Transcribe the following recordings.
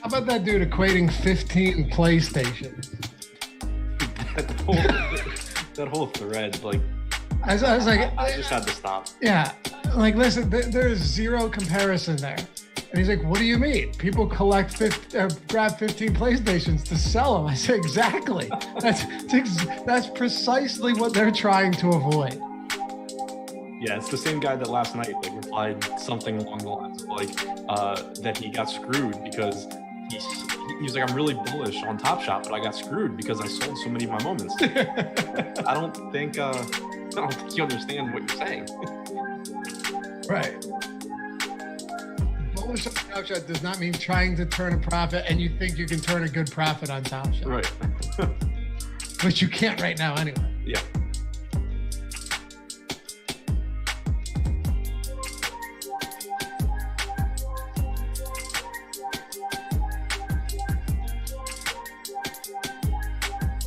How about that dude equating 15 PlayStations? that whole thread, like, I was like, I just had to stop. Yeah, like listen, there's zero comparison there. And he's like, what do you mean? People grab 15 PlayStations to sell them. I said, exactly. That's precisely what they're trying to avoid. Yeah, it's the same guy that last night like replied something along the lines of like that he got screwed because he was like, I'm really bullish on Top Shot, but I got screwed because I sold so many of my moments. I don't think you understand what you're saying. Right. Bullish on Top Shot does not mean trying to turn a profit and you think you can turn a good profit on Top Shot. Right. Which you can't right now anyway. Yeah.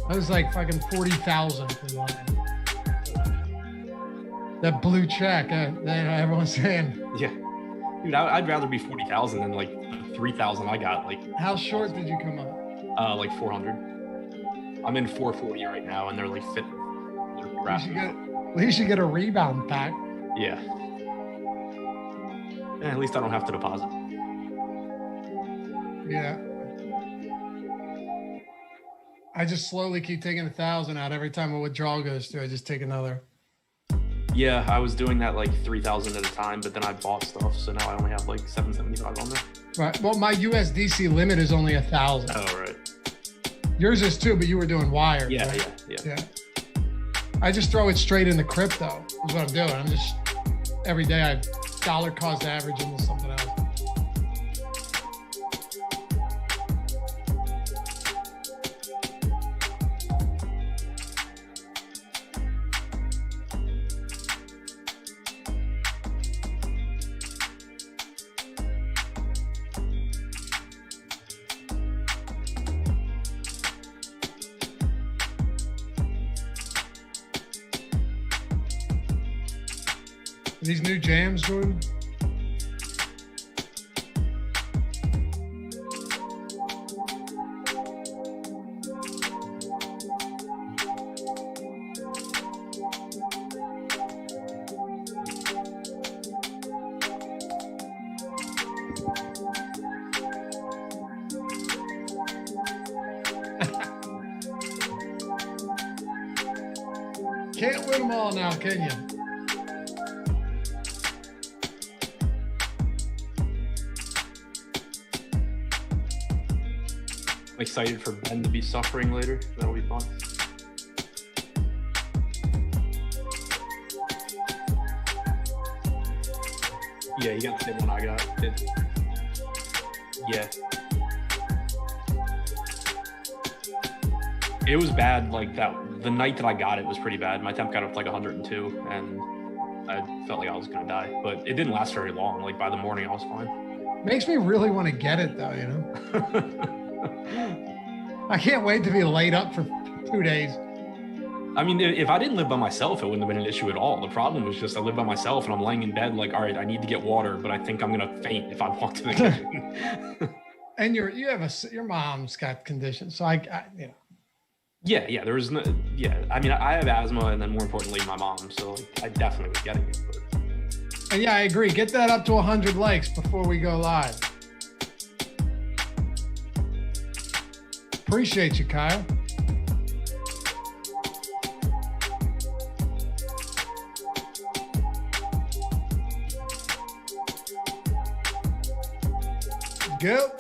I was like fucking 40,000 in line. That blue check, everyone's saying. Yeah, dude, I'd rather be 40,000 than like 3,000 I got. Like, how short did you come up? Like 400. I'm in 440 right now, and they're like fit. At least you get a rebound pack. Yeah. At least I don't have to deposit. Yeah. I just slowly keep taking 1,000 out every time a withdrawal goes through. I just take another. Yeah, I was doing that like 3,000 at a time, but then I bought stuff, so now I only have like 775 on there. Right. Well, my USDC limit is only 1,000. Oh, right. Yours is too, but you were doing wires. Yeah, right? yeah. I just throw it straight into crypto. Is what I'm doing. I'm just every day I dollar cost average into something else. These new jams, Jordan? Can't win them all now, can you? Excited for Ben to be suffering later. That'll be fun. Yeah, you got the same one I got. Yeah. It was bad like that. The night that I got it was pretty bad. My temp got up to like 102 and I felt like I was going to die. But it didn't last very long. Like by the morning, I was fine. Makes me really want to get it though, you know? I can't wait to be laid up for 2 days. I mean, if I didn't live by myself, it wouldn't have been an issue at all. The problem was just I live by myself and I'm laying in bed like, all right, I need to get water, but I think I'm going to faint if I walk to the kitchen. And your mom's got conditions. So I you know. Yeah, there was no, yeah. I mean, I have asthma and then more importantly, my mom. So I definitely was getting it. But... And yeah, I agree. Get that up to 100 likes before we go live. Appreciate you, Kyle. Go.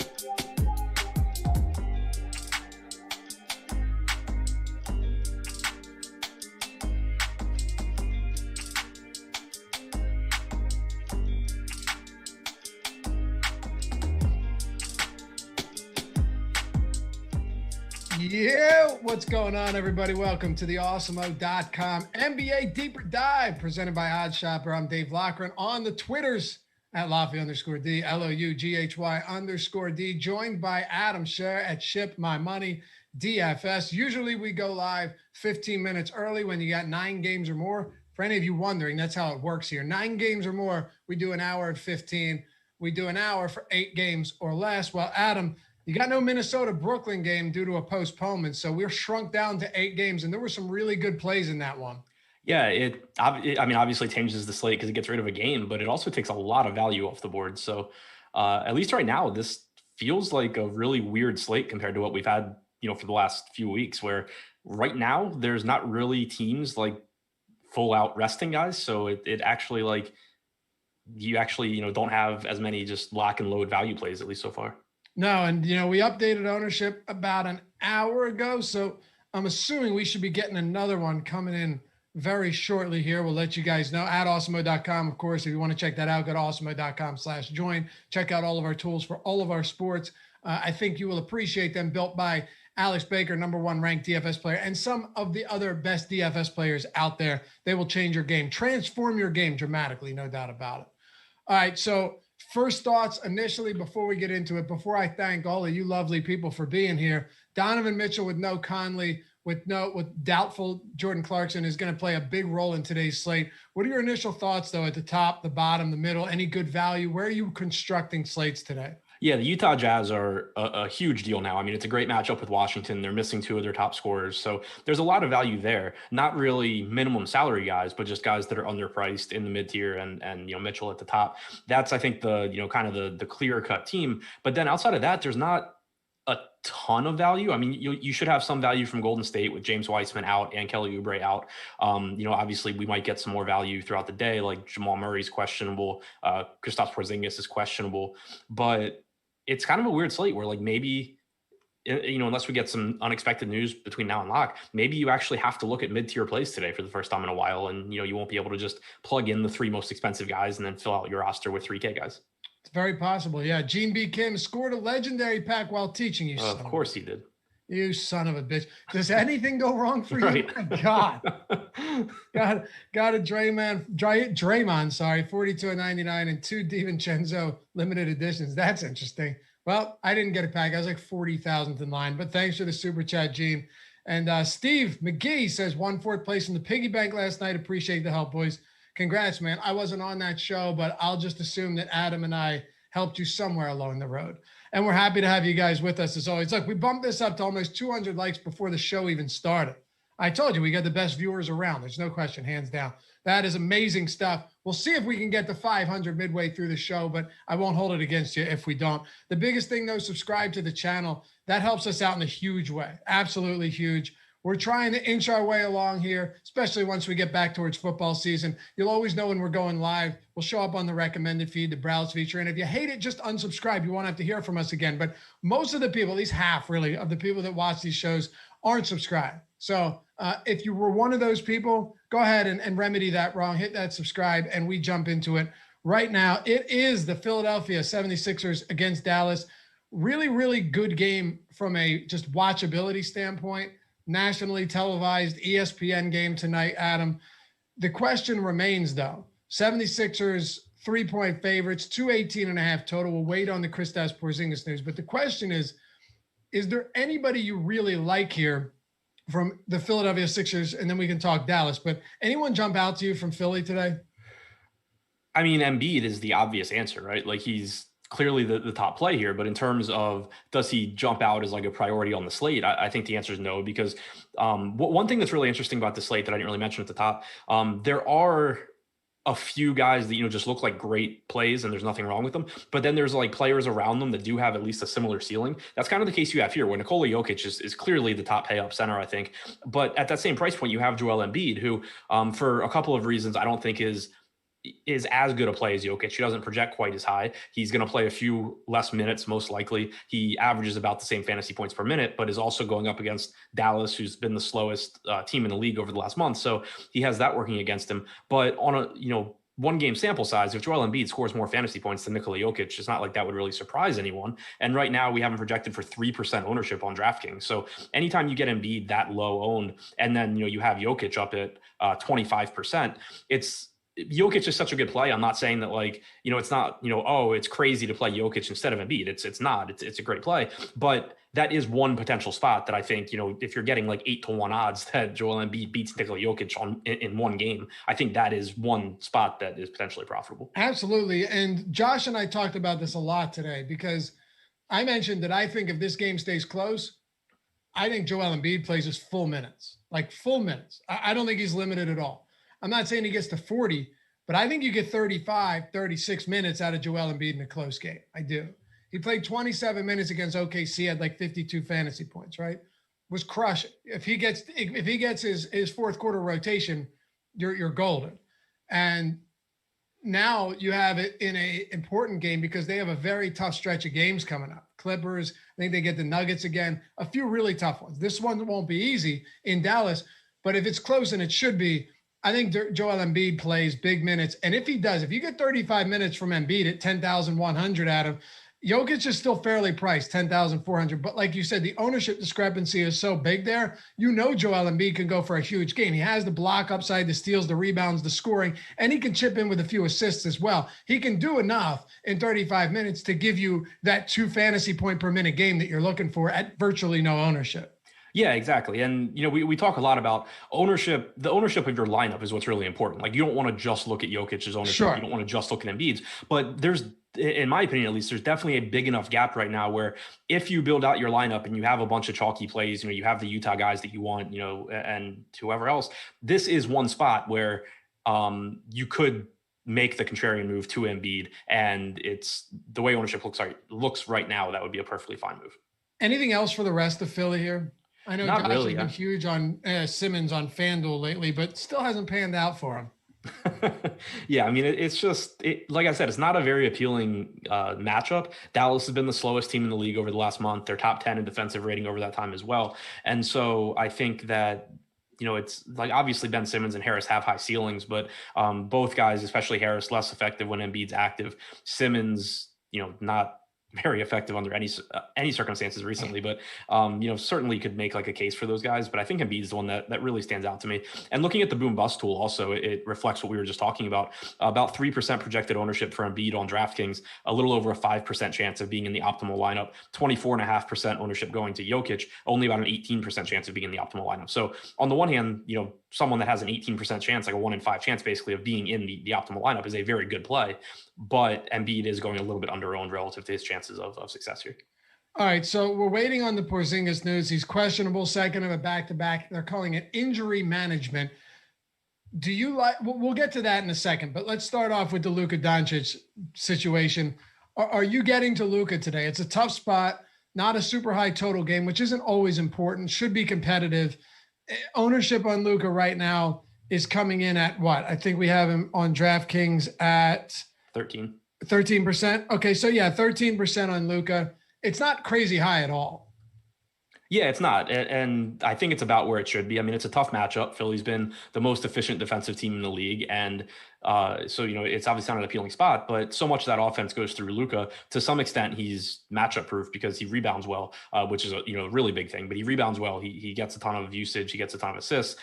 Yeah, what's going on, everybody? Welcome to the Awesemo.com NBA Deeper Dive presented by OddsShopper. I'm Dave Loughran on the Twitters at Loughy_D, LOUGHY_D, joined by Adam Scher at Ship My Money DFS. Usually we go live 15 minutes early when you got 9 games or more. For any of you wondering, that's how it works here. 9 games or more, we do an hour at 15. We do an hour for 8 games or less. Well, Adam, You got no Minnesota Brooklyn game due to a postponement, so we're shrunk down to 8 games, and there were some really good plays in that one. Yeah, I mean, obviously changes the slate because it gets rid of a game, but it also takes a lot of value off the board. So at least right now, this feels like a really weird slate compared to what we've had, for the last few weeks, where right now there's not really teams like full out resting guys. So it actually like you actually, don't have as many just lock and load value plays, at least so far. No, and we updated ownership about an hour ago, so I'm assuming we should be getting another one coming in very shortly here. We'll let you guys know at awesemo.com. Of course, if you want to check that out, go to awesemo.com/join. Check out all of our tools for all of our sports. I think you will appreciate them, built by Alex Baker, #1 ranked DFS player, and some of the other best DFS players out there. They will change your game, transform your game dramatically, no doubt about it. All right, so first thoughts initially before we get into it, before I thank all of you lovely people for being here. Donovan Mitchell with no Conley, with doubtful Jordan Clarkson is going to play a big role in today's slate. What are your initial thoughts, though, at the top, the bottom, the middle? Any good value? Where are you constructing slates today? Yeah, the Utah Jazz are a huge deal now. I mean, it's a great matchup with Washington. They're missing 2 of their top scorers. So there's a lot of value there. Not really minimum salary guys, but just guys that are underpriced in the mid-tier and Mitchell at the top. That's, I think, the kind of the clear-cut team. But then outside of that, there's not a ton of value. I mean, you should have some value from Golden State with James Wiseman out and Kelly Oubre out. Obviously we might get some more value throughout the day, like Jamal Murray's questionable, Kristaps Porzingis is questionable, but it's kind of a weird slate where like maybe, unless we get some unexpected news between now and lock, maybe you actually have to look at mid-tier plays today for the first time in a while. And, you won't be able to just plug in the 3 most expensive guys and then fill out your roster with 3K guys. It's very possible. Yeah. Gene B. Kim scored a legendary pack while teaching you. Of course he did. You son of a bitch. Does anything go wrong for you? Right. My God. got a Draymond, sorry, 42.99 and 2 DiVincenzo limited editions. That's interesting. Well, I didn't get a pack. I was like 40,000th in line, but thanks for the super chat, Gene. And Steve McGee says 4th place in the piggy bank last night. Appreciate the help, boys. Congrats, man. I wasn't on that show, but I'll just assume that Adam and I helped you somewhere along the road. And we're happy to have you guys with us as always. Look, we bumped this up to almost 200 likes before the show even started. I told you we got the best viewers around. There's no question, hands down. That is amazing stuff. We'll see if we can get to 500 midway through the show, but I won't hold it against you if we don't. The biggest thing, though, subscribe to the channel. That helps us out in a huge way. Absolutely huge. We're trying to inch our way along here, especially once we get back towards football season. You'll always know when we're going live. We'll show up on the recommended feed, the browse feature. And if you hate it, just unsubscribe. You won't have to hear from us again. But most of the people, at least half really, of the people that watch these shows aren't subscribed. So if you were one of those people, go ahead and remedy that wrong. Hit that subscribe and we jump into it right now. It is the Philadelphia 76ers against Dallas. Really, really good game from a just watchability standpoint. Nationally televised ESPN game tonight, Adam. The question remains, though. 76ers 3-point favorites, 218.5 total. We'll wait on the Kristaps Porzingis news. But the question is there anybody you really like here from the Philadelphia Sixers? And then we can talk Dallas. But anyone jump out to you from Philly today? I mean, Embiid is the obvious answer, right? Like he's clearly the top play here, but in terms of does he jump out as like a priority on the slate, I think the answer is no, because one thing that's really interesting about the slate that I didn't really mention at the top, there are a few guys that, just look like great plays and there's nothing wrong with them, but then there's like players around them that do have at least a similar ceiling. That's kind of the case you have here, where Nikola Jokic is clearly the top pay up center, I think. But at that same price point, you have Joel Embiid, who for a couple of reasons, I don't think is as good a play as Jokic. He doesn't project quite as high. He's going to play a few less minutes, most likely. He averages about the same fantasy points per minute, but is also going up against Dallas, who's been the slowest team in the league over the last month. So he has that working against him. But on a, 1 game sample size, if Joel Embiid scores more fantasy points than Nikola Jokic, it's not like that would really surprise anyone. And right now we have him projected for 3% ownership on DraftKings. So anytime you get Embiid that low owned, and then, you have Jokic up at 25%, Jokic is such a good play. I'm not saying that it's not, it's crazy to play Jokic instead of Embiid. It's not, it's a great play, but that is one potential spot that I think, if you're getting like 8-1 odds that Joel Embiid beats Nikola Jokic in 1 game, I think that is one spot that is potentially profitable. Absolutely. And Josh and I talked about this a lot today because I mentioned that I think if this game stays close, I think Joel Embiid plays his full minutes, like full minutes. I don't think he's limited at all. I'm not saying he gets to 40, but I think you get 35, 36 minutes out of Joel Embiid in a close game. I do. He played 27 minutes against OKC, had like 52 fantasy points, right? Was crushing. If he gets his fourth quarter rotation, you're golden. And now you have it in a important game because they have a very tough stretch of games coming up. Clippers, I think they get the Nuggets again, a few really tough ones. This one won't be easy in Dallas, but if it's close, and it should be, I think Joel Embiid plays big minutes. And if he does, if you get 35 minutes from Embiid at 10,100 at him, Jokic is still fairly priced, 10,400. But like you said, the ownership discrepancy is so big there. You know Joel Embiid can go for a huge game. He has the block upside, the steals, the rebounds, the scoring, and he can chip in with a few assists as well. He can do enough in 35 minutes to give you that 2 fantasy point per minute game that you're looking for at virtually no ownership. Yeah, exactly. And, we talk a lot about ownership. The ownership of your lineup is what's really important. Like, you don't want to just look at Jokic's ownership. Sure. You don't want to just look at Embiid's. But there's, in my opinion, at least, there's definitely a big enough gap right now where if you build out your lineup and you have a bunch of chalky plays, you have the Utah guys that you want, and whoever else, this is one spot where you could make the contrarian move to Embiid. And it's the way ownership looks right now. That would be a perfectly fine move. Anything else for the rest of Philly here? I know Not Josh really, has been huge on Simmons on FanDuel lately, but still hasn't panned out for him. Yeah, I mean, it's just like I said, it's not a very appealing matchup. Dallas has been the slowest team in the league over the last month. They're top 10 in defensive rating over that time as well. And so I think that, it's like obviously Ben Simmons and Harris have high ceilings, but both guys, especially Harris, less effective when Embiid's active. Simmons, not very effective under any circumstances recently, but certainly could make like a case for those guys. But I think Embiid is the one that really stands out to me. And looking at the boom bust tool, also it reflects what we were just talking about. About 3% projected ownership for Embiid on DraftKings, a little over a 5% chance of being in the optimal lineup. 24.5% ownership going to Jokic, only about an 18% chance of being in the optimal lineup. So on the one hand, someone that has an 18% chance, like a 1 in 5 chance basically of being in the optimal lineup is a very good play. But Embiid is going a little bit under-owned relative to his chances of success here. All right, so we're waiting on the Porzingis news. He's questionable, second of a back-to-back. They're calling it injury management. Do you like? We'll get to that in a second, but let's start off with the Luka Doncic situation. Are you getting to Luka today? It's a tough spot, not a super high total game, which isn't always important, should be competitive. Ownership on Luka right now is coming in at what? I think we have him on DraftKings at 13%. Okay, so yeah, 13% on Luka. It's not crazy high at all. Yeah, it's not. And I think it's about where it should be. I mean, it's a tough matchup. Philly's been the most efficient defensive team in the league. And so, it's obviously not an appealing spot, but so much of that offense goes through Luka. To some extent, he's matchup proof because he rebounds well, which is a really big thing, but he rebounds well. He gets a ton of usage. He gets a ton of assists.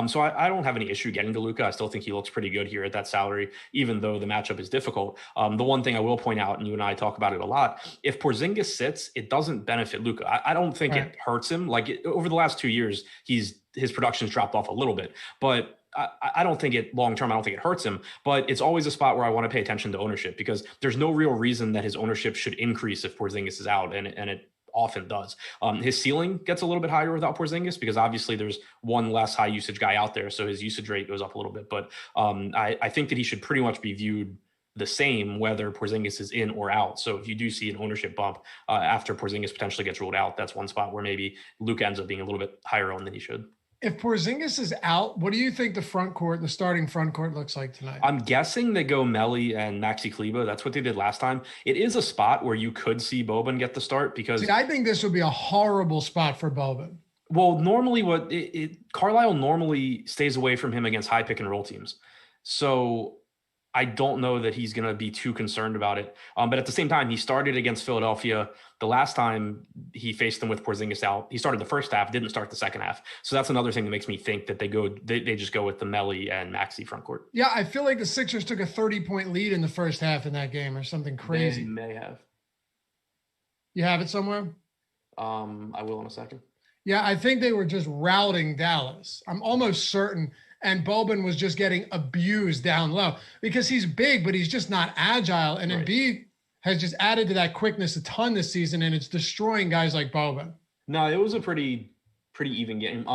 So I don't have any issue getting to Luka. I still think he looks pretty good here at that salary, even though the matchup is difficult. The one thing I will point out, and you and I talk about it a lot, if Porzingis sits, it doesn't benefit Luka. I don't think it hurts him. Like over the last 2 years, his production's dropped off a little bit, but I don't think it long-term, I don't think it hurts him, but it's always a spot where I want to pay attention to ownership because there's no real reason that his ownership should increase if Porzingis is out. And it often does. His ceiling gets a little bit higher without Porzingis because obviously there's one less high usage guy out there. So his usage rate goes up a little bit, but I think that he should pretty much be viewed the same whether Porzingis is in or out. So if you do see an ownership bump after Porzingis potentially gets ruled out, that's one spot where maybe Luke ends up being a little bit higher owned than he should. If Porzingis is out, what do you think the starting front court looks like tonight? I'm guessing they go Melli and Maxi Kleber. That's what they did last time. It is a spot where you could see Boban get the start because I think this would be a horrible spot for Boban. Well, normally Carlisle normally stays away from him against high pick and roll teams. So I don't know that he's going to be too concerned about it. But at the same time, he started against Philadelphia the last time he faced them with Porzingis out. He started the first half, didn't start the second half. So that's another thing that makes me think that they just go with the Melli and Maxi front court. Yeah, I feel like the Sixers took a 30-point lead in the first half in that game or something crazy. They may have. You have it somewhere? I will in a second. Yeah, I think they were just routing Dallas. I'm almost certain. And Boban was just getting abused down low because he's big, but he's just not agile. And right. Embiid, has just added to that quickness a ton this season, and it's destroying guys like Boban. No, it was a pretty even game.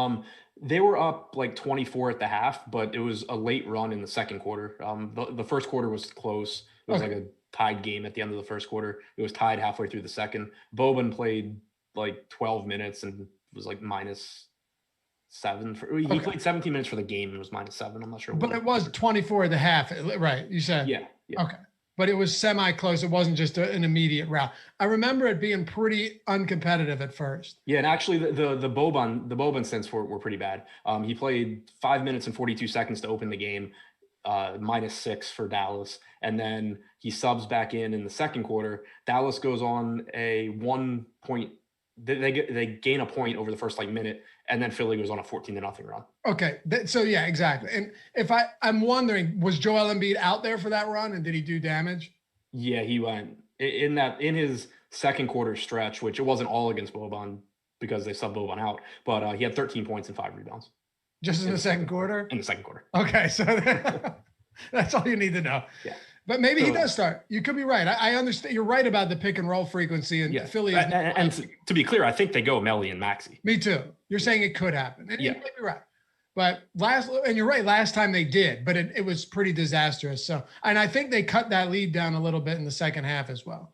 They were up like 24 at the half, but it was a late run in the second quarter. The first quarter was close. It was like a tied game at the end of the first quarter. It was tied halfway through the second. Boban played like 12 minutes and was like -7. He played 17 minutes for the game and was -7. I'm not sure. But it was 24 at the half, right? You said. Yeah. Okay. But it was semi-close. It wasn't just an immediate rout. I remember it being pretty uncompetitive at first. Yeah, and actually the Boban stints were pretty bad. He played 5 minutes and 42 seconds to open the game, -6 for Dallas, and then he subs back in the second quarter. Dallas goes on a 1 point. They gain a point over the first minute, and then Philly goes on a 14-0 run. Okay, so yeah, exactly. And if I'm wondering, was Joel Embiid out there for that run, and did he do damage? Yeah, he went in his second quarter stretch, which it wasn't all against Boban because they subbed Boban out, but he had 13 points and 5 rebounds. Just in the second quarter? In the second quarter. Okay, so that's all you need to know. Yeah. But maybe he does start. You could be right. I understand. You're right about the pick and roll frequency, and Philly. And to be clear, I think they go Melli and Maxey. Me too. You're saying it could happen. And you may be right. But you're right, last time they did, but it was pretty disastrous. So, and I think they cut that lead down a little bit in the second half as well.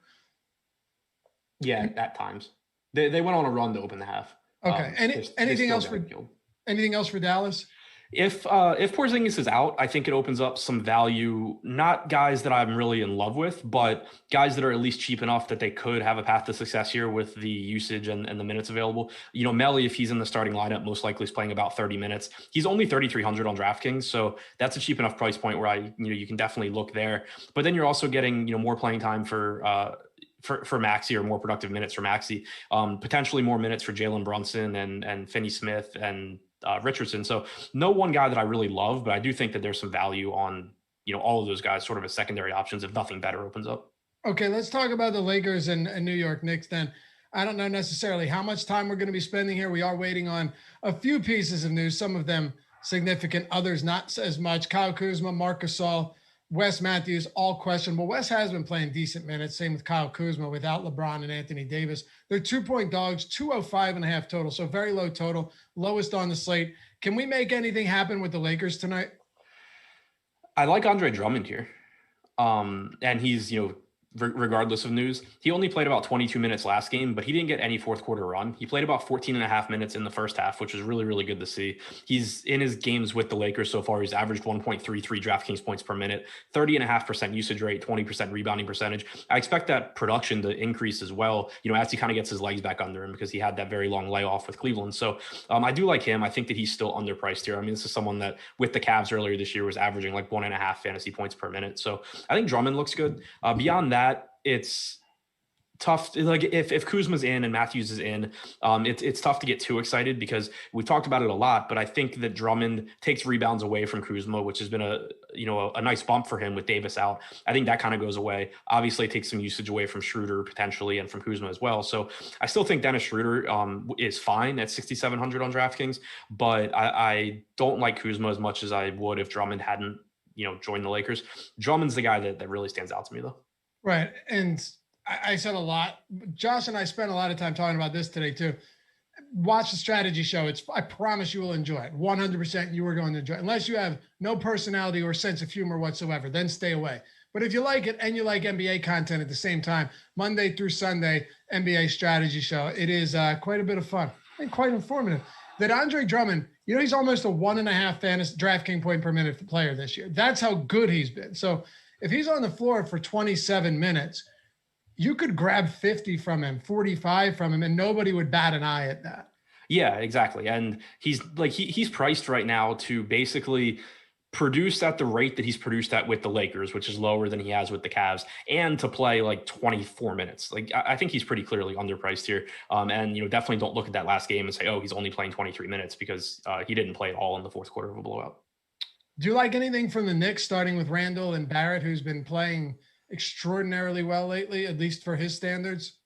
Yeah, at times. They went on a run to open the half. Okay. Anything else for Dallas? If Porzingis is out, I think it opens up some value, not guys that I'm really in love with, but guys that are at least cheap enough that they could have a path to success here with the usage and the minutes available. Melli, if he's in the starting lineup, most likely is playing about 30 minutes. He's only 3,300 on DraftKings, so that's a cheap enough price point where you can definitely look there. But then you're also getting more playing time for Maxey, or more productive minutes for Maxey, potentially more minutes for Jalen Brunson and Finney Smith and Richardson. So no one guy that I really love, but I do think that there's some value on, all of those guys sort of as secondary options if nothing better opens up. Okay, let's talk about the Lakers and New York Knicks then. I don't know necessarily how much time we're going to be spending here. We are waiting on a few pieces of news, some of them significant, others not as much. Kyle Kuzma, Marc Gasol, Wes Matthews, all questionable. Wes has been playing decent minutes. Same with Kyle Kuzma without LeBron and Anthony Davis. They're 2-point dogs, 205.5 total. So very low total, lowest on the slate. Can we make anything happen with the Lakers tonight? I like Andre Drummond here. And he's, regardless of news, he only played about 22 minutes last game, but he didn't get any fourth quarter run. He played about 14.5 minutes in the first half, which was really, really good to see. He's in his games with the Lakers so far. He's averaged 1.33 DraftKings points per minute, 30.5% usage rate, 20% rebounding percentage. I expect that production to increase as well, as he kind of gets his legs back under him, because he had that very long layoff with Cleveland. So I do like him. I think that he's still underpriced here. I mean, this is someone that with the Cavs earlier this year was averaging like 1.5 fantasy points per minute. So I think Drummond looks good. Beyond that, it's tough. Like if Kuzma's in and Matthews is in, it's tough to get too excited because we've talked about it a lot. But I think that Drummond takes rebounds away from Kuzma, which has been a nice bump for him with Davis out. I think that kind of goes away. Obviously, it takes some usage away from Schroeder potentially and from Kuzma as well. So I still think Dennis Schroeder is fine at 6,700 on DraftKings, but I don't like Kuzma as much as I would if Drummond hadn't joined the Lakers. Drummond's the guy that really stands out to me though. Right. And I said a lot. Josh and I spent a lot of time talking about this today too. Watch the strategy show. I promise you will enjoy it. 100% you are going to enjoy it. Unless you have no personality or sense of humor whatsoever, then stay away. But if you like it and you like NBA content at the same time, Monday through Sunday, NBA strategy show, it is quite a bit of fun and quite informative. That Andre Drummond, he's almost a 1.5 fantasy DraftKings point per minute player this year. That's how good he's been. So if he's on the floor for 27 minutes, you could grab 50 from him, 45 from him, and nobody would bat an eye at that. Yeah, exactly. And he's priced right now to basically produce at the rate that he's produced at with the Lakers, which is lower than he has with the Cavs, and to play like 24 minutes. Like I think he's pretty clearly underpriced here. And definitely don't look at that last game and say, oh, he's only playing 23 minutes because he didn't play at all in the fourth quarter of a blowout. Do you like anything from the Knicks, starting with Randall and Barrett, who's been playing extraordinarily well lately, at least for his standards?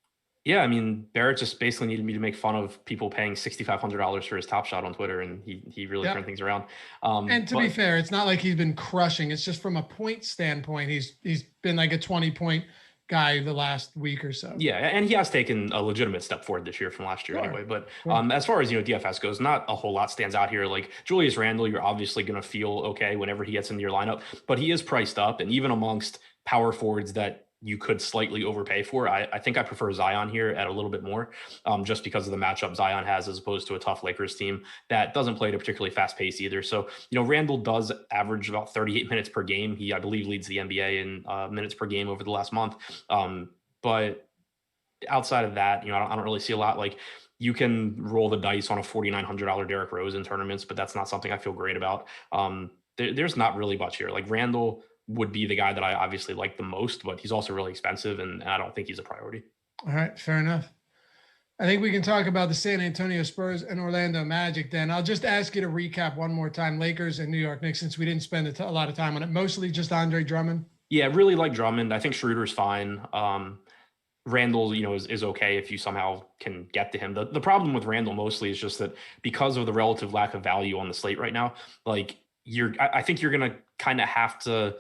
Yeah, I mean, Barrett just basically needed me to make fun of people paying $6,500 for his Top Shot on Twitter, and he really turned things around. And to be fair, it's not like he's been crushing. It's just from a point standpoint, he's been like a 20-point guy the last week or so. Yeah, and he has taken a legitimate step forward this year from last year anyway. But as far as, DFS goes, not a whole lot stands out here. Like Julius Randle, you're obviously going to feel okay whenever he gets into your lineup, but he is priced up. And even amongst power forwards that you could slightly overpay for, I think I prefer Zion here at a little bit more, just because of the matchup Zion has as opposed to a tough Lakers team that doesn't play at a particularly fast pace either. So, Randle does average about 38 minutes per game. He, I believe, leads the NBA in minutes per game over the last month. But outside of that, I don't really see a lot. Like, you can roll the dice on a $4,900 Derrick Rose in tournaments, but that's not something I feel great about. There's not really much here. Like, Randle would be the guy that I obviously like the most, but he's also really expensive, and I don't think he's a priority. All right, fair enough. I think we can talk about the San Antonio Spurs and Orlando Magic then. I'll just ask you to recap one more time Lakers and New York Knicks, since we didn't spend a lot of time on it. Mostly just Andre Drummond. Yeah, really like Drummond. I think Schroeder's fine. Randle, is okay if you somehow can get to him. The problem with Randle mostly is just that because of the relative lack of value on the slate right now, like I think you're going to kind of have to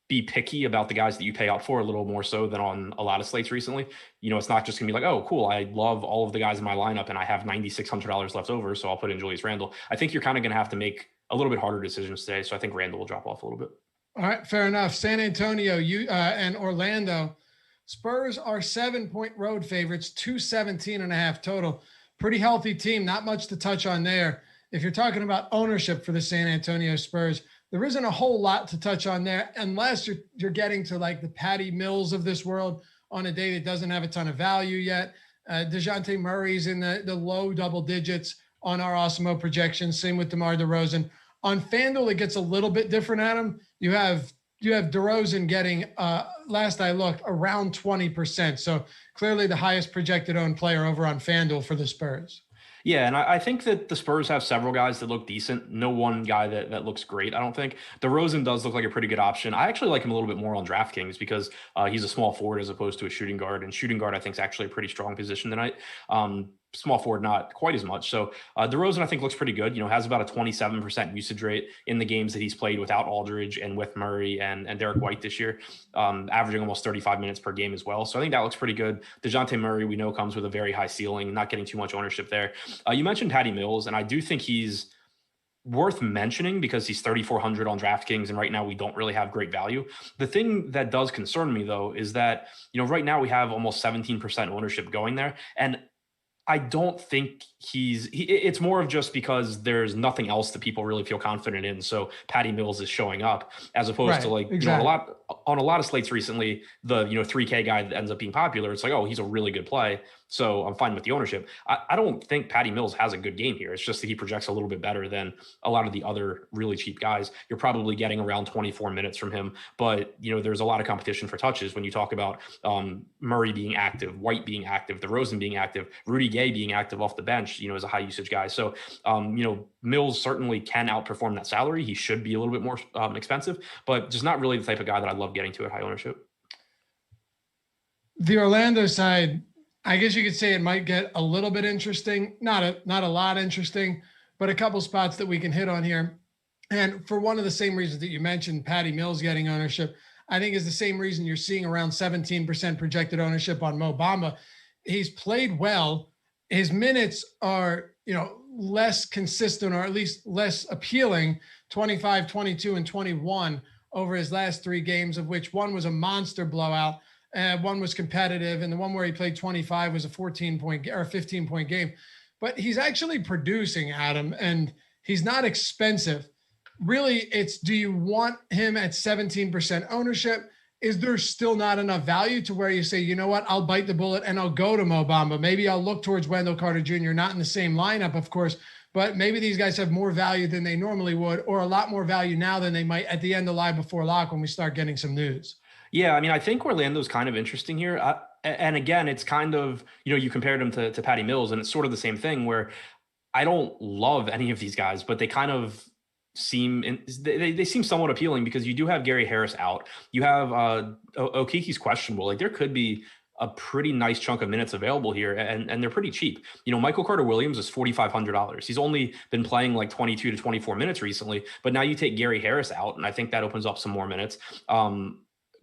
be picky about the guys that you pay out for a little more so than on a lot of slates recently. It's not just gonna be like, oh, cool, I love all of the guys in my lineup and I have $9,600 left over, so I'll put in Julius Randle. I think you're kind of gonna have to make a little bit harder decisions today. So I think Randle will drop off a little bit. All right, fair enough. San Antonio, and Orlando. Spurs are 7-point road favorites, 217.5 total. Pretty healthy team, not much to touch on there. If you're talking about ownership for the San Antonio Spurs, there isn't a whole lot to touch on there unless you're getting to like the Patty Mills of this world on a day that doesn't have a ton of value yet. DeJounte Murray's in the low double digits on our Awesemo projections. Same with DeMar DeRozan. On FanDuel, it gets a little bit different, Adam. You have DeRozan getting, last I looked, around 20%. So clearly the highest projected owned player over on FanDuel for the Spurs. Yeah, and I think that the Spurs have several guys that look decent. No one guy that looks great, I don't think. DeRozan does look like a pretty good option. I actually like him a little bit more on DraftKings because he's a small forward as opposed to a shooting guard. And shooting guard, I think, is actually a pretty strong position tonight. Small forward, not quite as much. So DeRozan, I think, looks pretty good. Has about a 27% usage rate in the games that he's played without Aldridge and with Murray and Derek White this year, averaging almost 35 minutes per game as well. So I think that looks pretty good. DeJounte Murray, we know, comes with a very high ceiling, not getting too much ownership there. You mentioned Patty Mills, and I do think he's worth mentioning because he's 3,400 on DraftKings, and right now we don't really have great value. The thing that does concern me, though, is that, right now we have almost 17% ownership going there, and I don't think it's more of just because there's nothing else that people really feel confident in. So Patty Mills is showing up as opposed to like, exactly. On a lot of slates recently, the, 3K guy that ends up being popular. It's like, oh, he's a really good play. So I'm fine with the ownership. I don't think Patty Mills has a good game here. It's just that he projects a little bit better than a lot of the other really cheap guys. You're probably getting around 24 minutes from him, but there's a lot of competition for touches when you talk about Murray being active, White being active, DeRozan being active, Rudy Gay being active off the bench, as a high usage guy. So, Mills certainly can outperform that salary. He should be a little bit more expensive, but just not really the type of guy that I love getting to at high ownership. The Orlando side, I guess you could say it might get a little bit interesting. Not a lot interesting, but a couple spots that we can hit on here. And for one of the same reasons that you mentioned, Patty Mills getting ownership, I think is the same reason you're seeing around 17% projected ownership on Mo Bamba. He's played well. His minutes are, less consistent, or at least less appealing, 25, 22, and 21 over his last 3 games, of which one was a monster blowout. One was competitive, and the one where he played 25 was a 14-point or 15-point game. But he's actually producing, Adam, and he's not expensive. Really, it's, do you want him at 17% ownership? Is there still not enough value to where you say, you know what, I'll bite the bullet and I'll go to Mo Bamba. Maybe I'll look towards Wendell Carter Jr., not in the same lineup, of course, but maybe these guys have more value than they normally would, or a lot more value now than they might at the end of Live Before Lock when we start getting some news. Yeah, I mean, I think Orlando's kind of interesting here. And again, it's kind of, you compared him to Patty Mills, and it's sort of the same thing where I don't love any of these guys, but they kind of they seem somewhat appealing because you do have Gary Harris out. You have Okiki's questionable. Like, there could be a pretty nice chunk of minutes available here, and they're pretty cheap. Michael Carter Williams is $4,500. He's only been playing like 22 to 24 minutes recently, but now you take Gary Harris out, and I think that opens up some more minutes.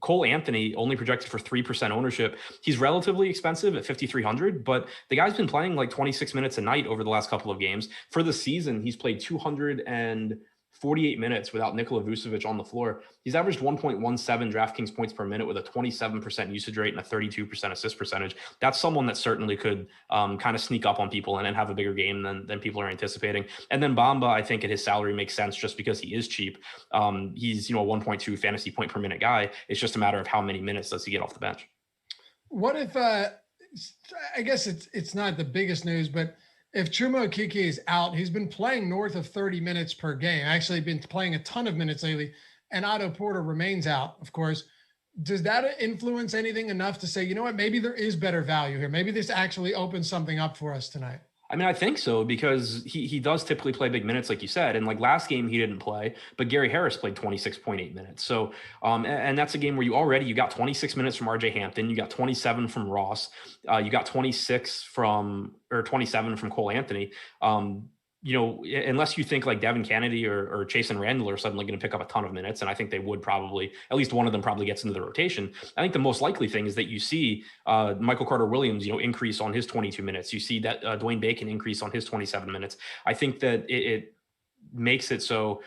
Cole Anthony only projected for 3% ownership. He's relatively expensive at 5,300, but the guy's been playing like 26 minutes a night over the last couple of games. For the season, he's played 248 minutes without Nikola Vucevic on the floor. He's averaged 1.17 DraftKings points per minute with a 27% usage rate and a 32% assist percentage. That's someone that certainly could kind of sneak up on people and have a bigger game than people are anticipating. And then Bamba, I think at his salary makes sense just because he is cheap. He's, a 1.2 fantasy point per minute guy. It's just a matter of how many minutes does he get off the bench. What if, I guess it's not the biggest news, but if Chuma Okeke is out, he's been playing north of 30 minutes per game. Actually been playing a ton of minutes lately, and Otto Porter remains out, of course. Does that influence anything enough to say, you know what, maybe there is better value here? Maybe this actually opens something up for us tonight. I mean, I think so, because he does typically play big minutes, like you said. And like last game, he didn't play, but Gary Harris played 26.8 minutes. So, and that's a game where you got 26 minutes from RJ Hampton. You got 27 from Ross. You got 27 from Cole Anthony. Unless you think like Devin Kennedy or Chasen Randall are suddenly going to pick up a ton of minutes, and I think they would probably, at least one of them probably gets into the rotation. I think the most likely thing is that you see Michael Carter-Williams, increase on his 22 minutes. You see that Dwayne Bacon increase on his 27 minutes. I think that it makes it so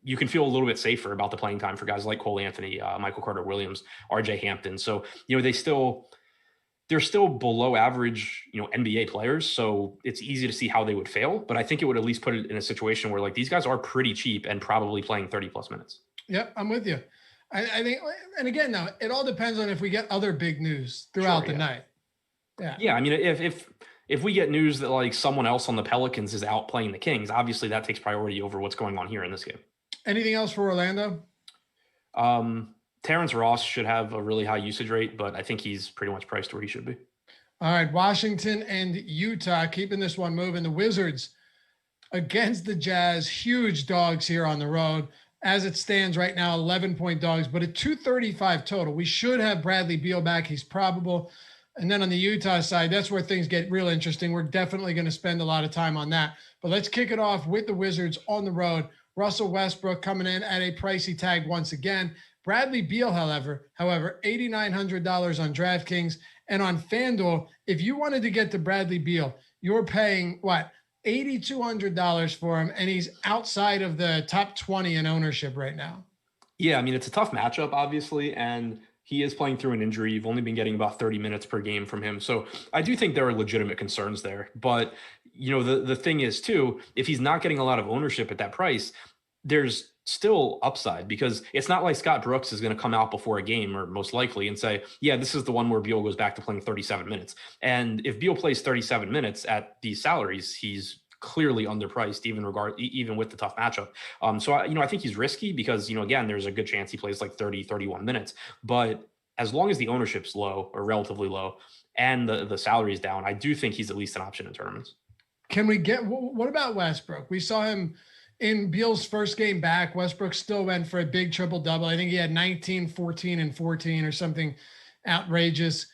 you can feel a little bit safer about the playing time for guys like Cole Anthony, Michael Carter-Williams, RJ Hampton. So, they're still below average, NBA players. So it's easy to see how they would fail, but I think it would at least put it in a situation where like these guys are pretty cheap and probably playing 30 plus minutes. Yep. I'm with you. I think, and again, now it all depends on if we get other big news throughout the night. Yeah. Yeah. I mean, if we get news that like someone else on the Pelicans is out playing the Kings, obviously that takes priority over what's going on here in this game. Anything else for Orlando? Terrence Ross should have a really high usage rate, but I think he's pretty much priced where he should be. All right, Washington and Utah, keeping this one moving. The Wizards against the Jazz, huge dogs here on the road. As it stands right now, 11-point dogs, but at 235 total. We should have Bradley Beal back. He's probable. And then on the Utah side, that's where things get real interesting. We're definitely going to spend a lot of time on that. But let's kick it off with the Wizards on the road. Russell Westbrook coming in at a pricey tag once again. Bradley Beal, however, $8,900 on DraftKings, and on FanDuel, if you wanted to get to Bradley Beal, you're paying what, $8,200 for him, and he's outside of the top 20 in ownership right now. Yeah, I mean, it's a tough matchup, obviously, and he is playing through an injury. You've only been getting about 30 minutes per game from him. So I do think there are legitimate concerns there. But, the thing is, too, if he's not getting a lot of ownership at that price, there's still upside, because it's not like Scott Brooks is going to come out before a game, or most likely, and say, yeah, this is the one where Beal goes back to playing 37 minutes. And if Beal plays 37 minutes at these salaries, he's clearly underpriced, even with the tough matchup. So I think he's risky because, again, there's a good chance he plays like 30, 31 minutes. But as long as the ownership's low or relatively low and the salary's down, I do think he's at least an option in tournaments. Can we get, what about Westbrook? We saw him in Beal's first game back. Westbrook still went for a big triple-double. I think he had 19, 14, and 14 or something outrageous.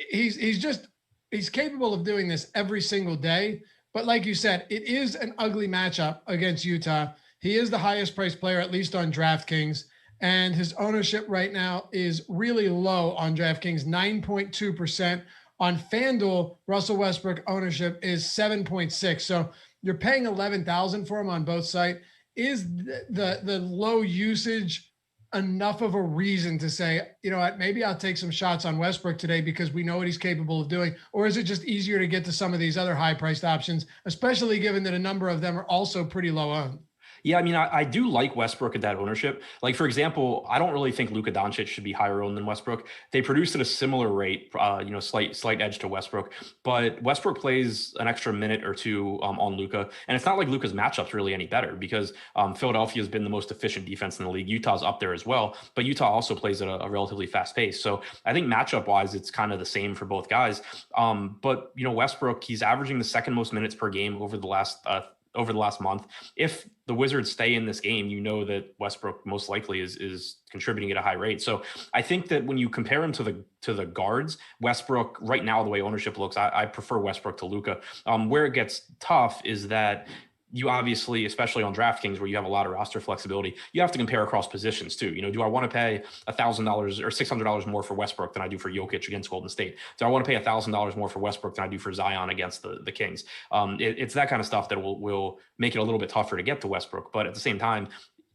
He's capable of doing this every single day. But like you said, it is an ugly matchup against Utah. He is the highest priced player, at least on DraftKings. And his ownership right now is really low on DraftKings, 9.2%. On FanDuel, Russell Westbrook ownership is 7.6. So you're paying $11,000 for him on both sides. Is the low usage enough of a reason to say, you know what, maybe I'll take some shots on Westbrook today because we know what he's capable of doing? Or is it just easier to get to some of these other high-priced options, especially given that a number of them are also pretty low owned? Yeah, I mean, I do like Westbrook at that ownership. Like, for example, I don't really think Luka Doncic should be higher owned than Westbrook. They produced at a similar rate, slight edge to Westbrook. But Westbrook plays an extra minute or two on Luka. And it's not like Luka's matchup's really any better, because Philadelphia has been the most efficient defense in the league. Utah's up there as well. But Utah also plays at a relatively fast pace. So I think matchup-wise, it's kind of the same for both guys. But Westbrook, he's averaging the second most minutes per game over the last month. If the Wizards stay in this game, that Westbrook most likely is contributing at a high rate. So I think that when you compare him to the guards, Westbrook right now, the way ownership looks, I prefer Westbrook to Luka. Where it gets tough is that you obviously, especially on DraftKings where you have a lot of roster flexibility, you have to compare across positions too. Do I want to pay $1,000 or $600 more for Westbrook than I do for Jokic against Golden State? Do I want to pay $1,000 more for Westbrook than I do for Zion against the Kings? It's that kind of stuff that will make it a little bit tougher to get to Westbrook. But at the same time,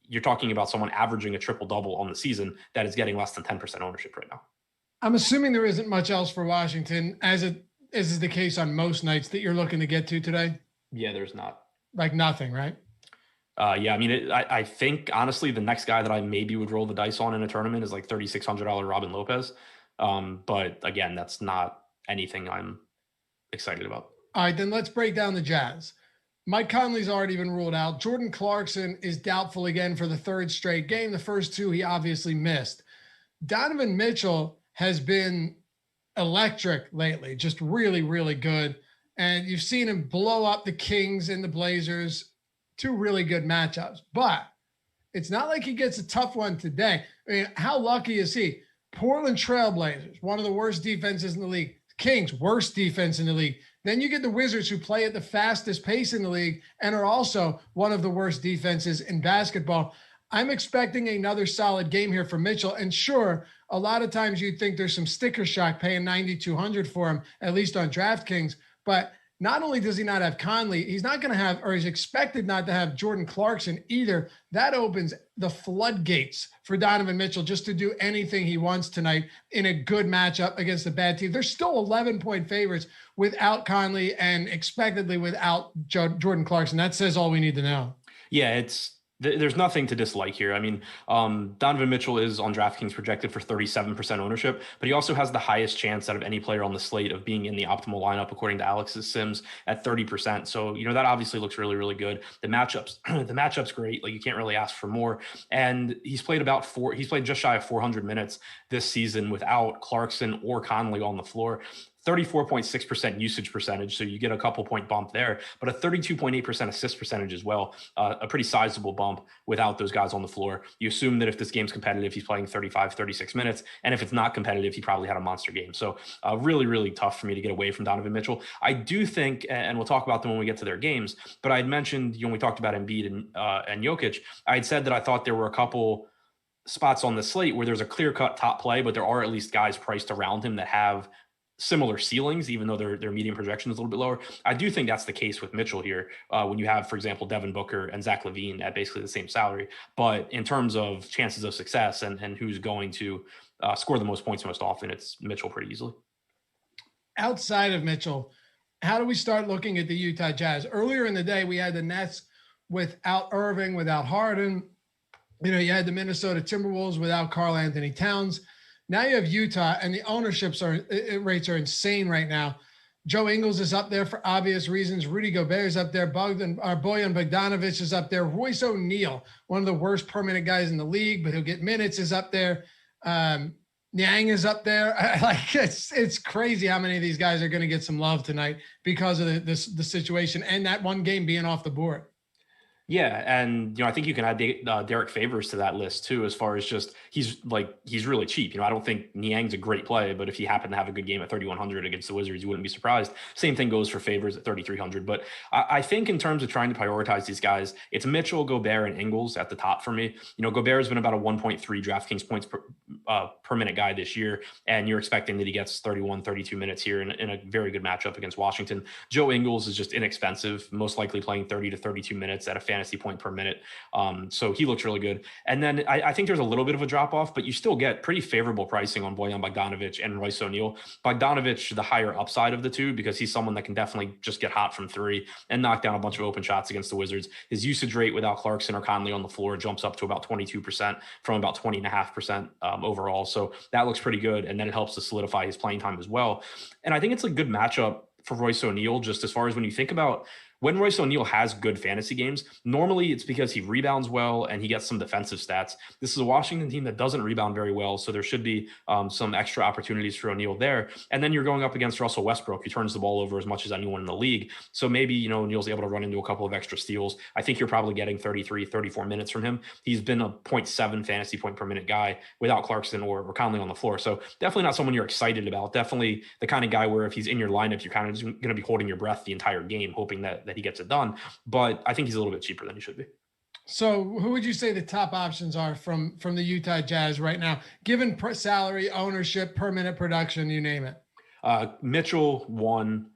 you're talking about someone averaging a triple double on the season that is getting less than 10% ownership right now. I'm assuming there isn't much else for Washington, as is the case on most nights, that you're looking to get to today. Yeah, there's not. Like nothing, right? Yeah, I mean, I think honestly, the next guy that I maybe would roll the dice on in a tournament is like $3,600 Robin Lopez. But again, that's not anything I'm excited about. All right, then let's break down the Jazz. Mike Conley's already been ruled out. Jordan Clarkson is doubtful again for the third straight game. The first two he obviously missed. Donovan Mitchell has been electric lately, just really, really good. And you've seen him blow up the Kings and the Blazers, two really good matchups. But it's not like he gets a tough one today. I mean, how lucky is he? Portland Trailblazers, one of the worst defenses in the league. Kings, worst defense in the league. Then you get the Wizards, who play at the fastest pace in the league and are also one of the worst defenses in basketball. I'm expecting another solid game here for Mitchell. And sure, a lot of times you'd think there's some sticker shock paying $9,200 for him, at least on DraftKings. But not only does he not have Conley, he's not going to have, or he's expected not to have Jordan Clarkson either. That opens the floodgates for Donovan Mitchell just to do anything he wants tonight in a good matchup against a bad team. They're still 11-point favorites without Conley and expectedly without Jordan Clarkson. That says all we need to know. Yeah, there's nothing to dislike here. I mean, Donovan Mitchell is on DraftKings projected for 37% ownership, but he also has the highest chance out of any player on the slate of being in the optimal lineup, according to Alex's Sims, at 30%. So, that obviously looks really, really good. The matchup's great. Like, you can't really ask for more. And he's played just shy of 400 minutes this season without Clarkson or Conley on the floor. 34.6% usage percentage, so you get a couple point bump there, but a 32.8% assist percentage as well, a pretty sizable bump without those guys on the floor. You assume that if this game's competitive, he's playing 35, 36 minutes, and if it's not competitive, he probably had a monster game. So really, really tough for me to get away from Donovan Mitchell. I do think, and we'll talk about them when we get to their games, but I had mentioned, we talked about Embiid and Jokic, I had said that I thought there were a couple spots on the slate where there's a clear-cut top play, but there are at least guys priced around him that have similar ceilings, even though their median projection is a little bit lower. I do think that's the case with Mitchell here when you have, for example, Devin Booker and Zach LaVine at basically the same salary. But in terms of chances of success and who's going to score the most points most often, it's Mitchell pretty easily. Outside of Mitchell, how do we start looking at the Utah Jazz? Earlier in the day, we had the Nets without Irving, without Harden. You had the Minnesota Timberwolves without Karl Anthony Towns. Now you have Utah, and the rates are insane right now. Joe Ingles is up there for obvious reasons. Rudy Gobert is up there. Bojan Bogdanovic is up there. Royce O'Neal, one of the worst permanent guys in the league, but he'll get minutes, is up there. Niang is up there. It's crazy how many of these guys are going to get some love tonight because of the situation and that one game being off the board. Yeah, and I think you can add Derek Favors to that list too, as far as just he's really cheap. I don't think Niang's a great play, but if he happened to have a good game at 3,100 against the Wizards, you wouldn't be surprised. Same thing goes for Favors at 3,300. But I think in terms of trying to prioritize these guys, it's Mitchell, Gobert, and Ingles at the top for me. Gobert has been about a 1.3 DraftKings points per minute guy this year, and you're expecting that he gets 31, 32 minutes here in a very good matchup against Washington. Joe Ingles is just inexpensive, most likely playing 30 to 32 minutes at a fantasy point per minute. So he looks really good. And then I think there's a little bit of a drop off, but you still get pretty favorable pricing on Bojan Bogdanovic and Royce O'Neal. Bogdanovic, the higher upside of the two, because he's someone that can definitely just get hot from three and knock down a bunch of open shots against the Wizards. His usage rate without Clarkson or Conley on the floor jumps up to about 22% from about 20.5% overall. So that looks pretty good. And then it helps to solidify his playing time as well. And I think it's a good matchup for Royce O'Neal, just as far as when you think about when Royce O'Neal has good fantasy games, normally it's because he rebounds well and he gets some defensive stats. This is a Washington team that doesn't rebound very well, so there should be some extra opportunities for O'Neal there. And then you're going up against Russell Westbrook, who turns the ball over as much as anyone in the league. So maybe, O'Neal's able to run into a couple of extra steals. I think you're probably getting 33, 34 minutes from him. He's been a 0.7 fantasy point per minute guy without Clarkson or Conley on the floor. So definitely not someone you're excited about. Definitely the kind of guy where if he's in your lineup, you're kind of just going to be holding your breath the entire game, hoping that that he gets it done. But I think he's a little bit cheaper than he should be. So who would you say the top options are from the Utah Jazz right now, given salary, ownership, per minute production, you name it? Mitchell 1,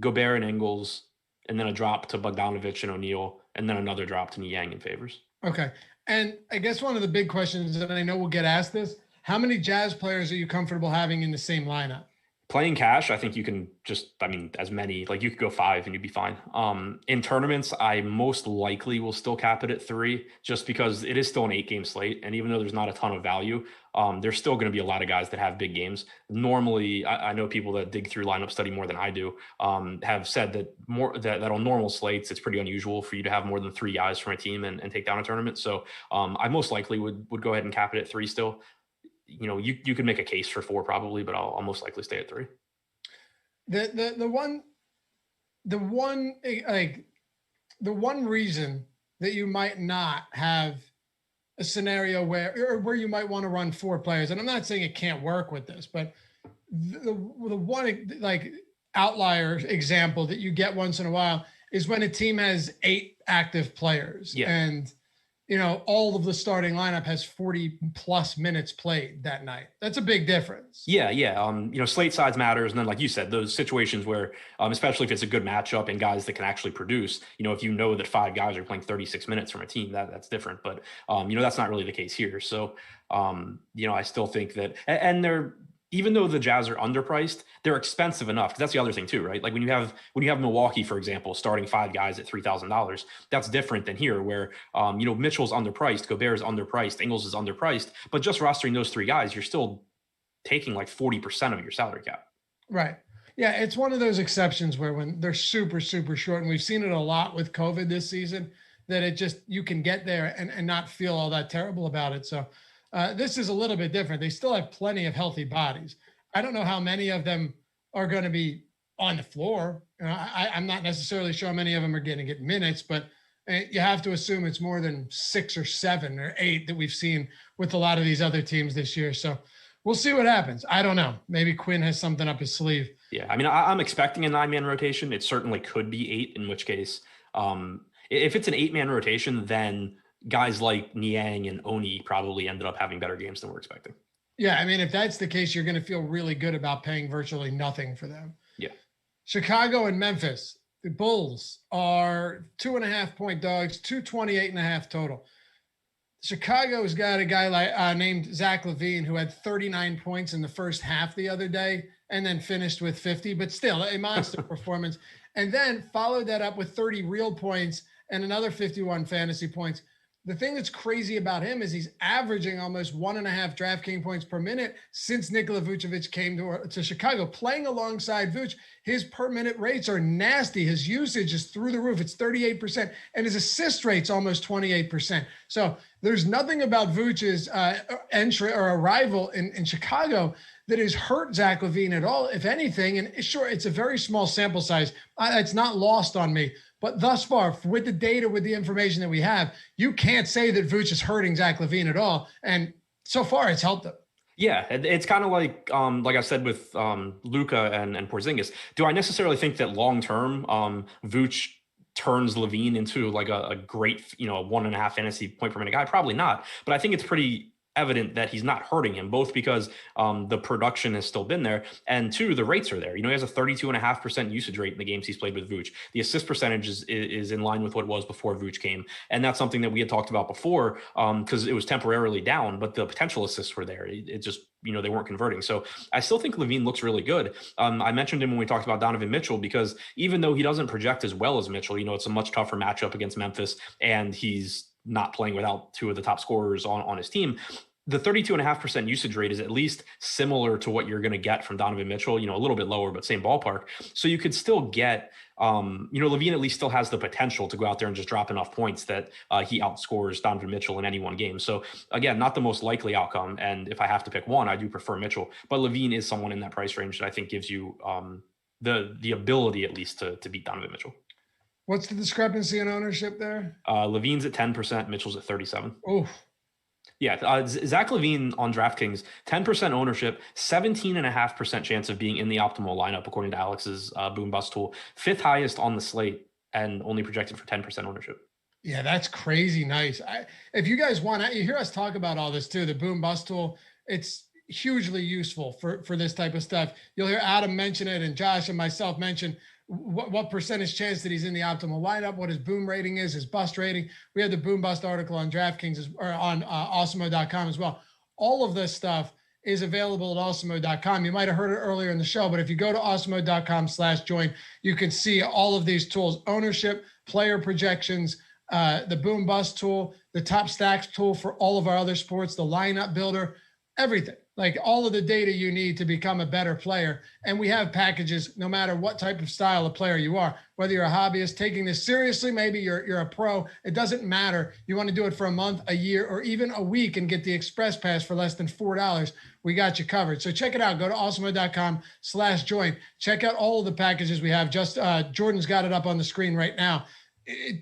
Gobert and Ingles, and then a drop to Bogdanovich and O'Neal, and then another drop to Niang and Favors. Okay. And I guess one of the big questions, and I know we'll get asked this, how many Jazz players are you comfortable having in the same lineup? Playing cash, I think you can as many, like you could go 5 and you'd be fine. In tournaments, I most likely will still cap it at 3 just because it is still an 8-game slate. And even though there's not a ton of value, there's still going to be a lot of guys that have big games. Normally, I know people that dig through lineup study more than I do have said that on normal slates, it's pretty unusual for you to have more than 3 guys from a team and take down a tournament. So I most likely would go ahead and cap it at 3 still. You could make a case for 4 probably, but I'll most likely stay at 3. The one reason that you might not have a scenario where you might want to run 4 players, and I'm not saying it can't work with this, but the one like outlier example that you get once in a while is when a team has 8 active players, and all of the starting lineup has 40 plus minutes played that night. That's a big difference. Yeah. Slate size matters. And then, like you said, those situations where, especially if it's a good matchup and guys that can actually produce, if you know that 5 guys are playing 36 minutes from a team, that's different. But, that's not really the case here. So, I still think that, and even though the Jazz are underpriced, they're expensive enough. Because that's the other thing too, right? Like when you have Milwaukee, for example, starting 5 guys at $3,000, that's different than here, where Mitchell's underpriced, Gobert is underpriced, Ingles is underpriced, but just rostering those 3 guys, you're still taking like 40% of your salary cap. Right. Yeah, it's one of those exceptions where when they're super, super short, and we've seen it a lot with COVID this season, that you can get there and not feel all that terrible about it. So this is a little bit different. They still have plenty of healthy bodies. I don't know how many of them are going to be on the floor. I'm not necessarily sure how many of them are going to get minutes, but you have to assume it's more than 6 or 7 or 8 that we've seen with a lot of these other teams this year. So we'll see what happens. I don't know. Maybe Quinn has something up his sleeve. Yeah, I mean, I'm expecting a 9-man rotation. It certainly could be 8, in which case, if it's an 8-man rotation, then guys like Niang and Oni probably ended up having better games than we're expecting. Yeah, I mean, if that's the case, you're going to feel really good about paying virtually nothing for them. Yeah. Chicago and Memphis, the Bulls are 2.5-point dogs, 228.5 total. Chicago's got a guy named Zach LaVine who had 39 points in the first half the other day and then finished with 50, but still a monster performance. And then followed that up with 30 real points and another 51 fantasy points. The thing that's crazy about him is he's averaging almost 1.5 DraftKings points per minute since Nikola Vucevic came to Chicago. Playing alongside Vuce, his per minute rates are nasty. His usage is through the roof. It's 38%, and his assist rate's almost 28%. So there's nothing about Vuce's entry or arrival in Chicago that has hurt Zach LaVine at all, if anything. And sure, it's a very small sample size. It's not lost on me. But thus far, with the data, with the information that we have, you can't say that Vuce is hurting Zach LaVine at all. And so far, it's helped him. Yeah, it's kind of like I said with Luka and Porzingis. Do I necessarily think that long-term Vuce turns LaVine into like a great, 1.5 fantasy point per minute guy? Probably not. But I think it's pretty evident that he's not hurting him, both because the production has still been there, and 2, the rates are there. He has a 32.5% usage rate in the games he's played with Vuce. The assist percentage is in line with what it was before Vuce came, and that's something that we had talked about before because it was temporarily down, but the potential assists were there. It just, they weren't converting. So I still think LaVine looks really good. I mentioned him when we talked about Donovan Mitchell, because even though he doesn't project as well as Mitchell, it's a much tougher matchup against Memphis, and he's not playing without 2 of the top scorers on his team. The 32.5% usage rate is at least similar to what you're going to get from Donovan Mitchell, a little bit lower, but same ballpark. So you could still get, LaVine at least still has the potential to go out there and just drop enough points that he outscores Donovan Mitchell in any one game. So again, not the most likely outcome. And if I have to pick one, I do prefer Mitchell, but LaVine is someone in that price range that I think gives you the ability at least to beat Donovan Mitchell. What's the discrepancy in ownership there? LaVine's at 10%, Mitchell's at 37%. Oh, yeah, Zach LaVine on DraftKings, 10% ownership, 17.5% chance of being in the optimal lineup, according to Alex's boom bust tool. 5th highest on the slate and only projected for 10% ownership. Yeah, that's crazy nice. If you guys want to, you hear us talk about all this too, the boom bust tool, it's hugely useful for this type of stuff. You'll hear Adam mention it and Josh and myself mention what percentage chance that he's in the optimal lineup, what his boom rating is, his bust rating. We have the boom bust article on DraftKings or on awesemo.com as well. All of this stuff is available at awesemo.com. You might have heard it earlier in the show, but if you go to awesemo.com/join, you can see all of these tools: ownership, player projections, the boom bust tool, the top stacks tool for all of our other sports, the lineup builder, everything, like all of the data you need to become a better player. And we have packages no matter what type of style of player you are, whether you're a hobbyist taking this seriously, maybe you're a pro, it doesn't matter. You want to do it for a month, a year, or even a week and get the express pass for less than $4. We got you covered. So check it out. Go to awesemo.com/join. Check out all of the packages we have. Just Jordan's got it up on the screen right now.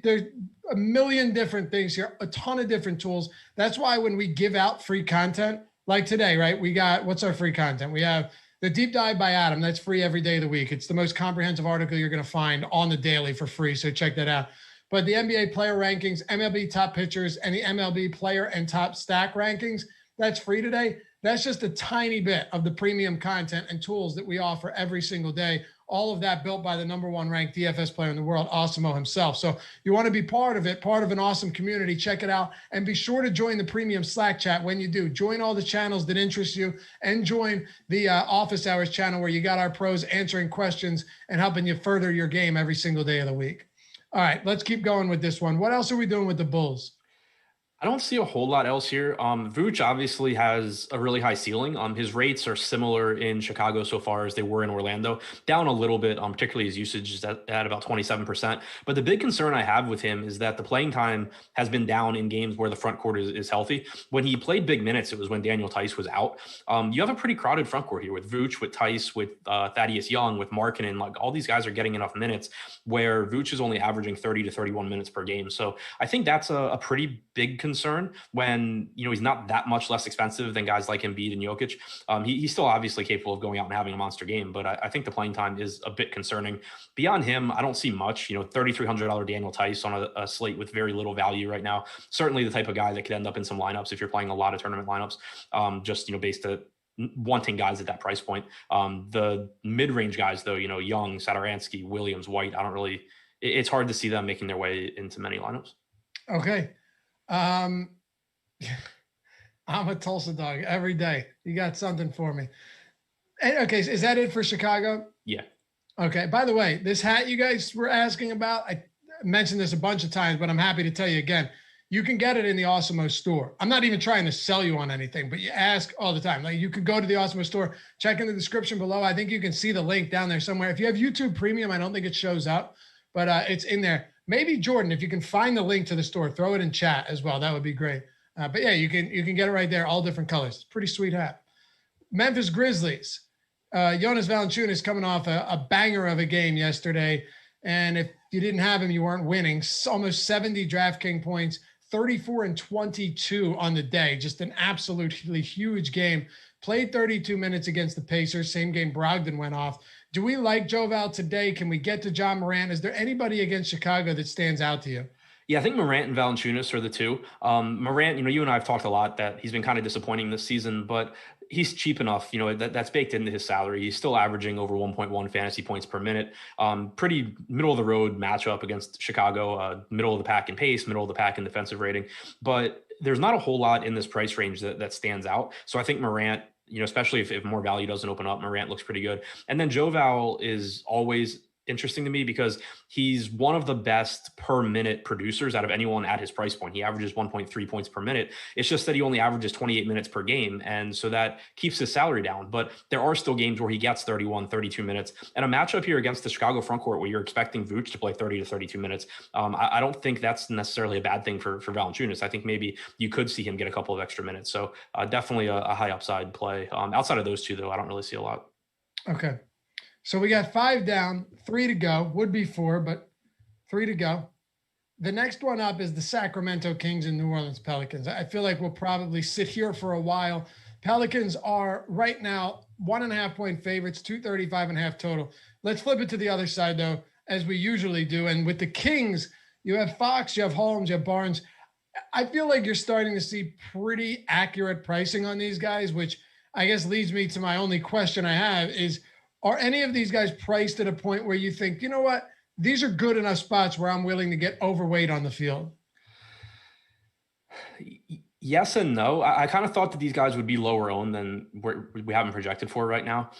There's a million different things here, a ton of different tools. That's why when we give out free content, like today, right? We got, what's our free content? We have the deep dive by Adam. That's free every day of the week. It's the most comprehensive article you're going to find on the daily for free. So check that out. But the NBA player rankings, MLB top pitchers, and the MLB player and top stack rankings, that's free today. That's just a tiny bit of the premium content and tools that we offer every single day. All of that built by the #1 ranked DFS player in the world, Awesemo himself. So you want to be part of it, part of an awesome community, check it out. And be sure to join the premium Slack chat when you do. Join all the channels that interest you and join the Office Hours channel where you got our pros answering questions and helping you further your game every single day of the week. All right, let's keep going with this one. What else are we doing with the Bulls? I don't see a whole lot else here. Vooch obviously has a really high ceiling. His rates are similar in Chicago so far as they were in Orlando, down a little bit, particularly his usage is at about 27%. But the big concern I have with him is that the playing time has been down in games where the front court is healthy. When he played big minutes, it was when Daniel Theis was out. You have a pretty crowded front court here with Vooch, with Theis, with Thaddeus Young, with Markkanen. Like all these guys are getting enough minutes where Vooch is only averaging 30 to 31 minutes per game. So I think that's a pretty big concern when, you know, he's not that much less expensive than guys like Embiid and Jokic. He's still obviously capable of going out and having a monster game, but I think the playing time is a bit concerning. Beyond him, I don't see much. You know, $3,300 Daniel Theis on a slate with very little value right now. Certainly the type of guy that could end up in some lineups if you're playing a lot of tournament lineups, just, you know, based on wanting guys at that price point. The mid-range guys, though, you know, Young, Satoransky, Williams, White, it's hard to see them making their way into many lineups. Okay. I'm a Tulsa dog every day. You got something for me. Okay, is that it for Chicago? Yeah. Okay. By the way, this hat you guys were asking about, I mentioned this a bunch of times, but I'm happy to tell you again. You can get it in the Awesemo store. I'm not even trying to sell you on anything, but you ask all the time. Like, you could go to the Awesemo store, check in the description below. I think you can see the link down there somewhere. If you have YouTube Premium, I don't think it shows up, but it's in there. Maybe Jordan, if you can find the link to the store, throw it in chat as well. That would be great. But yeah, you can get it right there, all different colors. It's a pretty sweet hat. Memphis Grizzlies. Jonas Valanciunas coming off a banger of a game yesterday. And if you didn't have him, you weren't winning. Almost 70 DraftKings points, 34 and 22 on the day. Just an absolutely huge game. Played 32 minutes against the Pacers. Same game Brogdon went off. Do we like Joe Val today? Can we get to John Morant? Is there anybody against Chicago that stands out to you? Yeah, I think Morant and Valanciunas are the two. Morant, you know, you and I have talked a lot that he's been kind of disappointing this season, but he's cheap enough, you know, that's baked into his salary. He's still averaging over 1.1 fantasy points per minute. Pretty middle of the road matchup against Chicago, middle of the pack in pace, middle of the pack in defensive rating. But there's not a whole lot in this price range that stands out. So I think Morant, you know, especially if more value doesn't open up, Morant looks pretty good. And then Joe Val is always interesting to me because he's one of the best per minute producers out of anyone at his price point. He averages 1.3 points per minute. It's just that he only averages 28 minutes per game. And so that keeps his salary down. But there are still games where he gets 31, 32 minutes. And a matchup here against the Chicago front court where you're expecting Vooch to play 30 to 32 minutes. I don't think that's necessarily a bad thing for Valanciunas. I think maybe you could see him get a couple of extra minutes. So definitely a high upside play. Outside of those two, though, I don't really see a lot. Okay. So we got 5 down, 3 to go. Would be 4, but 3 to go. The next one up is the Sacramento Kings and New Orleans Pelicans. I feel like we'll probably sit here for a while. Pelicans are right now 1.5 point favorites, 235.5 total. Let's flip it to the other side, though. as we usually do. And with the Kings, you have Fox, you have Holmes, you have Barnes. I feel like you're starting to see pretty accurate pricing on these guys, which I guess leads me to my only question I have is, are any of these guys priced at a point where you think, you know what, these are good enough spots where I'm willing to get overweight on the field? Yes and no. I kind of thought that these guys would be lower owned than we have them projected for right now,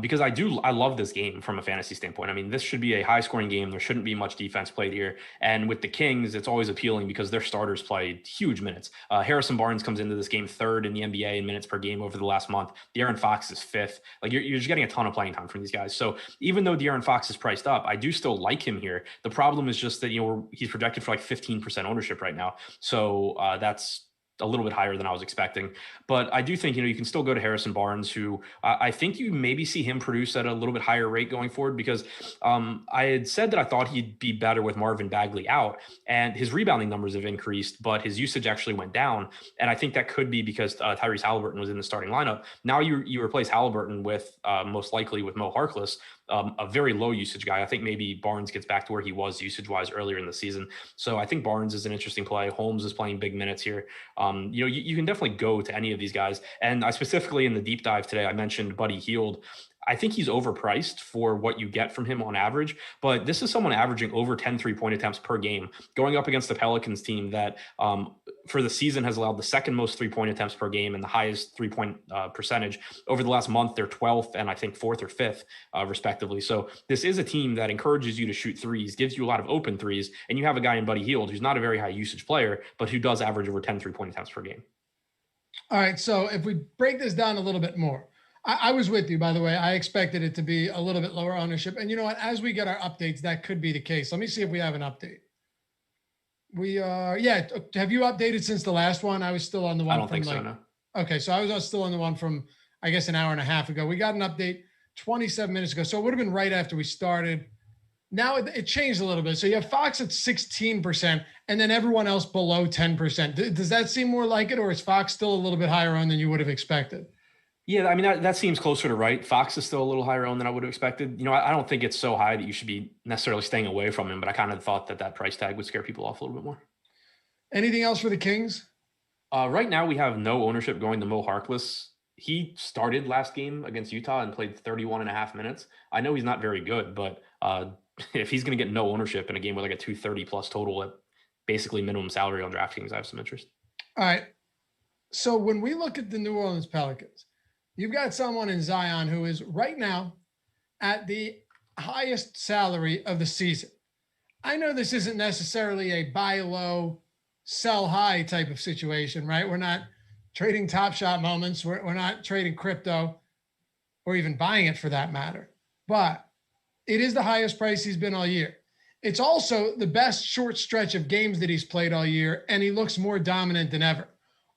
because I love this game from a fantasy standpoint. I mean, this should be a high scoring game. There shouldn't be much defense played here. And with the Kings, it's always appealing because their starters play huge minutes. Harrison Barnes comes into this game third in the NBA in minutes per game over the last month. De'Aaron Fox is fifth. Like you're just getting a ton of playing time from these guys. So even though De'Aaron Fox is priced up, I do still like him here. The problem is just that, he's projected for like 15% ownership right now. So that's a little bit higher than I was expecting. But I do think, you can still go to Harrison Barnes, who I think you maybe see him produce at a little bit higher rate going forward, because I had said that I thought he'd be better with Marvin Bagley out, and his rebounding numbers have increased, but his usage actually went down. And I think that could be because Tyrese Halliburton was in the starting lineup. Now you replace Halliburton with most likely with Mo Harkless, a very low usage guy. I think maybe Barnes gets back to where he was usage-wise earlier in the season. So I think Barnes is an interesting play. Holmes is playing big minutes here. You can definitely go to any of these guys. And I specifically in the deep dive today, I mentioned Buddy Hield. I think he's overpriced for what you get from him on average, but this is someone averaging over 10 3-point attempts per game, going up against the Pelicans team that for the season has allowed the second most 3-point attempts per game and the highest 3-point percentage. Over the last month, they're 12th and I think 4th or 5th, respectively. So this is a team that encourages you to shoot threes, gives you a lot of open threes, and you have a guy in Buddy Hield who's not a very high usage player, but who does average over 10 3-point attempts per game. All right, so if we break this down a little bit more, I was with you, by the way. I expected it to be a little bit lower ownership. And you know what? As we get our updates, that could be the case. Let me see if we have an update. We are, yeah. Have you updated since the last one? I was still on the one. I don't think so, no. Okay, so I was still on the one from, I guess, an hour and a half ago. We got an update 27 minutes ago. So it would have been right after we started. Now it changed a little bit. So you have Fox at 16% and then everyone else below 10%. Does that seem more like it, or is Fox still a little bit higher on than you would have expected? Yeah, I mean, that seems closer to right. Fox is still a little higher owned than I would have expected. I don't think it's so high that you should be necessarily staying away from him, but I kind of thought that price tag would scare people off a little bit more. Anything else for the Kings? Right now, we have no ownership going to Mo Harkless. He started last game against Utah and played 31 and a half minutes. I know he's not very good, but if he's going to get no ownership in a game with like a 230 plus total at basically minimum salary on DraftKings, I have some interest. All right. So when we look at the New Orleans Pelicans, you've got someone in Zion who is right now at the highest salary of the season. I know this isn't necessarily a buy low, sell high type of situation, right? We're not trading Top Shot moments. We're not trading crypto or even buying it for that matter. But it is the highest price he's been all year. It's also the best short stretch of games that he's played all year, and he looks more dominant than ever.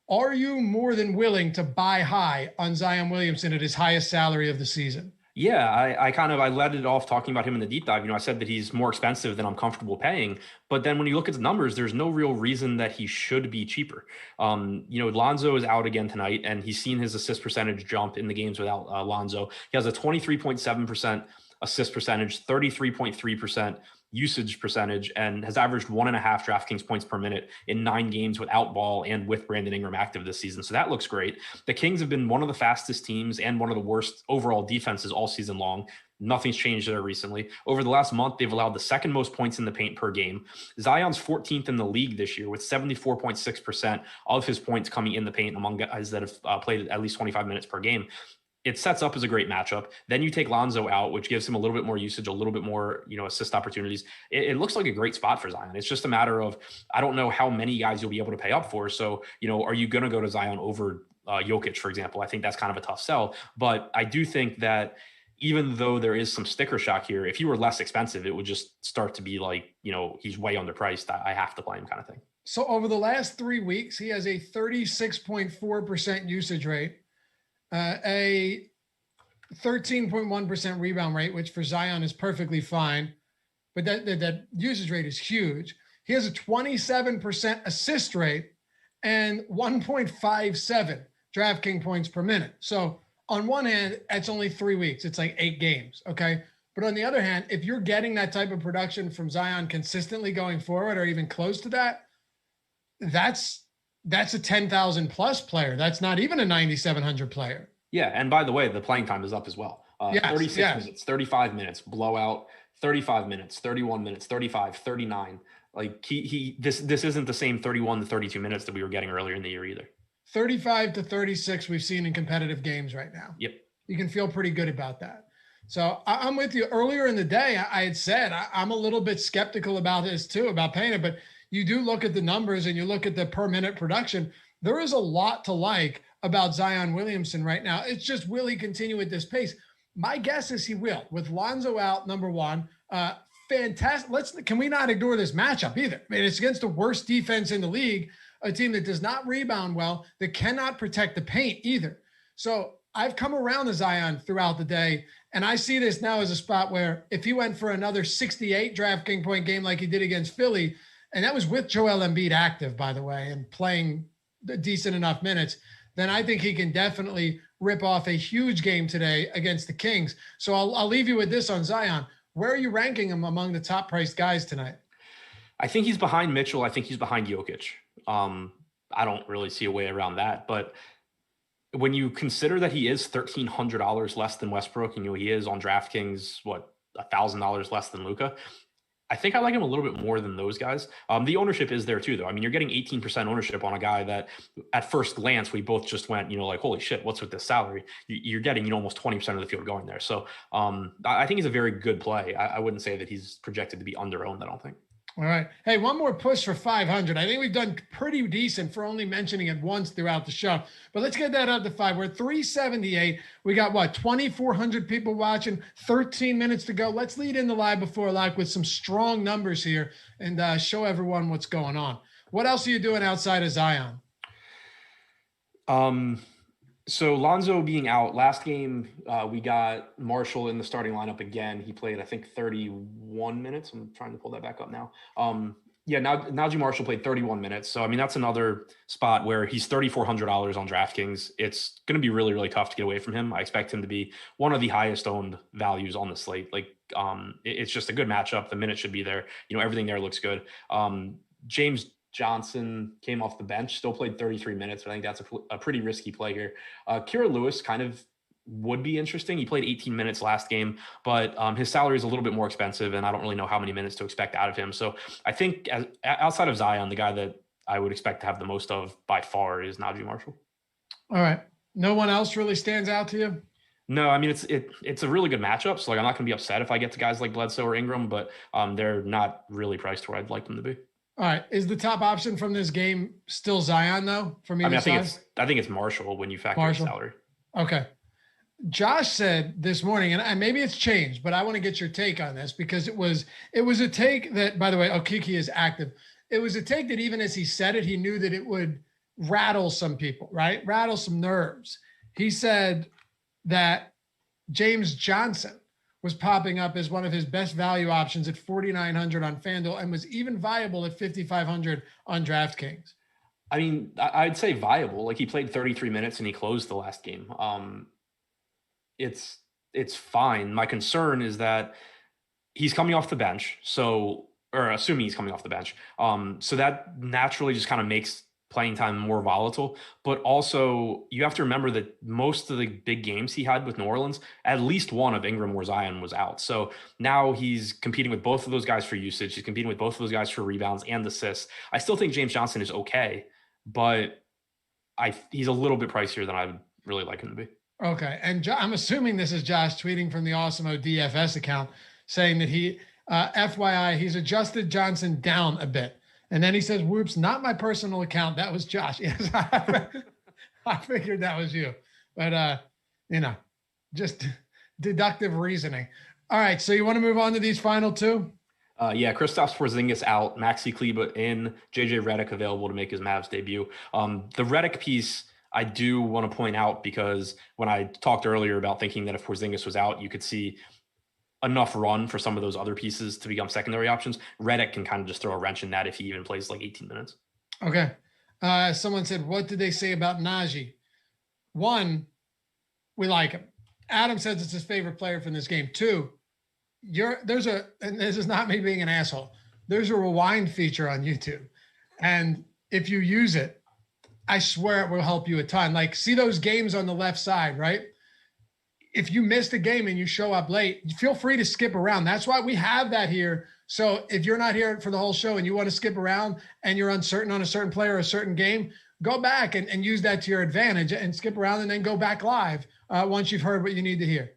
Are you more than willing to buy high on Zion Williamson at his highest salary of the season? Yeah, I let it off talking about him in the deep dive. I said that he's more expensive than I'm comfortable paying. But then when you look at the numbers, there's no real reason that he should be cheaper. Lonzo is out again tonight, and he's seen his assist percentage jump in the games without Lonzo. He has a 23.7% assist percentage, 33.3% usage percentage, and has averaged 1.5 DraftKings points per minute in 9 games without Ball and with Brandon Ingram active this season. So that looks great. The Kings have been one of the fastest teams and one of the worst overall defenses all season long. Nothing's changed there recently. Over the last month, they've allowed the second most points in the paint per game. Zion's 14th in the league this year with 74.6% of his points coming in the paint among guys that have played at least 25 minutes per game. It sets up as a great matchup. Then you take Lonzo out, which gives him a little bit more usage, a little bit more, assist opportunities. It looks like a great spot for Zion. It's just a matter of, I don't know how many guys you'll be able to pay up for. So, are you going to go to Zion over Jokic, for example? I think that's kind of a tough sell. But I do think that even though there is some sticker shock here, if he were less expensive, it would just start to be like, he's way underpriced. I have to play him kind of thing. So over the last 3 weeks, he has a 36.4% usage rate. A 13.1% rebound rate, which for Zion is perfectly fine, but that usage rate is huge. He has a 27% assist rate and 1.57 DraftKings points per minute. So on one hand, it's only 3 weeks. It's like 8 games. Okay. But on the other hand, if you're getting that type of production from Zion consistently going forward, or even close to that, that's a 10,000 plus player. That's not even a 9,700 player. Yeah, and by the way, the playing time is up as well. 36 minutes, 35 minutes, blowout, 35 minutes, 31 minutes, 35, 39. Like this isn't the same 31 to 32 minutes that we were getting earlier in the year either. 35 to 36 we've seen in competitive games right now. Yep. You can feel pretty good about that. So I'm with you. Earlier in the day, I had said I'm a little bit skeptical about this too, about paying it, but you do look at the numbers and you look at the per minute production. There is a lot to like about Zion Williamson right now. It's just, will he continue at this pace? My guess is he will. With Lonzo out, number one, fantastic. Can we not ignore this matchup either? I mean, it's against the worst defense in the league, a team that does not rebound well, that cannot protect the paint either. So I've come around to Zion throughout the day, and I see this now as a spot where if he went for another 68 DraftKings point game like he did against Philly, and that was with Joel Embiid active, by the way, and playing decent enough minutes, then I think he can definitely rip off a huge game today against the Kings. So I'll leave you with this on Zion. Where are you ranking him among the top priced guys tonight? I think he's behind Mitchell. I think he's behind Jokic. I don't really see a way around that. But when you consider that he is $1,300 less than Westbrook, and he is on DraftKings, $1,000 less than Luka, I think I like him a little bit more than those guys. The ownership is there too, though. I mean, you're getting 18% ownership on a guy that at first glance, we both just went, like, holy shit, what's with this salary? You're getting, almost 20% of the field going there. So I think he's a very good play. I wouldn't say that he's projected to be under-owned, I don't think. All right. Hey, one more push for 500. I think we've done pretty decent for only mentioning it once throughout the show. But let's get that up to 5. We're at 378. We got 2,400 people watching, 13 minutes to go. Let's lead in the live before lock with some strong numbers here and show everyone what's going on. What else are you doing outside of Zion? So Lonzo being out last game, we got Marshall in the starting lineup again. He played, I think, 31 minutes. I'm trying to pull that back up now. Naji Marshall played 31 minutes. So, I mean, that's another spot where he's $3,400 on DraftKings. It's going to be really, really tough to get away from him. I expect him to be one of the highest owned values on the slate. It's just a good matchup. The minute should be there. Everything there looks good. James Johnson came off the bench, still played 33 minutes, but I think that's a pretty risky play here. Kira Lewis kind of would be interesting. He played 18 minutes last game, but his salary is a little bit more expensive, and I don't really know how many minutes to expect out of him. So I think outside of Zion, the guy that I would expect to have the most of by far is Naji Marshall. All right. No one else really stands out to you? No, I mean, it's a really good matchup. So I'm not going to be upset if I get to guys like Bledsoe or Ingram, but they're not really priced where I'd like them to be. All right. Is the top option from this game still Zion, though? I think it's Marshall when you factor in salary. Okay. Josh said this morning, and maybe it's changed, but I want to get your take on this because it was a take that, by the way, Okiki is active. It was a take that even as he said it, he knew that it would rattle some people, right? Rattle some nerves. He said that James Johnson was popping up as one of his best value options at 4,900 on FanDuel and was even viable at 5,500 on DraftKings. I mean, I'd say viable. Like, he played 33 minutes and he closed the last game. It's fine. My concern is that he's coming off the bench. Or assuming he's coming off the bench. So that naturally just kind of makes playing time more volatile, but also you have to remember that most of the big games he had with New Orleans, at least one of Ingram or Zion was out. So now he's competing with both of those guys for usage. He's competing with both of those guys for rebounds and assists. I still think James Johnson is okay, but he's a little bit pricier than I would really like him to be. Okay. And I'm assuming this is Josh tweeting from the Awesemo DFS account saying that he, FYI, he's adjusted Johnson down a bit. And then he says, whoops, not my personal account. That was Josh. Yes, I figured that was you. But, just deductive reasoning. All right, so you want to move on to these final two? Kristaps Porzingis out, Maxi Kleber in, JJ Redick available to make his Mavs debut. The Redick piece I do want to point out because when I talked earlier about thinking that if Porzingis was out, you could see enough run for some of those other pieces to become secondary options. Redick can kind of just throw a wrench in that if he even plays like 18 minutes. Okay. Someone said, what did they say about Naji? One, we like him. Adam says it's his favorite player from this game. Two, and this is not me being an asshole. There's a rewind feature on YouTube. And if you use it, I swear it will help you a ton. Like, see those games on the left side, right? If you missed a game and you show up late, feel free to skip around. That's why we have that here. So if you're not here for the whole show and you want to skip around and you're uncertain on a certain player or a certain game, go back and use that to your advantage and skip around and then go back live once you've heard what you need to hear.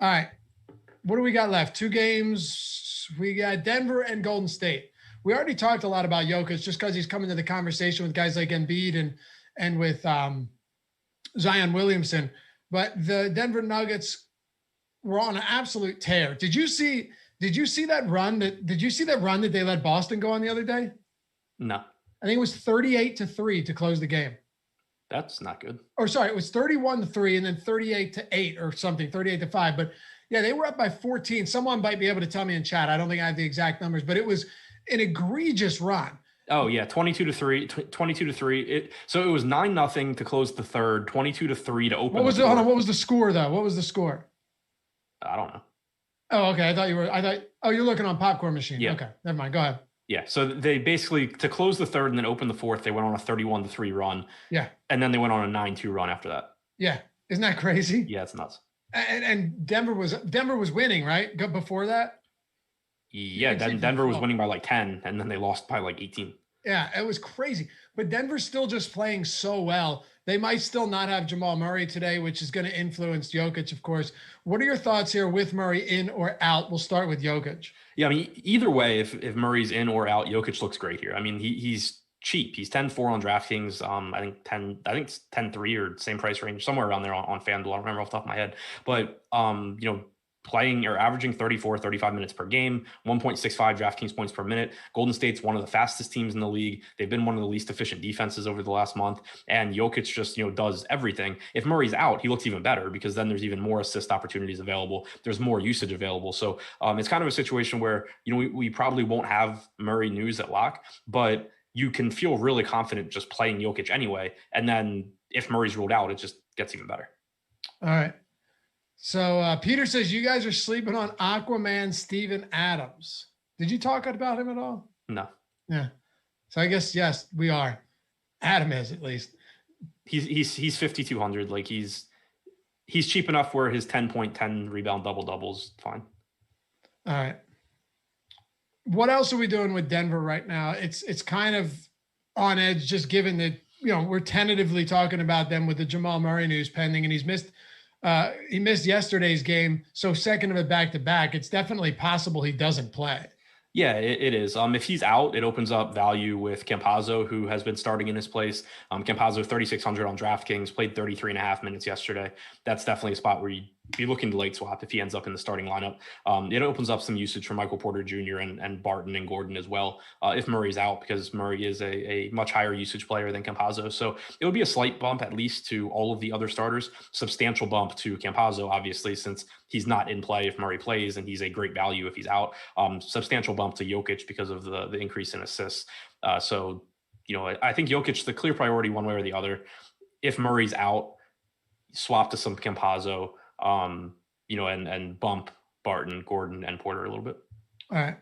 All right. What do we got left? 2 games. We got Denver and Golden State. We already talked a lot about Jokic just because he's coming to the conversation with guys like Embiid and with Zion Williamson. But the Denver Nuggets were on an absolute tear. Did you see that run that they let Boston go on the other day? No. I think it was 38-3 to close the game. That's not good. Or sorry, it was 31-3 and then 38-8 or something, 38-5. But yeah, they were up by 14. Someone might be able to tell me in chat. I don't think I have the exact numbers, but it was an egregious run. Oh yeah, 22-3. So it was 9-0 to close the third, 22-3 to open. What was what was the score though? What was the score? I don't know. Oh, okay. You're looking on Popcorn Machine. Yeah. Okay, never mind. Go ahead. Yeah. So they basically, to close the third and then open the fourth, they went on a 31-3 run. Yeah. And then they went on a 9-2 run after that. Yeah. Isn't that crazy? Yeah, it's nuts. And Denver was winning, right? Before that? Yeah, Denver was winning by like 10, and then they lost by like 18. Yeah, it was crazy. But Denver's still just playing so well. They might still not have Jamal Murray today, which is going to influence Jokic, of course. What are your thoughts here with Murray in or out? We'll start with Jokic. Yeah, I mean, either way, if Murray's in or out, Jokic looks great here. I mean, he's cheap. He's 10-4 on DraftKings. I think it's 10-3 or same price range, somewhere around there on FanDuel. I don't remember off the top of my head. But playing or averaging 35 minutes per game, 1.65 DraftKings points per minute. Golden State's one of the fastest teams in the league. They've been one of the least efficient defenses over the last month. And Jokic just, does everything. If Murray's out, he looks even better because then there's even more assist opportunities available. There's more usage available. So it's kind of a situation where, we probably won't have Murray news at lock, but you can feel really confident just playing Jokic anyway. And then if Murray's ruled out, it just gets even better. All right. So Peter says you guys are sleeping on Aquaman Steven Adams. Did you talk about him at all? No. Yeah. So I guess yes, we are. Adam is at least. He's 5,200. Like he's cheap enough where his 10 rebound double-double's fine. All right. What else are we doing with Denver right now? It's kind of on edge, just given that we're tentatively talking about them with the Jamal Murray news pending, and he missed yesterday's game, so second of it back-to-back. It's definitely possible he doesn't play. Yeah, it is. If he's out, it opens up value with Campazzo, who has been starting in his place. Campazzo, 3,600 on DraftKings, played 33.5 minutes yesterday. That's definitely a spot where you'd be looking to late swap if he ends up in the starting lineup. It opens up some usage for Michael Porter Jr. and Barton and Gordon as well, if Murray's out, because Murray is a much higher usage player than Campazzo. So it would be a slight bump, at least to all of the other starters. Substantial bump to Campazzo, obviously, since he's not in play if Murray plays, and he's a great value if he's out. Substantial bump to Jokic because of the increase in assists. I think Jokic, the clear priority one way or the other. If Murray's out, swap to some Campazzo, and bump Barton, Gordon, and Porter a little bit. All right.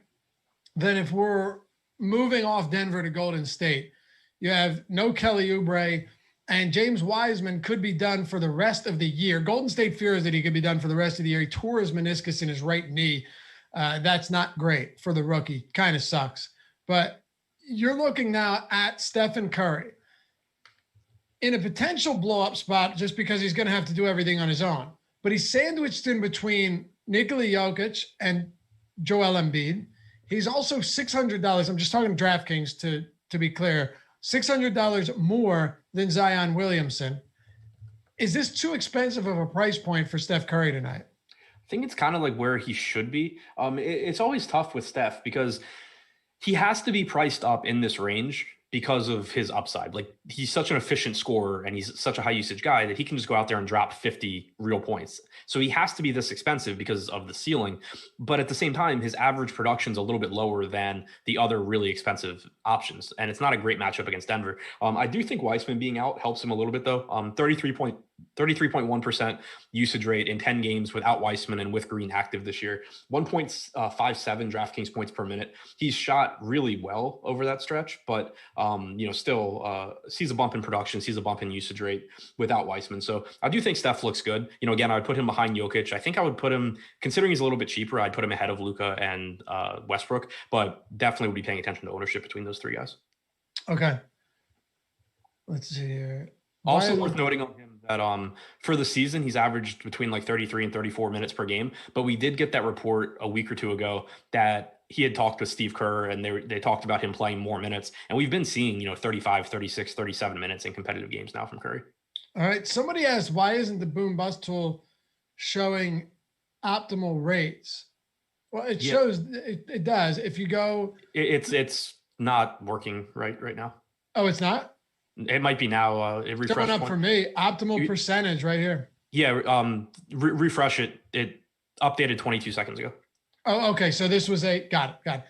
Then if we're moving off Denver to Golden State, you have no Kelly Oubre, and James Wiseman could be done for the rest of the year. Golden State fears that he could be done for the rest of the year. He tore his meniscus in his right knee. That's not great for the rookie. Kind of sucks. But you're looking now at Stephen Curry in a potential blow-up spot just because he's going to have to do everything on his own. But he's sandwiched in between Nikola Jokic and Joel Embiid. He's also $600. I'm just talking DraftKings to be clear. $600 more than Zion Williamson. Is this too expensive of a price point for Steph Curry tonight? I think it's kind of like where he should be. It's always tough with Steph because he has to be priced up in this range because of his upside. Like, he's such an efficient scorer and he's such a high usage guy that he can just go out there and drop 50 real points. So he has to be this expensive because of the ceiling. But at the same time, his average production's a little bit lower than the other really expensive options. And it's not a great matchup against Denver. I do think Weissman being out helps him a little bit though. 33 33.1% usage rate in 10 games without Weissman and with Green active this year. 1.57 DraftKings points per minute. He's shot really well over that stretch, but still sees a bump in production, sees a bump in usage rate without Weissman. So I do think Steph looks good. Again, I would put him behind Jokic. I think I would put him, considering he's a little bit cheaper, I'd put him ahead of Luka and Westbrook, but definitely would be paying attention to ownership between those three guys. Okay. Let's see here. Also worth noting on him that for the season, he's averaged between like 33 and 34 minutes per game. But we did get that report a week or two ago that he had talked with Steve Kerr and they talked about him playing more minutes. And we've been seeing, 35, 36, 37 minutes in competitive games now from Curry. All right. Somebody asked, why isn't the boom bust tool showing optimal rates? Well, it shows, it does. If you go, it's not working right now. Oh, it's not? It might be now. It refreshed. Showing up for me, optimal percentage right here. Yeah, refresh it. It updated 22 seconds ago. Oh, okay. So this was got it.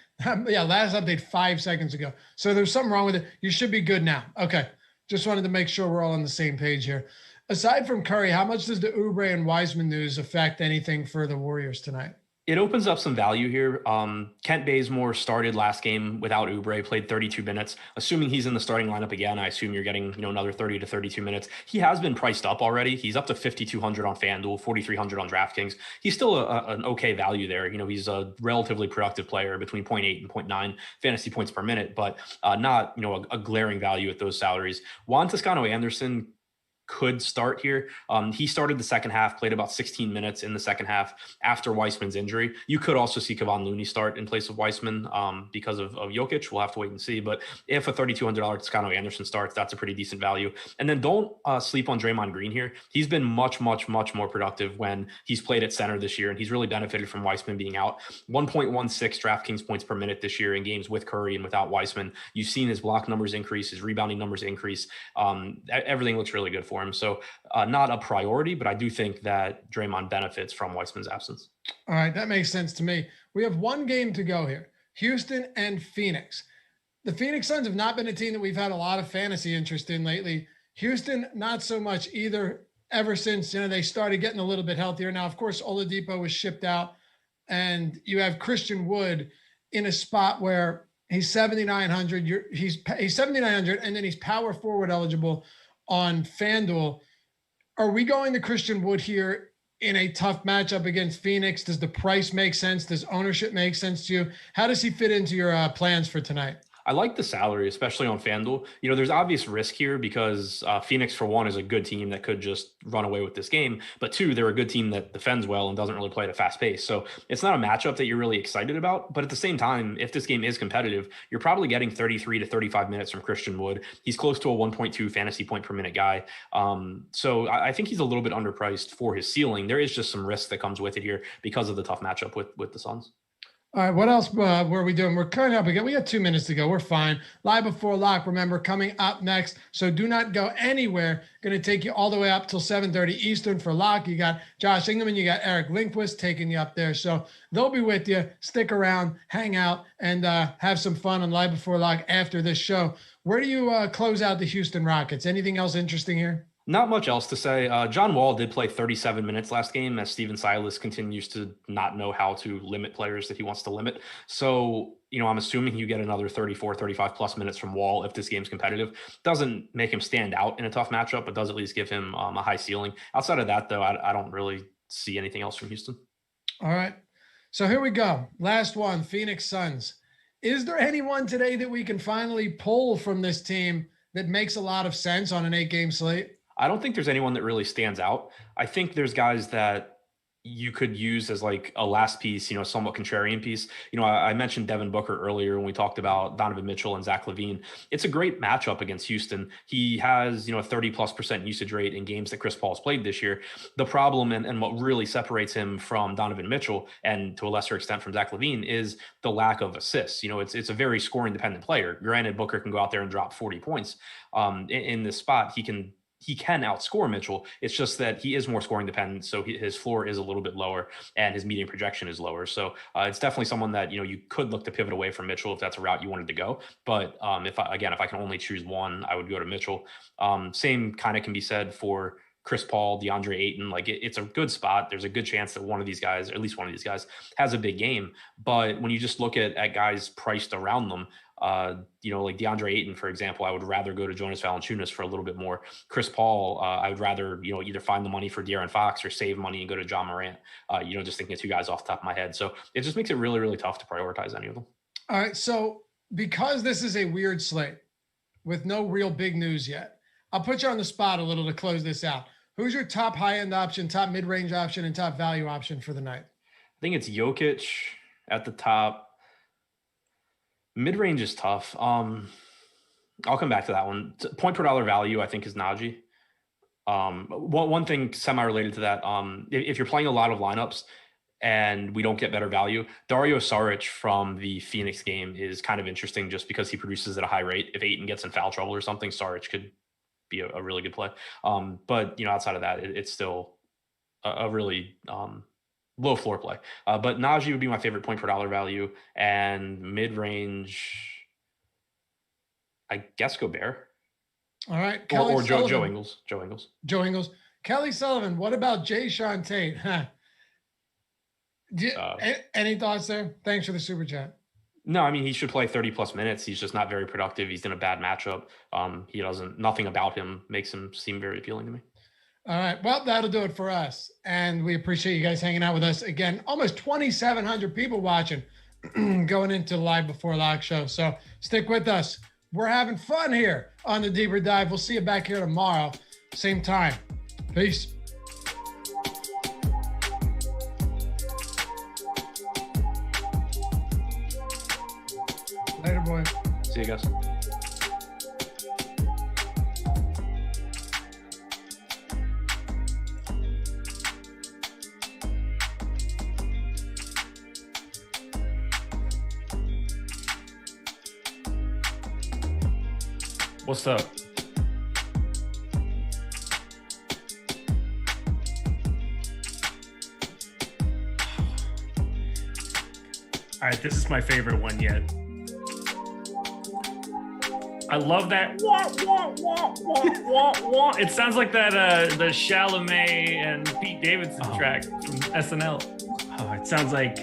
Yeah, last update 5 seconds ago. So there's something wrong with it. You should be good now. Okay. Just wanted to make sure we're all on the same page here. Aside from Curry, how much does the Oubre and Wiseman news affect anything for the Warriors tonight? It opens up some value here. Kent Bazemore started last game without Oubre, played 32 minutes. Assuming he's in the starting lineup again, I assume you're getting another 30 to 32 minutes. He has been priced up already. He's up to 5,200 on FanDuel, 4,300 on DraftKings. He's still an okay value there. He's a relatively productive player between 0.8 and 0.9 fantasy points per minute, but not a glaring value at those salaries. Juan Toscano-Anderson could start here. He started the second half, played about 16 minutes in the second half after Weissman's injury. You could also see Kevon Looney start in place of Weissman because of Jokic. We'll have to wait and see. But if a $3,200 Toscano-Anderson starts, that's a pretty decent value. And then don't sleep on Draymond Green here. He's been much, much, much more productive when he's played at center this year, and he's really benefited from Weissman being out. 1.16 DraftKings points per minute this year in games with Curry and without Weissman. You've seen his block numbers increase, his rebounding numbers increase. Everything looks really good for him. So not a priority, but I do think that Draymond benefits from Weissman's absence. All right. That makes sense to me. We have one game to go here. Houston and Phoenix. The Phoenix Suns have not been a team that we've had a lot of fantasy interest in lately. Houston, not so much either, ever since they started getting a little bit healthier. Now, of course, Oladipo was shipped out, and you have Christian Wood in a spot where he's 7,900. He's 7,900, and then he's power forward eligible on FanDuel. Are we going to Christian Wood here in a tough matchup against Phoenix? Does the price make sense? Does ownership make sense to you? How does he fit into your plans for tonight? I like the salary, especially on FanDuel. There's obvious risk here because Phoenix, for one, is a good team that could just run away with this game. But two, they're a good team that defends well and doesn't really play at a fast pace. So it's not a matchup that you're really excited about. But at the same time, if this game is competitive, you're probably getting 33 to 35 minutes from Christian Wood. He's close to a 1.2 fantasy point per minute guy. So I think he's a little bit underpriced for his ceiling. There is just some risk that comes with it here because of the tough matchup with the Suns. All right, what else were we doing? We're coming up again. We got 2 minutes to go. We're fine. Live Before Lock, remember, coming up next. So do not go anywhere. Going to take you all the way up till 7:30 Eastern for Lock. You got Josh Ingleman, you got Eric Lindquist taking you up there. So they'll be with you. Stick around, hang out, and have some fun on Live Before Lock after this show. Where do you close out the Houston Rockets? Anything else interesting here? Not much else to say. John Wall did play 37 minutes last game as Steven Silas continues to not know how to limit players that he wants to limit. So, I'm assuming you get another 34, 35 plus minutes from Wall if this game's competitive. Doesn't make him stand out in a tough matchup, but does at least give him a high ceiling. Outside of that, though, I don't really see anything else from Houston. All right. So here we go. Last one, Phoenix Suns. Is there anyone today that we can finally pull from this team that makes a lot of sense on an 8-game slate? I don't think there's anyone that really stands out. I think there's guys that you could use as like a last piece, somewhat contrarian piece. I mentioned Devin Booker earlier when we talked about Donovan Mitchell and Zach LaVine. It's a great matchup against Houston. He has, a 30+% usage rate in games that Chris Paul's played this year. The problem and what really separates him from Donovan Mitchell and to a lesser extent from Zach LaVine is the lack of assists. It's a very scoring dependent player. Granted, Booker can go out there and drop 40 points in this spot. He can outscore Mitchell. It's just that he is more scoring dependent. So his floor is a little bit lower and his median projection is lower. So it's definitely someone that, you could look to pivot away from Mitchell if that's a route you wanted to go. But if I can only choose one, I would go to Mitchell. Same kind of can be said for Chris Paul, DeAndre Ayton. Like it's a good spot. There's a good chance that one of these guys, or at least one of these guys, has a big game. But when you just look at guys priced around them, like DeAndre Ayton, for example, I would rather go to Jonas Valanciunas for a little bit more. Chris Paul, I would rather, either find the money for De'Aaron Fox or save money and go to John Morant, just thinking of two guys off the top of my head. So it just makes it really, really tough to prioritize any of them. All right. So because this is a weird slate with no real big news yet, I'll put you on the spot a little to close this out. Who's your top high-end option, top mid-range option, and top value option for the night? I think it's Jokic at the top. Mid-range is tough. I'll come back to that one. Point per dollar value, I think, is Najee. One thing semi-related to that, if you're playing a lot of lineups and we don't get better value, Dario Saric from the Phoenix game is kind of interesting just because he produces at a high rate. If Ayton gets in foul trouble or something, Saric could be a really good play. But outside of that, it's still a really low floor play. But Najee would be my favorite point per dollar value, and mid-range, I guess Gobert. All right. Or Joe Ingles. Joe Ingles. Kelly Sullivan, what about Jae'Sean Tate? Any thoughts there? Thanks for the super chat. No, I mean, he should play 30 plus minutes. He's just not very productive. He's in a bad matchup. Nothing about him makes him seem very appealing to me. All right. Well, that'll do it for us. And we appreciate you guys hanging out with us. Again, almost 2,700 people watching going into the Live Before Lock show. So stick with us. We're having fun here on the Deeper Dive. We'll see you back here tomorrow, same time. Peace. Later, boys. See you guys. What's up? All right, this is my favorite one yet. I love that. Wah, wah, wah, wah, wah, wah. It sounds like that the Chalamet and Pete Davidson track from SNL. Oh, it sounds like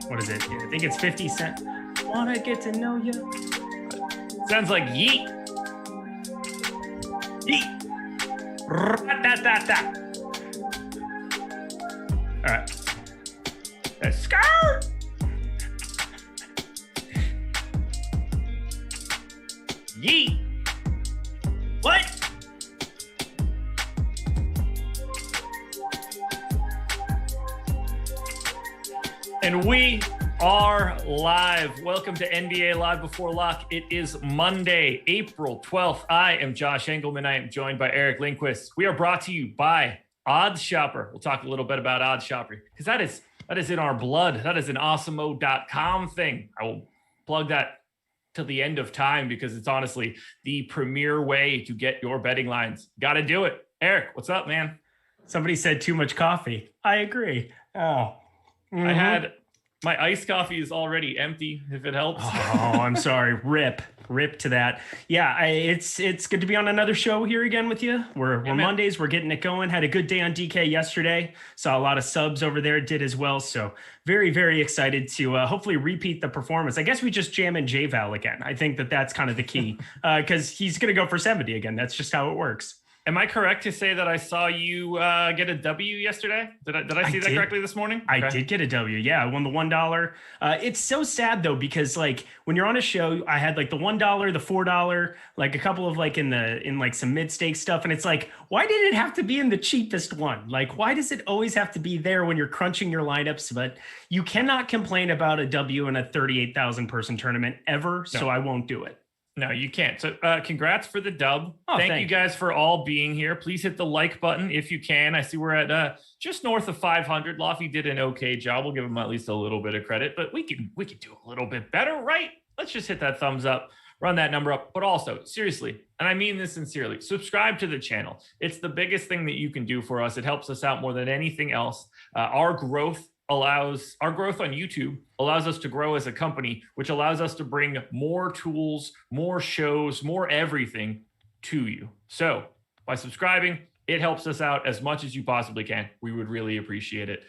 what is it? I think it's 50 Cent. Wanna get to know you. Sounds like Yeet. Yeet. Da-da-da-da. All right. That's skirt. Yeet. What? And we are live. Welcome to NBA Live Before Lock. It is Monday, April 12th. I am Josh Engelman. I am joined by Eric Lindquist. We are brought to you by Odds Shopper. We'll talk a little bit about Odds Shopper because that is in our blood. That is an awesemo.com thing. I will plug that till the end of time because it's honestly the premier way to get your betting lines. Got to do it. Eric, what's up, man? Somebody said too much coffee. I agree. Oh, I had my iced coffee is already empty, if it helps. Oh, I'm sorry. Rip to that. Yeah, it's good to be on another show here again with you. We're Mondays. We're getting it going. Had a good day on DK yesterday. Saw a lot of subs over there. Did as well. So very, very excited to hopefully repeat the performance. I guess we just jam in J-Val again. I think that's kind of the key because he's going to go for 70 again. That's just how it works. Am I correct to say that I saw you get a W yesterday? Did I see that correctly this morning? I did get a W. Yeah, I won the $1. It's so sad though because like when you're on a show, I had like the $1, the $4, like a couple of like in like some mid-stake stuff, and it's like, why did it have to be in the cheapest one? Like, why does it always have to be there when you're crunching your lineups? But you cannot complain about a W in a 38,000 person tournament ever, so I won't do it. No, you can't. So congrats for the dub. Oh, thank you guys for all being here. Please hit the like button if you can. I see we're at just north of 500. Laffy did an okay job. We'll give him at least a little bit of credit, but we could do a little bit better, right? Let's just hit that thumbs up, run that number up. But also, seriously, and I mean this sincerely, subscribe to the channel. It's the biggest thing that you can do for us. It helps us out more than anything else. Our growth on YouTube allows us to grow as a company, which allows us to bring more tools, more shows, more everything to you. So by subscribing, It helps us out as much as you possibly can. We would really appreciate it.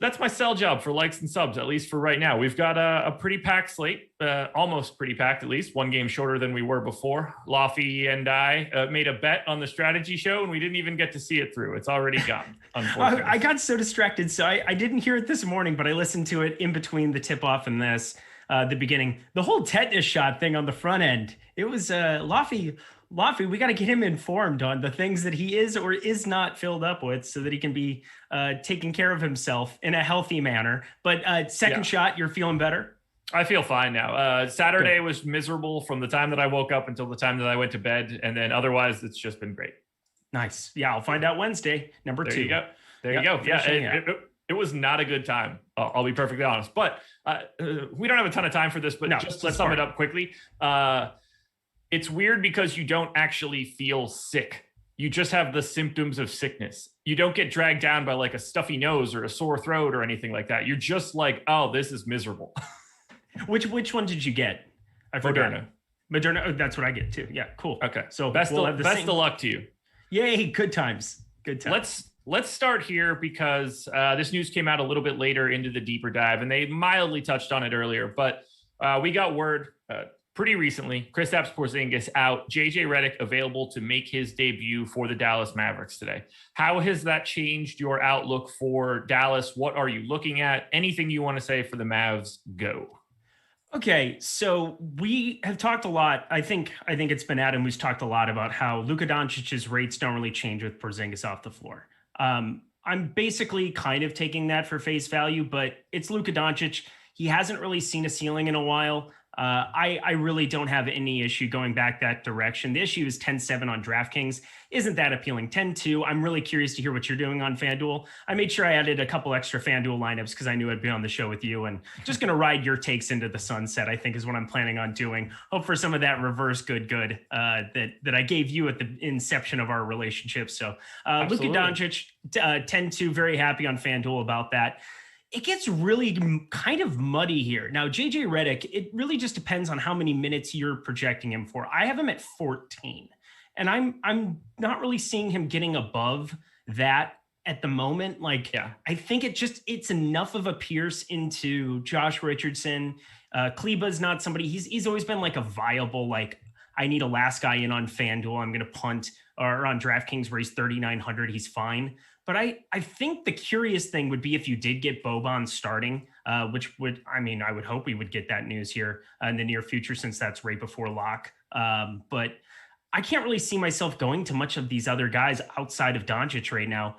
That's my sell job for likes and subs, at least for right now. We've got a pretty packed slate, almost pretty packed, at least one game shorter than we were before. Laffy and I made a bet on the strategy show, and we didn't even get to see it through. It's already gone, unfortunately. I got so distracted, so I didn't hear it this morning, but I listened to it in between the tip-off and this, the beginning. The whole tetanus shot thing on the front end, it was Laffy, we got to get him informed on the things that he is or is not filled up with so that he can be taking care of himself in a healthy manner. But second shot, you're feeling better? I feel fine now. Saturday was miserable from the time that I woke up until the time that I went to bed. And then otherwise, it's just been great. Nice. Yeah, I'll find out Wednesday, number 2. There you go. There you go. Yeah, it was not a good time. I'll be perfectly honest. But we don't have a ton of time for this, but just to sum it up quickly, it's weird because you don't actually feel sick. You just have the symptoms of sickness. You don't get dragged down by like a stuffy nose or a sore throat or anything like that. You're just like, oh, this is miserable. Which one did you get? I forgot. Moderna. Oh, that's what I get too. Yeah, cool. Okay. So best of luck to you. Yay, good times. Good times. Let's start here because this news came out a little bit later into the deeper dive, and they mildly touched on it earlier. But we got word pretty recently, Kristaps Porzingis out, JJ Redick available to make his debut for the Dallas Mavericks today. How has that changed your outlook for Dallas? What are you looking at? Anything you want to say for the Mavs? Go. Okay, so we have talked a lot. I think it's been Adam who's talked a lot about how Luka Doncic's rates don't really change with Porzingis off the floor. I'm basically kind of taking that for face value, but it's Luka Doncic. He hasn't really seen a ceiling in a while. I really don't have any issue going back that direction. The issue is 10-7 on DraftKings. Isn't that appealing? 10-2. I'm really curious to hear what you're doing on FanDuel. I made sure I added a couple extra FanDuel lineups because I knew I'd be on the show with you, and just going to ride your takes into the sunset, I think is what I'm planning on doing. Hope for some of that reverse good that I gave you at the inception of our relationship. So Luka Doncic, 10-2, very happy on FanDuel about that. It gets really kind of muddy here. Now, JJ Redick, it really just depends on how many minutes you're projecting him for. I have him at 14, and I'm not really seeing him getting above that at the moment. I think it's enough of a pierce into Josh Richardson. Kleba's not somebody, he's always been like a viable, like, I need a last guy in on FanDuel, I'm going to punt, or on DraftKings where he's 3,900, he's fine. But I think the curious thing would be if you did get Boban starting, which would, I would hope we would get that news here in the near future since that's right before lock. But I can't really see myself going to much of these other guys outside of Doncic right now.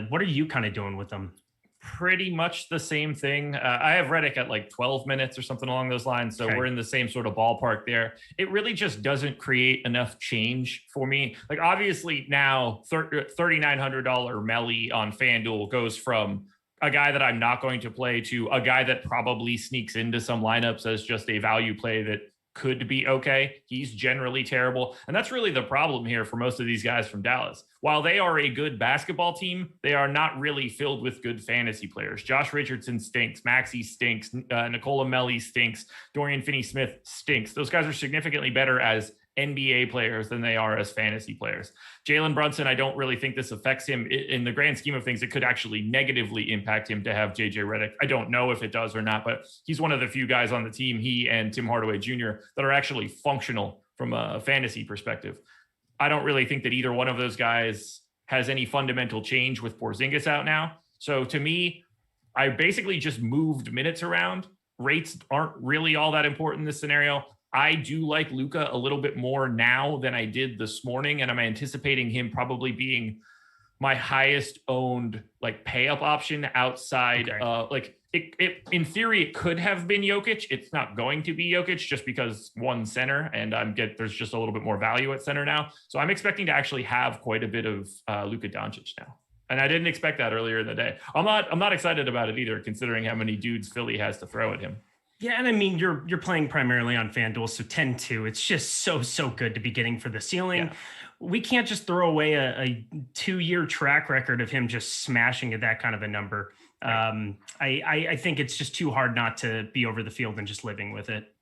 What are you kind of doing with them? Pretty much the same thing. I have Redick at like 12 minutes or something along those lines. So we're in the same sort of ballpark there. It really just doesn't create enough change for me. Like obviously now $3,900 Melly on FanDuel goes from a guy that I'm not going to play to a guy that probably sneaks into some lineups as just a value play that could be okay. He's generally terrible. And that's really the problem here for most of these guys from Dallas. While they are a good basketball team, they are not really filled with good fantasy players. Josh Richardson stinks. Maxey stinks. Nicola Melli stinks. Dorian Finney-Smith stinks. Those guys are significantly better as NBA players than they are as fantasy players. Jalen Brunson, I don't really think this affects him. In the grand scheme of things, it could actually negatively impact him to have JJ Redick. I don't know if it does or not, but he's one of the few guys on the team, he and Tim Hardaway Jr., that are actually functional from a fantasy perspective. I don't really think that either one of those guys has any fundamental change with Porzingis out now. So to me, I basically just moved minutes around. Rates aren't really all that important in this scenario. I do like Luka a little bit more now than I did this morning, and I'm anticipating him probably being my highest owned like pay up option outside. It in theory it could have been Jokic. It's not going to be Jokic just because one center, and there's just a little bit more value at center now. So I'm expecting to actually have quite a bit of Luka Doncic now, and I didn't expect that earlier in the day. I'm not excited about it either, considering how many dudes Philly has to throw at him. Yeah, and I mean, you're playing primarily on FanDuel, so 10-2. It's just so good to be getting for the ceiling. Yeah. We can't just throw away a 2-year track record of him just smashing at that kind of a number. Right. I think it's just too hard not to be over the field and just living with it.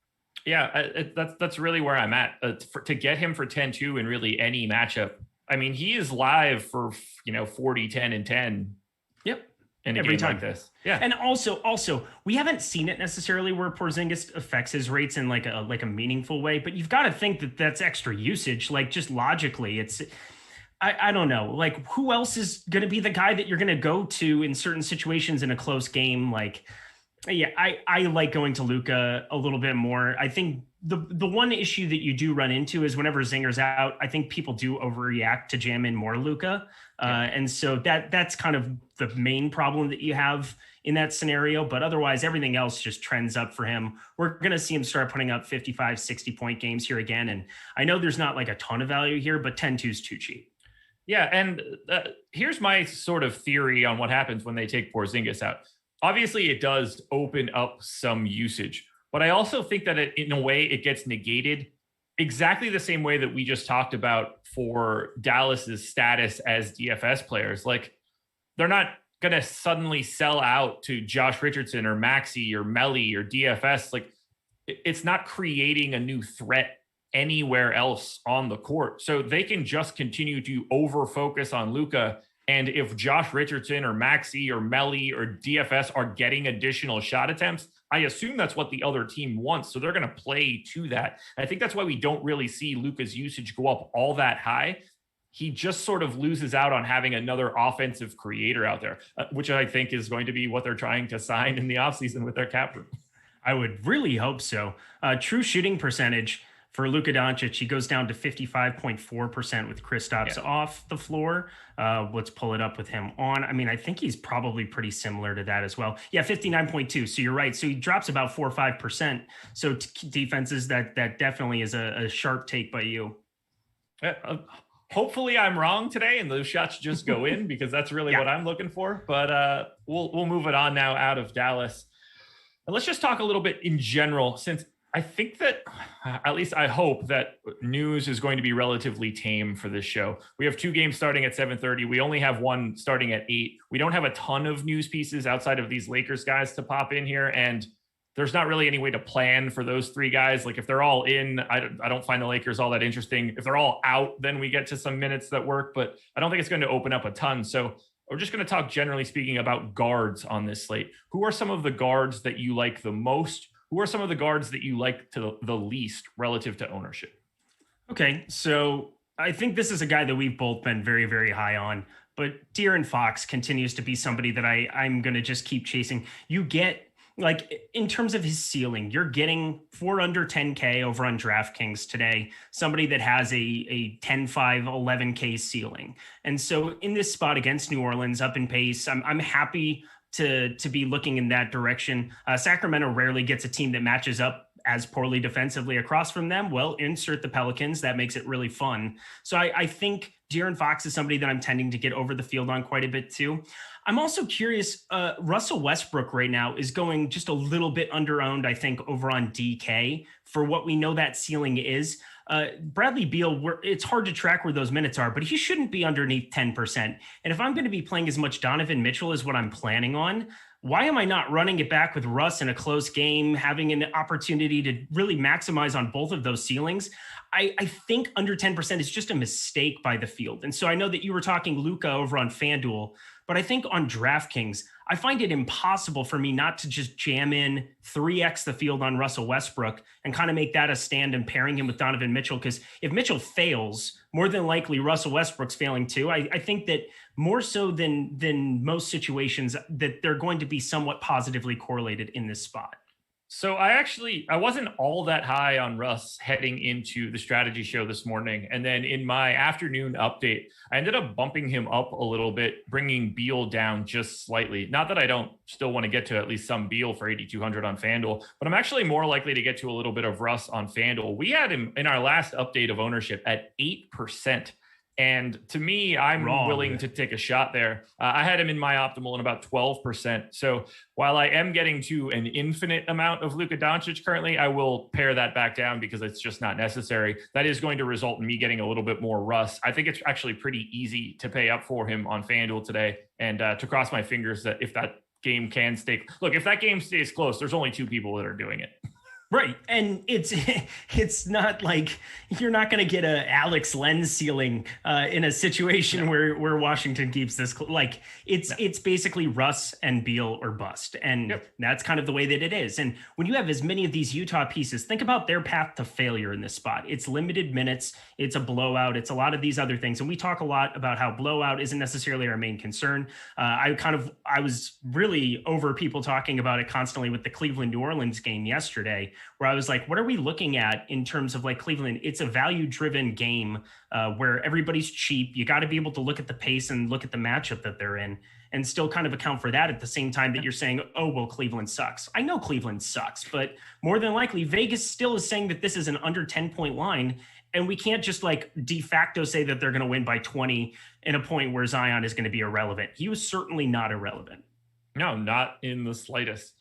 Yeah, that's really where I'm at. To get him for 10-2 in really any matchup I mean, he is live for 40, 10, and 10. Yep. In a Every game time like this. Yeah. And also, we haven't seen it necessarily where Porzingis affects his rates in like a meaningful way, but you've got to think that that's extra usage. Like, just logically, I don't know. Like, who else is going to be the guy that you're going to go to in certain situations in a close game? Like, yeah, I like going to Luka a little bit more. I think the one issue that you do run into is whenever Zinger's out, I think people do overreact to jam in more Luka. And so that's kind of the main problem that you have in that scenario. But otherwise, everything else just trends up for him. We're going to see him start putting up 55, 60-point games here again. And I know there's not like a ton of value here, but 10-2 is too cheap. Yeah, and here's my sort of theory on what happens when they take Porzingis out. Obviously, it does open up some usage, but I also think that in a way it gets negated exactly the same way that we just talked about for Dallas's status as DFS players. Like, they're not going to suddenly sell out to Josh Richardson or Maxey or Melly or DFS. Like, it's not creating a new threat anywhere else on the court. So they can just continue to over focus on Luka. And if Josh Richardson or Maxey or Melly or DFS are getting additional shot attempts, I assume that's what the other team wants. So they're going to play to that. And I think that's why we don't really see Luka's usage go up all that high. He just sort of loses out on having another offensive creator out there, which I think is going to be what they're trying to sign in the offseason with their cap room. I would really hope so. True shooting percentage for Luka Doncic, he goes down to 55.4% with Kristaps off the floor. Let's pull it up with him on. I mean, I think he's probably pretty similar to that as well. Yeah, 59.2. So you're right. So he drops about 4 or 5%. So defenses, that definitely is a sharp take by you. Hopefully I'm wrong today and those shots just go in, because that's really what I'm looking for. But we'll move it on now out of Dallas. And let's just talk a little bit in general, since I think that, at least I hope, that news is going to be relatively tame for this show. We have 2 games starting at 7:30. We only have one starting at 8. We don't have a ton of news pieces outside of these Lakers guys to pop in here. And there's not really any way to plan for those 3 guys. Like, if they're all in, I don't find the Lakers all that interesting. If they're all out, then we get to some minutes that work, but I don't think it's going to open up a ton. So we're just going to talk, generally speaking, about guards on this slate. Who are some of the guards that you like the most? Who are some of the guards that you like to the least relative to ownership? Okay, so I think this is a guy that we've both been very, very high on, but De'Aaron Fox continues to be somebody that I'm going to just keep chasing. You get, like, in terms of his ceiling, you're getting 4 under 10K over on DraftKings today, somebody that has a 10, 5, 11K ceiling. And so in this spot against New Orleans, up in pace, I'm happy to be looking in that direction. Sacramento rarely gets a team that matches up as poorly defensively across from them. Well, insert the Pelicans. That makes it really fun. So I think De'Aaron Fox is somebody that I'm tending to get over the field on quite a bit too. I'm also curious, Russell Westbrook right now is going just a little bit under-owned, I think, over on DK for what we know that ceiling is. Bradley Beal, it's hard to track where those minutes are, but he shouldn't be underneath 10%. And if I'm going to be playing as much Donovan Mitchell as what I'm planning on, why am I not running it back with Russ in a close game, having an opportunity to really maximize on both of those ceilings? I think under 10% is just a mistake by the field. And so I know that you were talking Luka over on FanDuel, but I think on DraftKings, I find it impossible for me not to just jam in 3x the field on Russell Westbrook and kind of make that a stand and pairing him with Donovan Mitchell. Because if Mitchell fails, more than likely Russell Westbrook's failing too. I think that more so than most situations, that they're going to be somewhat positively correlated in this spot. So I wasn't all that high on Russ heading into the strategy show this morning. And then in my afternoon update, I ended up bumping him up a little bit, bringing Beal down just slightly. Not that I don't still want to get to at least some Beal for 8,200 on FanDuel, but I'm actually more likely to get to a little bit of Russ on FanDuel. We had him in our last update of ownership at 8%. And to me, I'm willing to take a shot there. I had him in my optimal in about 12%. So while I am getting to an infinite amount of Luka Doncic currently, I will pare that back down because it's just not necessary. That is going to result in me getting a little bit more Russ. I think it's actually pretty easy to pay up for him on FanDuel today, and to cross my fingers that if that game can stay. Look, if that game stays close, there's only 2 people that are doing it. Right. And it's not like you're not going to get a Alex Len ceiling in a situation where Washington keeps this like it's basically Russ and Beal or bust. And that's kind of the way that it is. And when you have as many of these Utah pieces, think about their path to failure in this spot. It's limited minutes. It's a blowout. It's a lot of these other things. And we talk a lot about how blowout isn't necessarily our main concern. I was really over people talking about it constantly with the Cleveland New Orleans game yesterday, where I was like, what are we looking at in terms of like Cleveland? It's a value driven game where everybody's cheap. You got to be able to look at the pace and look at the matchup that they're in and still kind of account for that at the same time that you're saying, oh, well, Cleveland sucks. I know Cleveland sucks, but more than likely Vegas still is saying that this is an under 10-point line. And we can't just like de facto say that they're going to win by 20 in a point where Zion is going to be irrelevant. He was certainly not irrelevant. No, not in the slightest.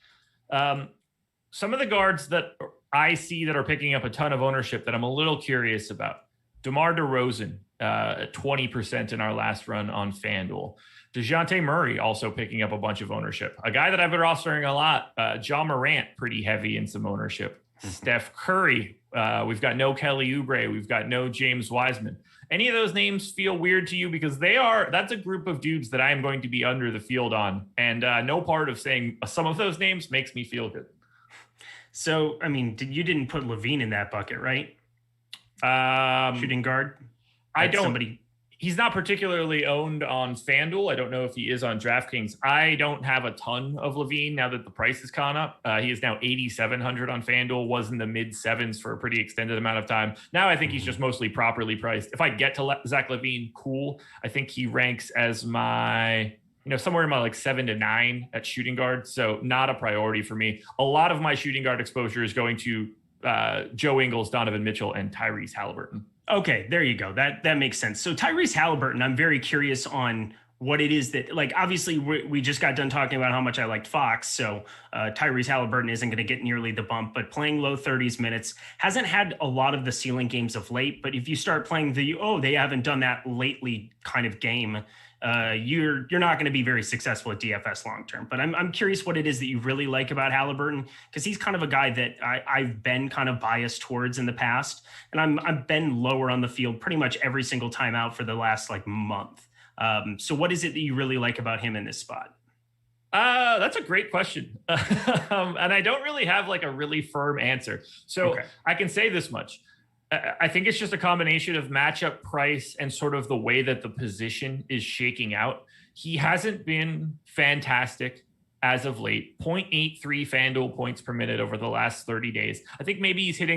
Some of the guards that I see that are picking up a ton of ownership that I'm a little curious about. DeMar DeRozan, 20% in our last run on FanDuel. DeJounte Murray also picking up a bunch of ownership. A guy that I've been rostering a lot, Ja Morant, pretty heavy in some ownership. Steph Curry, we've got no Kelly Oubre, we've got no James Wiseman. Any of those names feel weird to you? Because that's a group of dudes that I am going to be under the field on. And no part of saying some of those names makes me feel good. So, I mean, you didn't put Levine in that bucket, right? Shooting guard? I don't. He's not particularly owned on FanDuel. I don't know if he is on DraftKings. I don't have a ton of Levine now that the price has gone up. He is now 8,700 on FanDuel, was in the mid sevens for a pretty extended amount of time. Now I think he's just mostly properly priced. If I get to Zach Levine, cool. I think he ranks as my, somewhere in my like 7 to 9 at shooting guard. So not a priority for me. A lot of my shooting guard exposure is going to Joe Ingles, Donovan Mitchell, and Tyrese Halliburton. Okay, there you go. That makes sense. So Tyrese Halliburton, I'm very curious on what it is that, like, obviously we just got done talking about how much I liked Fox. So Tyrese Halliburton isn't going to get nearly the bump, but playing low 30s minutes, hasn't had a lot of the ceiling games of late. But if you start playing they haven't done that lately kind of game, you're not going to be very successful at DFS long term. But I'm curious what it is that you really like about Halliburton, because he's kind of a guy that I've been kind of biased towards in the past, and I've been lower on the field pretty much every single time out for the last like month. So what is it that you really like about him in this spot? That's a great question. And I don't really have like a really firm answer. So okay. I can say this much. I think it's just a combination of matchup price and sort of the way that the position is shaking out. He hasn't been fantastic as of late. 0.83 FanDuel points per minute over the last 30 days. I think maybe he hit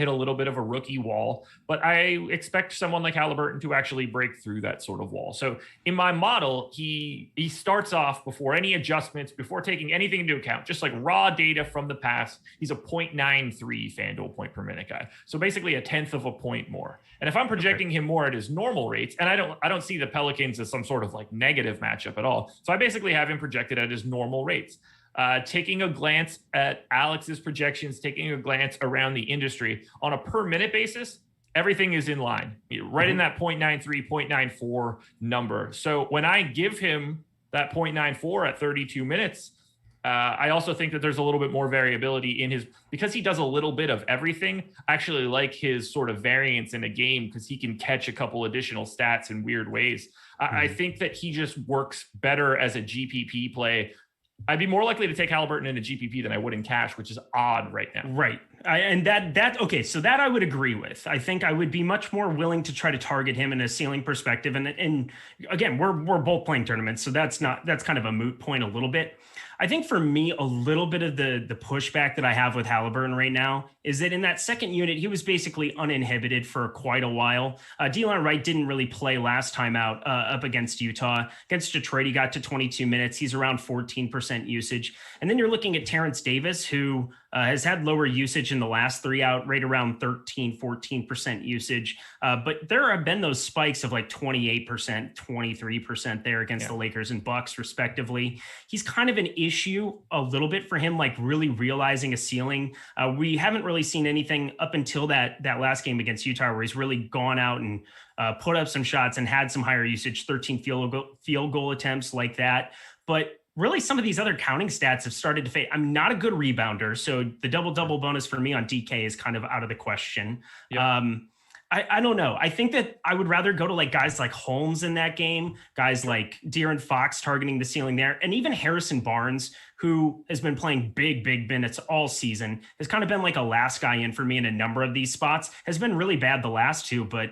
a little bit of a rookie wall, but I expect someone like Halliburton to actually break through that sort of wall. So in my model, he starts off before any adjustments, before taking anything into account, just like raw data from the past. He's a 0.93 FanDuel point per minute guy. So basically a 1/10 of a point more. And if I'm projecting him more at his normal rates, and I don't see the Pelicans as some sort of like negative matchup at all. So I basically have him projected at his normal rates. Taking a glance at Alex's projections, taking a glance around the industry on a per minute basis, everything is in line, right in that 0.93, 0.94 number. So when I give him that 0.94 at 32 minutes, I also think that there's a little bit more variability in his, because he does a little bit of everything. I actually like his sort of variance in a game because he can catch a couple additional stats in weird ways. I think that he just works better as a GPP play. I'd be more likely to take Halliburton in a GPP than I would in cash, which is odd right now. Right. Okay. So that I would agree with. I think I would be much more willing to try to target him in a ceiling perspective. And again, we're both playing tournaments, so that's kind of a moot point a little bit. I think for me, a little bit of the pushback that I have with Halliburton right now is that in that second unit, he was basically uninhibited for quite a while. Delon Wright didn't really play last time out up against Utah. Against Detroit, he got to 22 minutes. He's around 14% usage. And then you're looking at Terrence Davis, who has had lower usage in the last 3 out, right around 14% usage. But there have been those spikes of like 28%, 23% there against the Lakers and Bucks, respectively. He's kind of an issue a little bit for him, like really realizing a ceiling. We haven't really seen anything up until that last game against Utah where he's really gone out and put up some shots and had some higher usage, 13 field goal attempts like that. But really some of these other counting stats have started to fade. I'm not a good rebounder, so the double bonus for me on DK is kind of out of the question. Yep. I don't know. I think that I would rather go to like guys like Holmes in that game, guys like De'Aaron Fox targeting the ceiling there, and even Harrison Barnes, who has been playing big minutes all season, has kind of been like a last guy in for me in a number of these spots, has been really bad the last two. But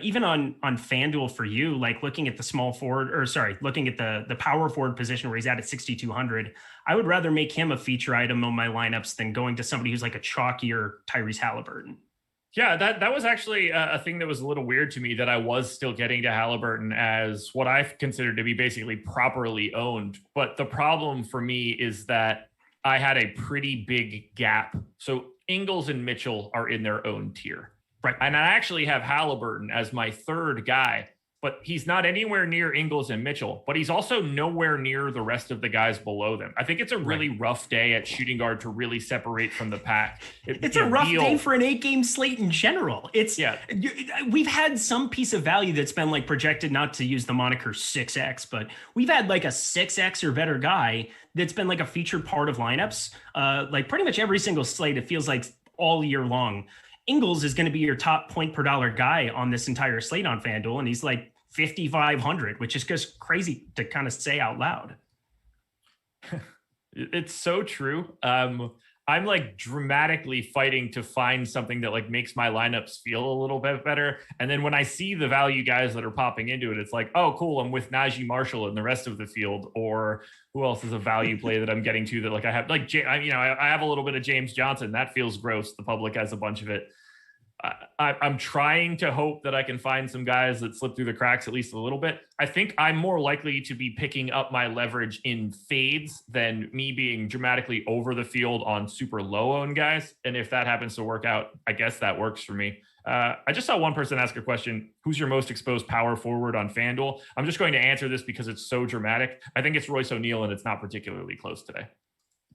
even on FanDuel for you, like looking at the looking at the power forward position where he's at 6,200, I would rather make him a feature item on my lineups than going to somebody who's like a chalkier Tyrese Halliburton. Yeah, that was actually a thing that was a little weird to me, that I was still getting to Halliburton as what I considered to be basically properly owned. But the problem for me is that I had a pretty big gap. So Ingles and Mitchell are in their own tier. Right. And I actually have Halliburton as my third guy, but he's not anywhere near Ingles and Mitchell, but he's also nowhere near the rest of the guys below them. I think it's a really rough day at shooting guard to really separate from the pack. It's a rough day for an 8-game slate in general. We've had some piece of value that's been like projected, not to use the moniker 6X, but we've had like a 6X or better guy that's been like a featured part of lineups. Like pretty much every single slate, it feels like all year long. Ingles is going to be your top point per dollar guy on this entire slate on FanDuel, and he's like 5,500, which is just crazy to kind of say out loud. It's so true. I'm like dramatically fighting to find something that like makes my lineups feel a little bit better. And then when I see the value guys that are popping into it, it's like, oh, cool, I'm with Najee Marshall and the rest of the field. Or who else is a value play that I'm getting to that like I have like, I have a little bit of James Johnson. That feels gross. The public has a bunch of it. I'm trying to hope that I can find some guys that slip through the cracks at least a little bit. I think I'm more likely to be picking up my leverage in fades than me being dramatically over the field on super low owned guys. And if that happens to work out, I guess that works for me. I just saw one person ask a question: who's your most exposed power forward on FanDuel? I'm just going to answer this because it's so dramatic. I think it's Royce O'Neal, and it's not particularly close today.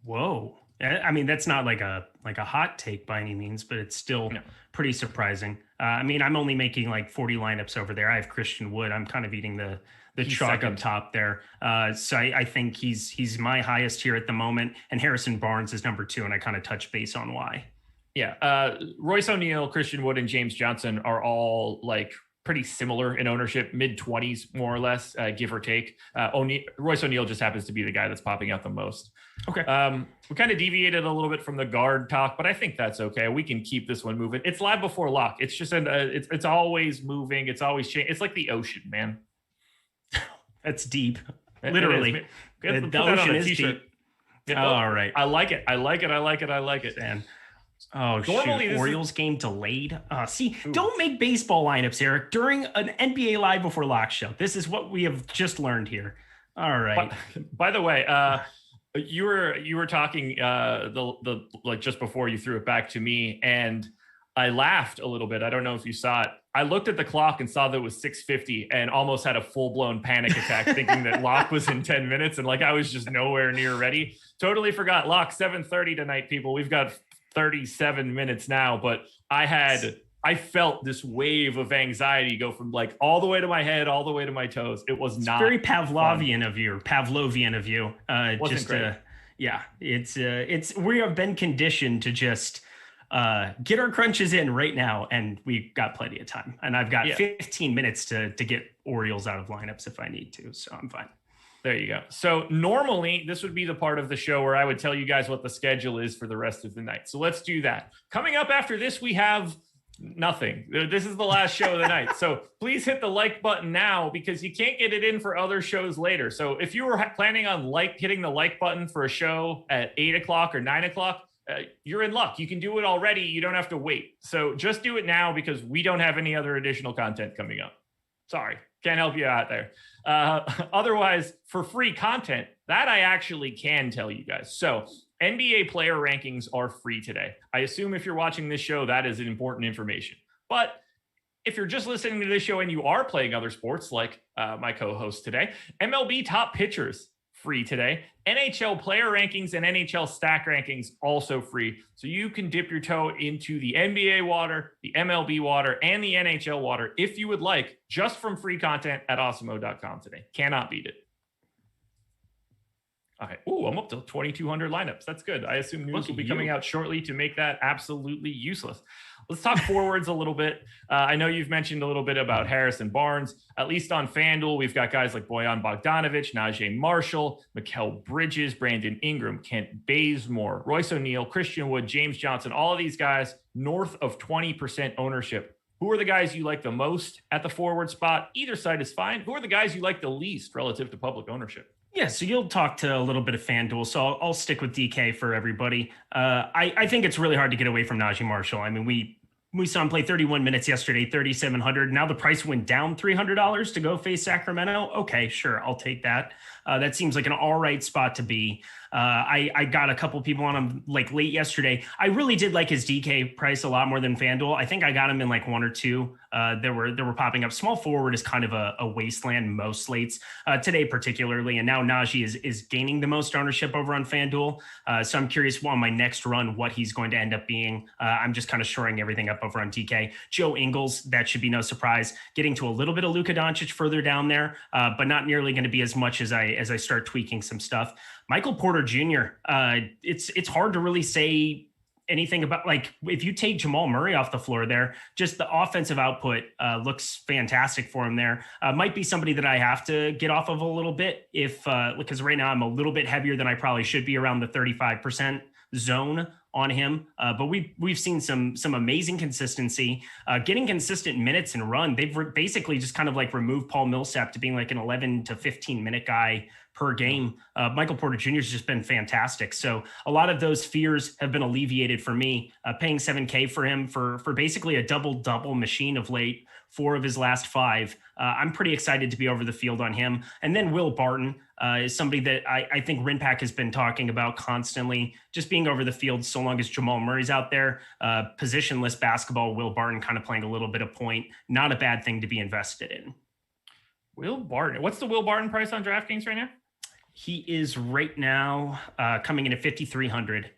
Whoa. I mean, that's not like a hot take by any means, but it's still pretty surprising. I mean, I'm only making like 40 lineups over there. I have Christian Wood. I'm kind of eating the chalk up top there. So I think he's my highest here at the moment. And Harrison Barnes is number 2. And I kind of touch base on why. Yeah. Royce O'Neal, Christian Wood, and James Johnson are all like pretty similar in ownership, mid-20s, more or less, give or take. Royce O'Neal just happens to be the guy that's popping out the most. Okay. We kind of deviated a little bit from the guard talk, but I think that's okay. We can keep this one moving. It's live before lock. It's just it's always moving. It's always changing. It's like the ocean, man. That's deep. Literally. The ocean is deep. Yeah, all right. I like it. I like it. Man. Oh, normally shoot. Orioles game delayed. Don't make baseball lineups, Eric, during an NBA Live Before Lock show. This is what we have just learned here. All right. By the way, you were talking the like just before you threw it back to me, and I laughed a little bit. I don't know if you saw it. I looked at the clock and saw that it was 6:50 and almost had a full-blown panic attack thinking that lock was in 10 minutes. And like, I was just nowhere near ready. Totally forgot lock 7:30 tonight, people. We've got 37 minutes now, but I felt this wave of anxiety go from like all the way to my head, all the way to my toes. It was not very Pavlovian of you. Wasn't great. It's we have been conditioned to just get our crunches in right now, and we've got plenty of time. And I've got 15 minutes to get Orioles out of lineups if I need to, so I'm fine. There you go. So normally this would be the part of the show where I would tell you guys what the schedule is for the rest of the night. So let's do that. Coming up after this, we have nothing. This is the last show of the night. So please hit the like button now because you can't get it in for other shows later. So if you were planning on hitting the like button for a show at 8 o'clock or 9 o'clock, you're in luck. You can do it already. You don't have to wait. So just do it now because we don't have any other additional content coming up. Sorry, can't help you out there. Otherwise, for free content, that I actually can tell you guys. So NBA player rankings are free today. I assume if you're watching this show, that is important information. But if you're just listening to this show and you are playing other sports like my co-host today, MLB top pitchers, free today. NHL player rankings and NHL stack rankings also free. So you can dip your toe into the NBA water, the MLB water, and the NHL water if you would like, just from free content at awesemo.com today. Cannot beat it. Okay. Oh, I'm up to 2,200 lineups. That's good. I assume news will be coming out shortly to make that absolutely useless. Let's talk forwards a little bit. I know you've mentioned a little bit about Harrison Barnes. At least on FanDuel, we've got guys like Bojan Bogdanovic, Najee Marshall, Mikal Bridges, Brandon Ingram, Kent Bazemore, Royce O'Neal, Christian Wood, James Johnson, all of these guys north of 20% ownership. Who are the guys you like the most at the forward spot? Either side is fine. Who are the guys you like the least relative to public ownership? Yeah, so you'll talk to a little bit of FanDuel, so I'll stick with DK for everybody. I think it's really hard to get away from Najee Marshall. I mean, we saw him play 31 minutes yesterday, 3,700. Now the price went down $300 to go face Sacramento. Okay, sure, I'll take that. That seems like an all right spot to be. I got a couple people on him like late yesterday. I really did like his DK price a lot more than FanDuel. I think I got him in like one or two. There were popping up. Small forward is kind of a wasteland most slates today particularly, and now Najee is gaining the most ownership over on FanDuel. So I'm curious on my next run what he's going to end up being. I'm just kind of shoring everything up over on DK. Joe Ingles, that should be no surprise. Getting to a little bit of Luka Doncic further down there, but not nearly going to be as much as I start tweaking some stuff. Michael Porter Jr. It's hard to really say anything about, like, if you take Jamal Murray off the floor there, just the offensive output looks fantastic for him there. Might be somebody that I have to get off of a little bit because right now I'm a little bit heavier than I probably should be, around the 35% zone on him. But we've seen some amazing consistency, getting consistent minutes and run. They've basically just kind of like removed Paul Millsap to being like an 11 to 15 minute guy per game. Michael Porter Jr. has just been fantastic. So a lot of those fears have been alleviated for me. Paying $7K for him for basically a double machine of late, 4 of his last 5. I'm pretty excited to be over the field on him. And then Will Barton is somebody that I think Rinpack has been talking about constantly, just being over the field so long as Jamal Murray's out there. Positionless basketball, Will Barton kind of playing a little bit of point. Not a bad thing to be invested in. Will Barton. What's the Will Barton price on DraftKings right now? He is right now coming in at 5,300.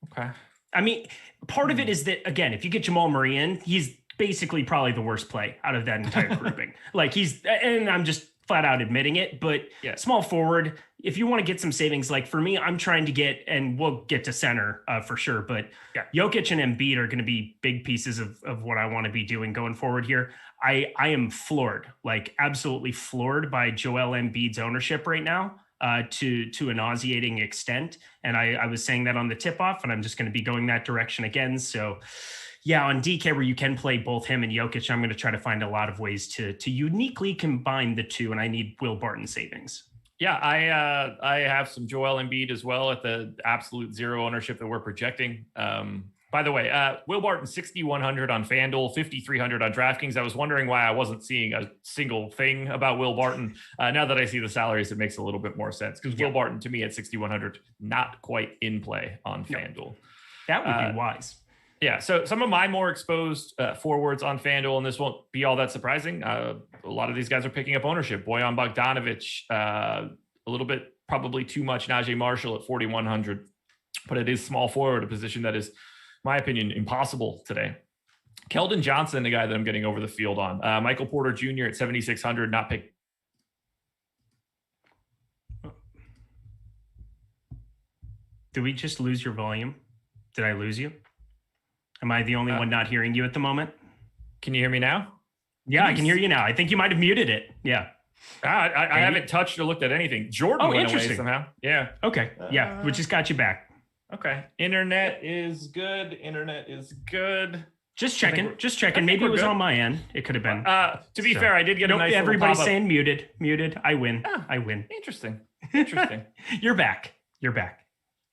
Okay. I mean, part of it is that, again, if you get Jamal Murray in, he's basically probably the worst play out of that entire grouping. And I'm just flat out admitting it, but yeah, small forward, if you want to get some savings, like for me, I'm trying to get, and we'll get to center for sure, but yeah, Jokic and Embiid are going to be big pieces of what I want to be doing going forward here. I am floored, like absolutely floored by Joel Embiid's ownership right now to a nauseating extent. And I was saying that on the tip off, and I'm just going to be going that direction again. So yeah, on DK, where you can play both him and Jokic, I'm going to try to find a lot of ways to uniquely combine the two, and I need Will Barton savings. Yeah, I have some Joel Embiid as well at the absolute zero ownership that we're projecting. By the way, Will Barton 6,100 on FanDuel, 5,300 on DraftKings. I was wondering why I wasn't seeing a single thing about Will Barton. Now that I see the salaries, it makes a little bit more sense, because Will Barton to me at 6,100 not quite in play on FanDuel. That would be wise. Yeah, so some of my more exposed forwards on FanDuel, and this won't be all that surprising. A lot of these guys are picking up ownership. Bojan Bogdanovic, a little bit, probably too much. Najee Marshall at 4,100, but it is small forward, a position that is, in my opinion, impossible today. Keldon Johnson, the guy that I'm getting over the field on. Michael Porter Jr. at 7,600, not picked. Did we just lose your volume? Did I lose you? Am I the only one not hearing you at the moment? Can you hear me now? Yeah, I can hear you now. I think you might have muted it. Yeah. I haven't touched or looked at anything. Jordan went away somehow. Yeah. Okay. Yeah, we just got you back. Okay. Internet is good. Just checking. Maybe it was on my end. It could have been. To be fair, I did get a nice everybody's saying muted. I win. Ah, I win. Interesting. You're back.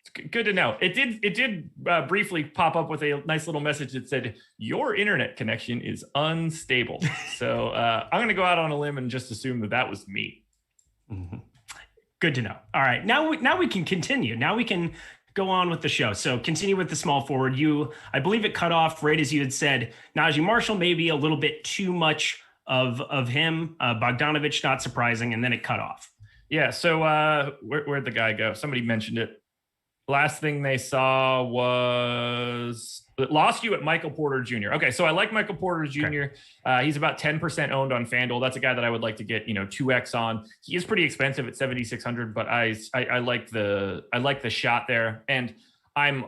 It's good to know. It did briefly pop up with a nice little message that said, your internet connection is unstable. So I'm going to go out on a limb and just assume that was me. Mm-hmm. Good to know. All right. Now we can continue. Now we can go on with the show. So continue with the small forward. I believe it cut off right as you had said. Najee Marshall, maybe a little bit too much of him. Bogdanovic, not surprising. And then it cut off. Yeah. So where'd the guy go? Somebody mentioned it. Last thing they saw was lost you at Michael Porter Jr. Okay, so I like Michael Porter Jr. Okay. He's about 10% owned on FanDuel. That's a guy that I would like to get 2x on. He is pretty expensive at 7,600, but I like the shot there, and I'm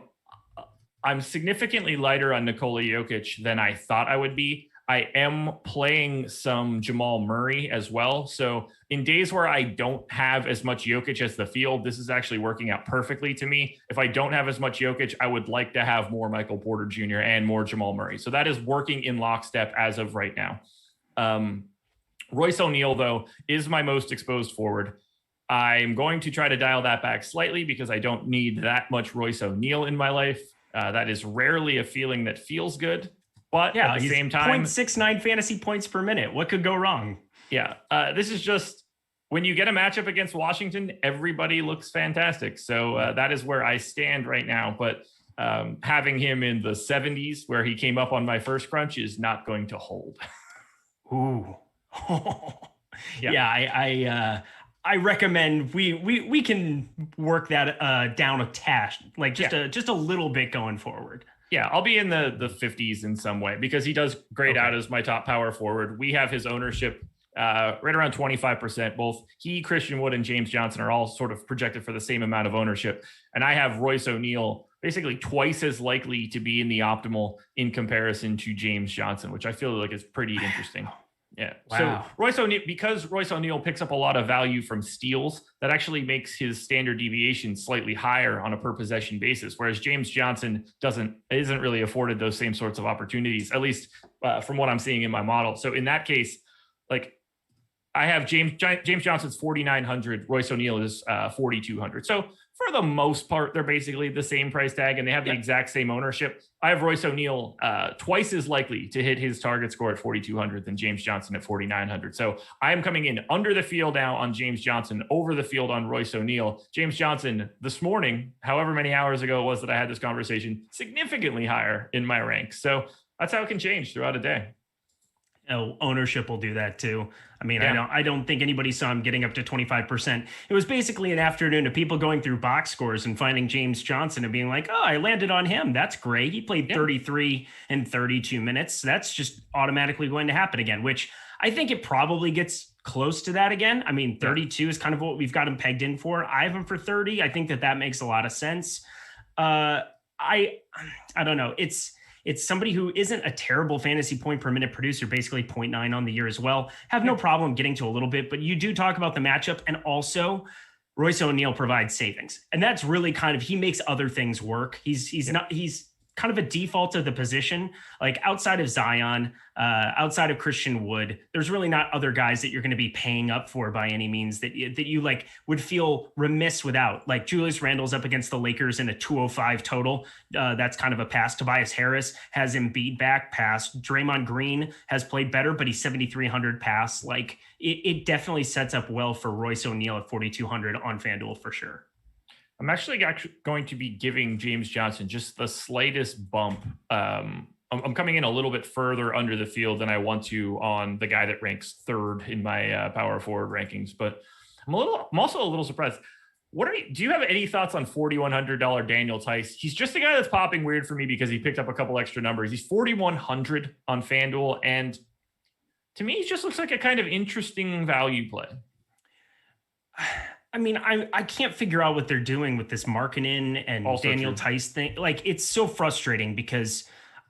significantly lighter on Nikola Jokic than I thought I would be. I am playing some Jamal Murray as well. So in days where I don't have as much Jokic as the field, this is actually working out perfectly to me. If I don't have as much Jokic, I would like to have more Michael Porter Jr. and more Jamal Murray. So that is working in lockstep as of right now. Royce O'Neal, though, is my most exposed forward. I'm going to try to dial that back slightly because I don't need that much Royce O'Neal in my life. That is rarely a feeling that feels good. But Yeah, at the same time, 0.69 fantasy points per minute. What could go wrong? yeah, this is just when you get a matchup against Washington, everybody looks fantastic. So that is where I stand right now. But having him in the 70s, where he came up on my first crunch, is not going to hold. Ooh. Yeah. Yeah, I recommend we can work that down a tash, like just a little bit going forward. Yeah, I'll be in the 50s in some way because he does grade out as my top power forward. We have his ownership right around 25%. Both he, Christian Wood, and James Johnson are all sort of projected for the same amount of ownership. And I have Royce O'Neal basically twice as likely to be in the optimal in comparison to James Johnson, which I feel like is pretty interesting. Yeah. Wow. So Royce O'Neal, because Royce O'Neal picks up a lot of value from steals, that actually makes his standard deviation slightly higher on a per possession basis. Whereas James Johnson isn't really afforded those same sorts of opportunities, at least from what I'm seeing in my model. So in that case, like I have James Johnson's 4,900, Royce O'Neal is 4,200. So for the most part, they're basically the same price tag and they have the exact same ownership. I have Royce O'Neal twice as likely to hit his target score at 4,200 than James Johnson at 4,900. So I am coming in under the field now on James Johnson, over the field on Royce O'Neal. James Johnson this morning, however many hours ago it was that I had this conversation, significantly higher in my ranks. So that's how it can change throughout a day. Ownership will do that too. I mean, Yeah. I don't think anybody saw him getting up to 25%. It was basically an afternoon of people going through box scores and finding James Johnson and being like, oh, I landed on him. That's great. He played 33 and 32 minutes. That's just automatically going to happen again, which I think it probably gets close to that again. I mean, 32 is kind of what we've got him pegged in for. I have him for 30. I think that makes a lot of sense. I don't know. It's somebody who isn't a terrible fantasy point per minute producer, basically 0.9 on the year as well. Have no problem getting to a little bit, but you do talk about the matchup, and also Royce O'Neal provides savings. And that's really kind of, he makes other things work. He's kind of a default of the position. Like outside of Zion, outside of Christian Wood, there's really not other guys that you're going to be paying up for by any means that you like would feel remiss without. Like Julius Randle's up against the Lakers in a 205 total. That's kind of a pass. Tobias Harris has Embiid back, pass. Draymond Green has played better, but he's 7,300 pass. Like it definitely sets up well for Royce O'Neal at 4,200 on FanDuel for sure. I'm actually going to be giving James Johnson just the slightest bump. I'm coming in a little bit further under the field than I want to on the guy that ranks third in my power forward rankings, but I'm also a little surprised. Do you have any thoughts on $4,100 Daniel Theis? He's just a guy that's popping weird for me because he picked up a couple extra numbers. He's 4,100 on FanDuel, and to me, he just looks like a kind of interesting value play. I mean, I can't figure out what they're doing with this Markkanen and Also Daniel true. Theis thing. Like, it's so frustrating because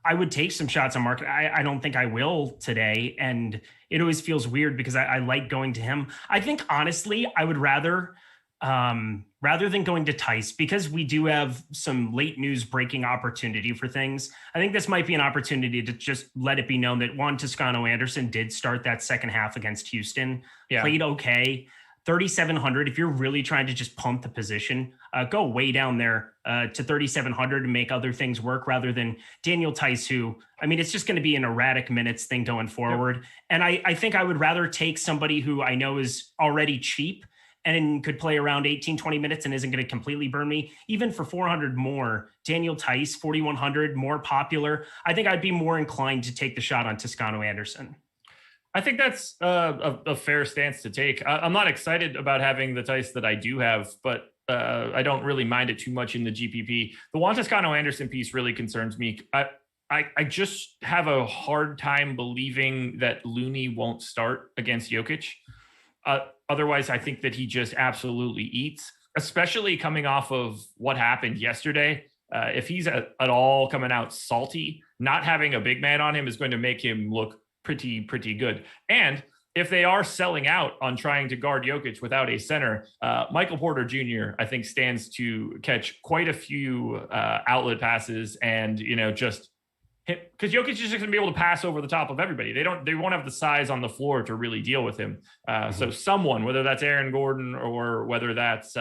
I would take some shots on Markkanen. I don't think I will today. And it always feels weird because I like going to him. I think, honestly, I would rather than going to Theis, because we do have some late news breaking opportunity for things. I think this might be an opportunity to just let it be known that Juan Toscano Anderson did start that second half against Houston, played okay. 3,700. If you're really trying to just pump the position, go way down there to 3,700 and make other things work rather than Daniel Theis, who, I mean, it's just going to be an erratic minutes thing going forward. Yep. And I think I would rather take somebody who I know is already cheap and could play around 18, 20 minutes and isn't going to completely burn me. Even for 400 more, Daniel Theis, 4,100, more popular. I think I'd be more inclined to take the shot on Toscano Anderson. I think that's a fair stance to take. I'm not excited about having the Theis that I do have, but I don't really mind it too much in the GPP. The Juan Toscano-Anderson piece really concerns me. I just have a hard time believing that Looney won't start against Jokic. Otherwise, I think that he just absolutely eats, especially coming off of what happened yesterday. If he's at all coming out salty, not having a big man on him is going to make him look pretty good. And if they are selling out on trying to guard Jokic without a center, Michael Porter Jr., I think, stands to catch quite a few outlet passes and, just hit, because Jokic is just going to be able to pass over the top of everybody. They won't have the size on the floor to really deal with him. So someone, whether that's Aaron Gordon or whether that's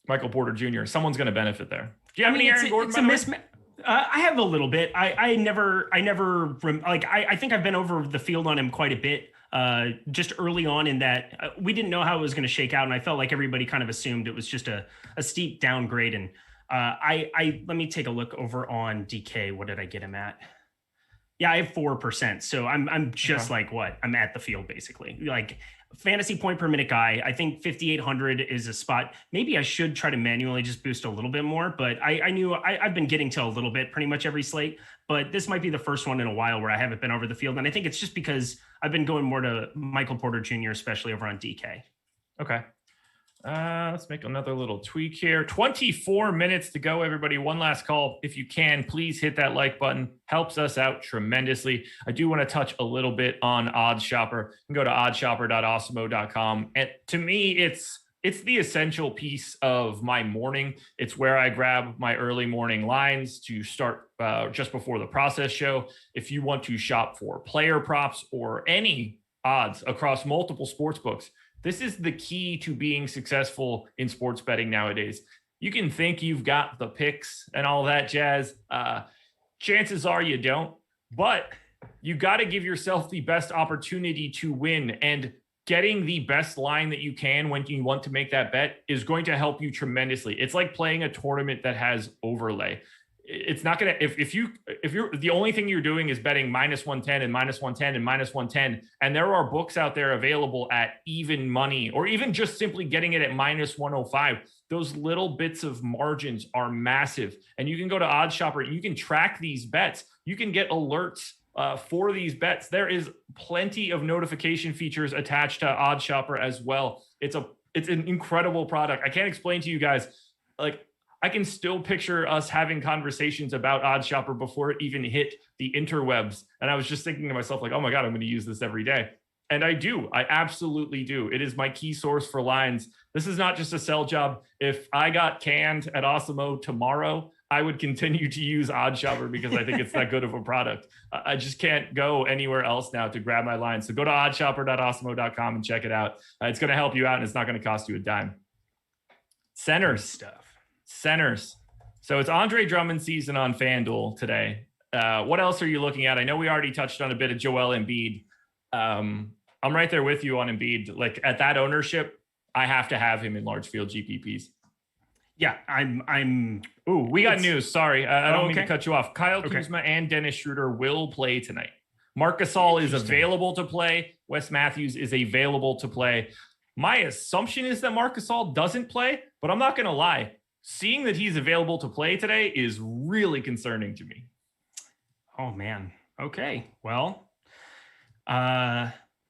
Michael Porter Jr., someone's going to benefit there. Do you have any Aaron Gordon? It's a mismatch. I have a little bit. I think I've been over the field on him quite a bit. Just early on in that we didn't know how it was going to shake out. And I felt like everybody kind of assumed it was just a steep downgrade. And let me take a look over on DK. What did I get him at? Yeah, I have 4%. So I'm just like what? I'm at the field basically. Like fantasy point per minute guy. I think 5,800 is a spot. Maybe I should try to manually just boost a little bit more, but I knew I've been getting to a little bit pretty much every slate, but this might be the first one in a while where I haven't been over the field. And I think it's just because I've been going more to Michael Porter Jr., especially over on DK. Okay. Let's make another little tweak here. 24 minutes to go, everybody. One last call. If you can, please hit that like button. Helps us out tremendously. I do want to touch a little bit on Odds Shopper. You can go to oddshopper.awesemo.com. And to me, it's the essential piece of my morning. It's where I grab my early morning lines to start just before the process show. If you want to shop for player props or any odds across multiple sports books, this is the key to being successful in sports betting nowadays. You can think you've got the picks and all that jazz. Chances are you don't, but you got to give yourself the best opportunity to win. And getting the best line that you can when you want to make that bet is going to help you tremendously. It's like playing a tournament that has overlay. It's not going to, if you're the only thing you're doing is betting -110 and -110 and -110, and there are books out there available at even money, or even just simply getting it at -105, those little bits of margins are massive. And you can go to Odds Shopper and you can track these bets. You can get alerts for these bets. There is plenty of notification features attached to Odds Shopper as well. It's an incredible product. I can't explain to you guys, like, I can still picture us having conversations about Odds Shopper before it even hit the interwebs. And I was just thinking to myself, like, oh my God, I'm going to use this every day. And I do. I absolutely do. It is my key source for lines. This is not just a sell job. If I got canned at Awesemo tomorrow, I would continue to use Odds Shopper because I think it's that good of a product. I just can't go anywhere else now to grab my lines. So go to oddshopper.awesemo.com and check it out. It's going to help you out, and it's not going to cost you a dime. Centers. So it's Andre Drummond season on FanDuel today. What else are you looking at? I know we already touched on a bit of Joel Embiid. I'm right there with you on Embiid. Like, at that ownership, I have to have him in large field GPPs. Yeah, we got news. Sorry, I don't mean to cut you off. Kyle Kuzma and Dennis Schroeder will play tonight. Marc Gasol is available to play. Wes Matthews is available to play. My assumption is that Marc Gasol doesn't play, but I'm not going to lie. Seeing that he's available to play today is really concerning to me. Oh, man. Okay. Well,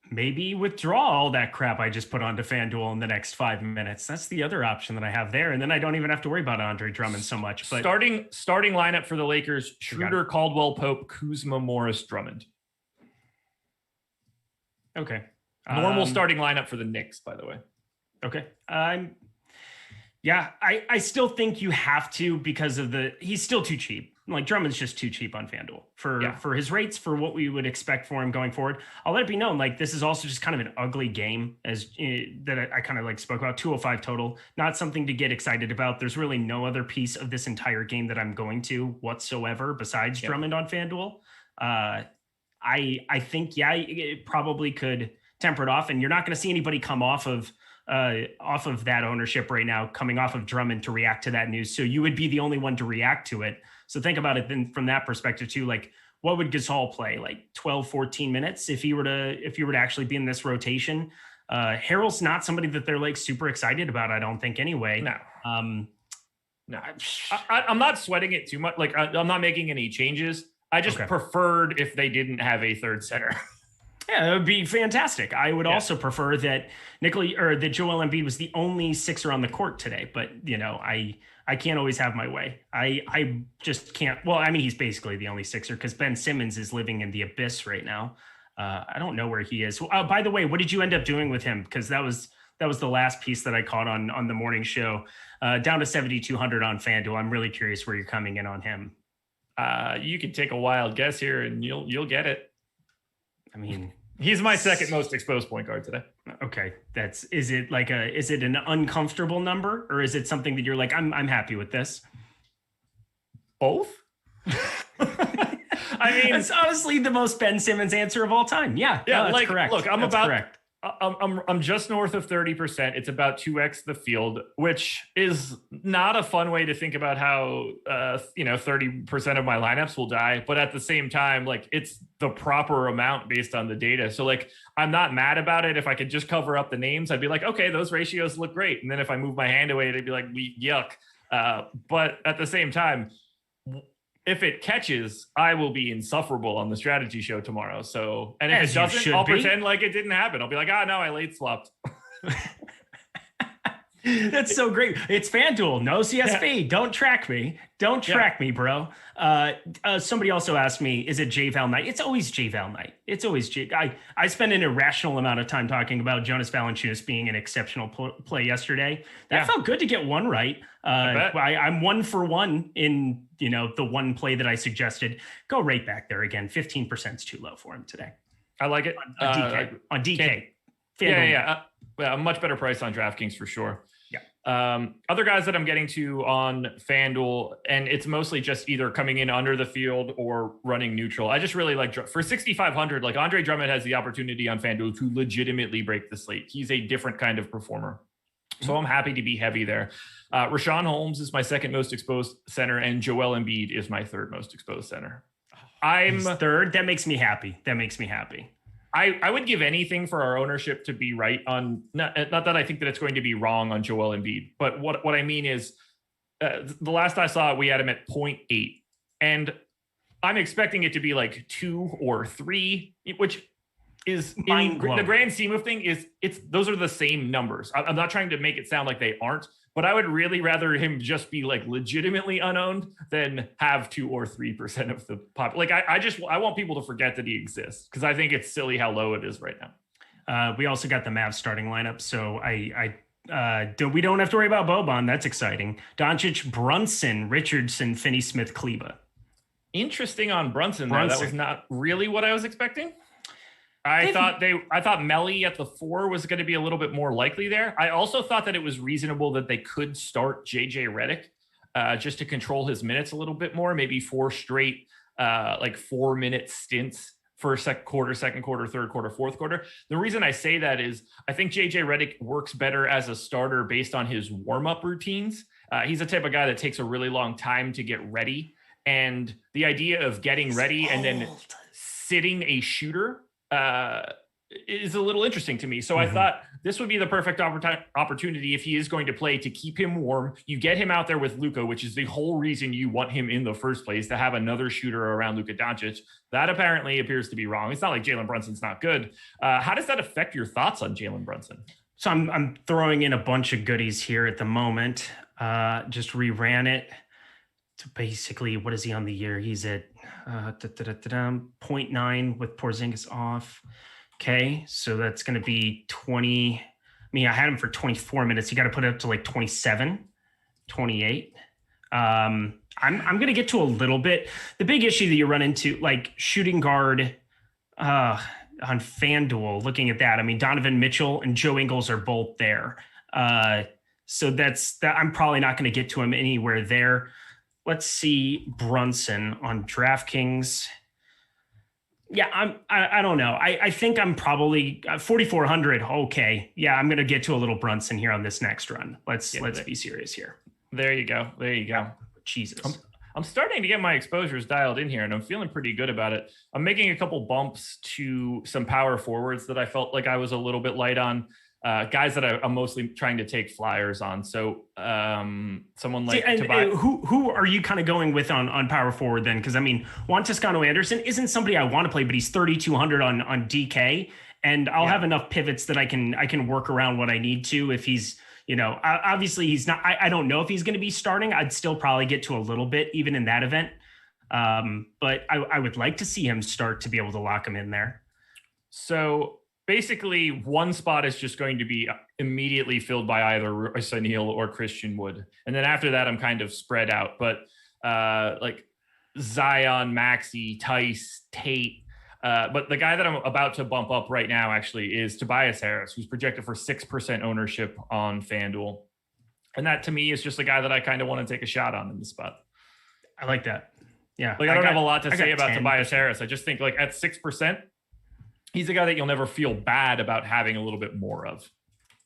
maybe withdraw all that crap I just put onto FanDuel in the next 5 minutes. That's the other option that I have there. And then I don't even have to worry about Andre Drummond so much. But starting lineup for the Lakers: Schroeder, Caldwell Pope, Kuzma, Morris, Drummond. Okay. Normal starting lineup for the Knicks, by the way. Okay. Yeah, I still think you have to, because of he's still too cheap. Like, Drummond's just too cheap on FanDuel for his rates, for what we would expect for him going forward. I'll let it be known, like, this is also just kind of an ugly game that I kind of like spoke about. 205 total, not something to get excited about. There's really no other piece of this entire game that I'm going to whatsoever besides Drummond on FanDuel. I think, it probably could temper it off, and you're not going to see anybody come off of that ownership right now, coming off of Drummond to react to that news. So you would be the only one to react to it. So think about it then from that perspective too. Like, what would Gasol play? Like 12, 14 minutes if he were to actually be in this rotation? Harrell's not somebody that they're like super excited about, I don't think anyway. No. No, I'm not sweating it too much. Like I'm not making any changes. I just preferred if they didn't have a third center. Yeah, it would be fantastic. I would also prefer that that Joel Embiid was the only Sixer on the court today. But I can't always have my way. I just can't. Well, I mean, he's basically the only Sixer because Ben Simmons is living in the abyss right now. I don't know where he is. By the way, what did you end up doing with him? Because that was the last piece that I caught on the morning show. Down to 7,200 on FanDuel. I'm really curious where you're coming in on him. You can take a wild guess here, and you'll get it. I mean, he's my second most exposed point guard today. Okay, is it an uncomfortable number, or is it something that you're like, I'm happy with this? Both. I mean, it's honestly the most Ben Simmons answer of all time. Yeah, no, that's correct. Look, correct. I'm just north of 30%. It's about 2x the field, which is not a fun way to think about how 30% of my lineups will die. But at the same time, like it's the proper amount based on the data. So like I'm not mad about it. If I could just cover up the names, I'd be like, okay, those ratios look great. And then if I move my hand away, it'd be like, yuck. But at the same time, if it catches, I will be insufferable on the strategy show tomorrow. So, and if it doesn't, I'll pretend like it didn't happen. I'll be like, no, I late swapped. That's so great. It's FanDuel, no CSV. Yeah. Don't track me. Don't track me, bro. Somebody also asked me, is it JVal night? It's always JVal night. It's always I spent an irrational amount of time talking about Jonas Valanciunas being an exceptional play yesterday. That felt good to get one right. I'm 1 for 1 in the one play that I suggested. Go right back there again. 15% is too low for him today. I like it on DK. A much better price on DraftKings for sure. Other guys that I'm getting to on FanDuel, and it's mostly just either coming in under the field or running neutral. I just really like for 6,500, like Andre Drummond has the opportunity on FanDuel to legitimately break the slate. He's a different kind of performer. So I'm happy to be heavy there. Rashawn Holmes is my second most exposed center, and Joel Embiid is my third most exposed center. I'm third. That makes me happy. I would give anything for our ownership to be right on, not that I think that it's going to be wrong on Joel Embiid, but what I mean is the last I saw it, we had him at 0.8, and I'm expecting it to be like 2 or 3, which is in the grand scheme of thing those are the same numbers. I'm not trying to make it sound like they aren't, but I would really rather him just be like legitimately unowned than have 2 or 3% of the pop. Like I want people to forget that he exists because I think it's silly how low it is right now. We also got the Mavs starting lineup, so we don't have to worry about Boban. That's exciting. Doncic, Brunson, Richardson, Finney-Smith, Kleba. Interesting on Brunson. That was not really what I was expecting. I thought Melly at the 4 was going to be a little bit more likely there. I also thought that it was reasonable that they could start JJ Redick just to control his minutes a little bit more, maybe 4 straight 4-minute stints for second quarter, third quarter, fourth quarter. The reason I say that is I think JJ Redick works better as a starter based on his warm-up routines. He's the type of guy that takes a really long time to get ready. And the idea of getting ready and then sitting a shooter is a little interesting to me. So I thought this would be the perfect opportunity if he is going to play to keep him warm. You get him out there with Luka, which is the whole reason you want him in the first place, to have another shooter around Luka Doncic. That apparently appears to be wrong. It's not like Jalen Brunson's not good. How does that affect your thoughts on Jalen Brunson? So I'm throwing in a bunch of goodies here at the moment. Just reran it to basically, what is he on the year? He's at 0.9 with Porzingis off. Okay, so that's going to be 20. I mean, I had him for 24 minutes. You got to put it up to like 27, 28. I'm going to get to a little bit. The big issue that you run into, like shooting guard on FanDuel, looking at that, I mean, Donovan Mitchell and Joe Ingles are both there. So that's that. I'm probably not going to get to him anywhere there. Let's see Brunson on DraftKings. Yeah, I don't know. I think I'm probably 4,400. Okay. Yeah, I'm going to get to a little Brunson here on this next run. Let's be serious here. There you go. Jesus. I'm starting to get my exposures dialed in here, and I'm feeling pretty good about it. I'm making a couple bumps to some power forwards that I felt like I was a little bit light on. Guys that I'm mostly trying to take flyers on. So someone like Tobias. Who are you kind of going with on power forward then? Because I mean, Juan Toscano Anderson isn't somebody I want to play, but he's 3,200 on DK, and I'll have enough pivots that I can work around what I need to. If he's, obviously he's not. I don't know if he's going to be starting. I'd still probably get to a little bit even in that event, but I would like to see him start to be able to lock him in there. So basically, one spot is just going to be immediately filled by either Royce O'Neal or Christian Wood. And then after that, I'm kind of spread out. But like Zion, Maxey, Tice, Tate. But the guy that I'm about to bump up right now actually is Tobias Harris, who's projected for 6% ownership on FanDuel. And that to me is just a guy that I kind of want to take a shot on in the spot. I like that. Yeah. Like I don't have a lot to say about Tobias Harris. I just think like at 6%, he's a guy that you'll never feel bad about having a little bit more of.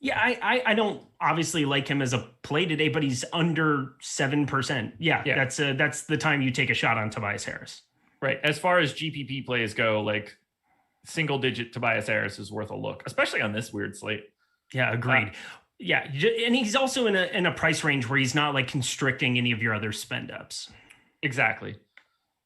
Yeah, I don't obviously like him as a play today, but he's under 7%. Yeah. That's the time you take a shot on Tobias Harris. Right. As far as GPP plays go, like single digit Tobias Harris is worth a look, especially on this weird slate. Yeah, agreed. Yeah, and he's also in a price range where he's not like constricting any of your other spend ups. Exactly.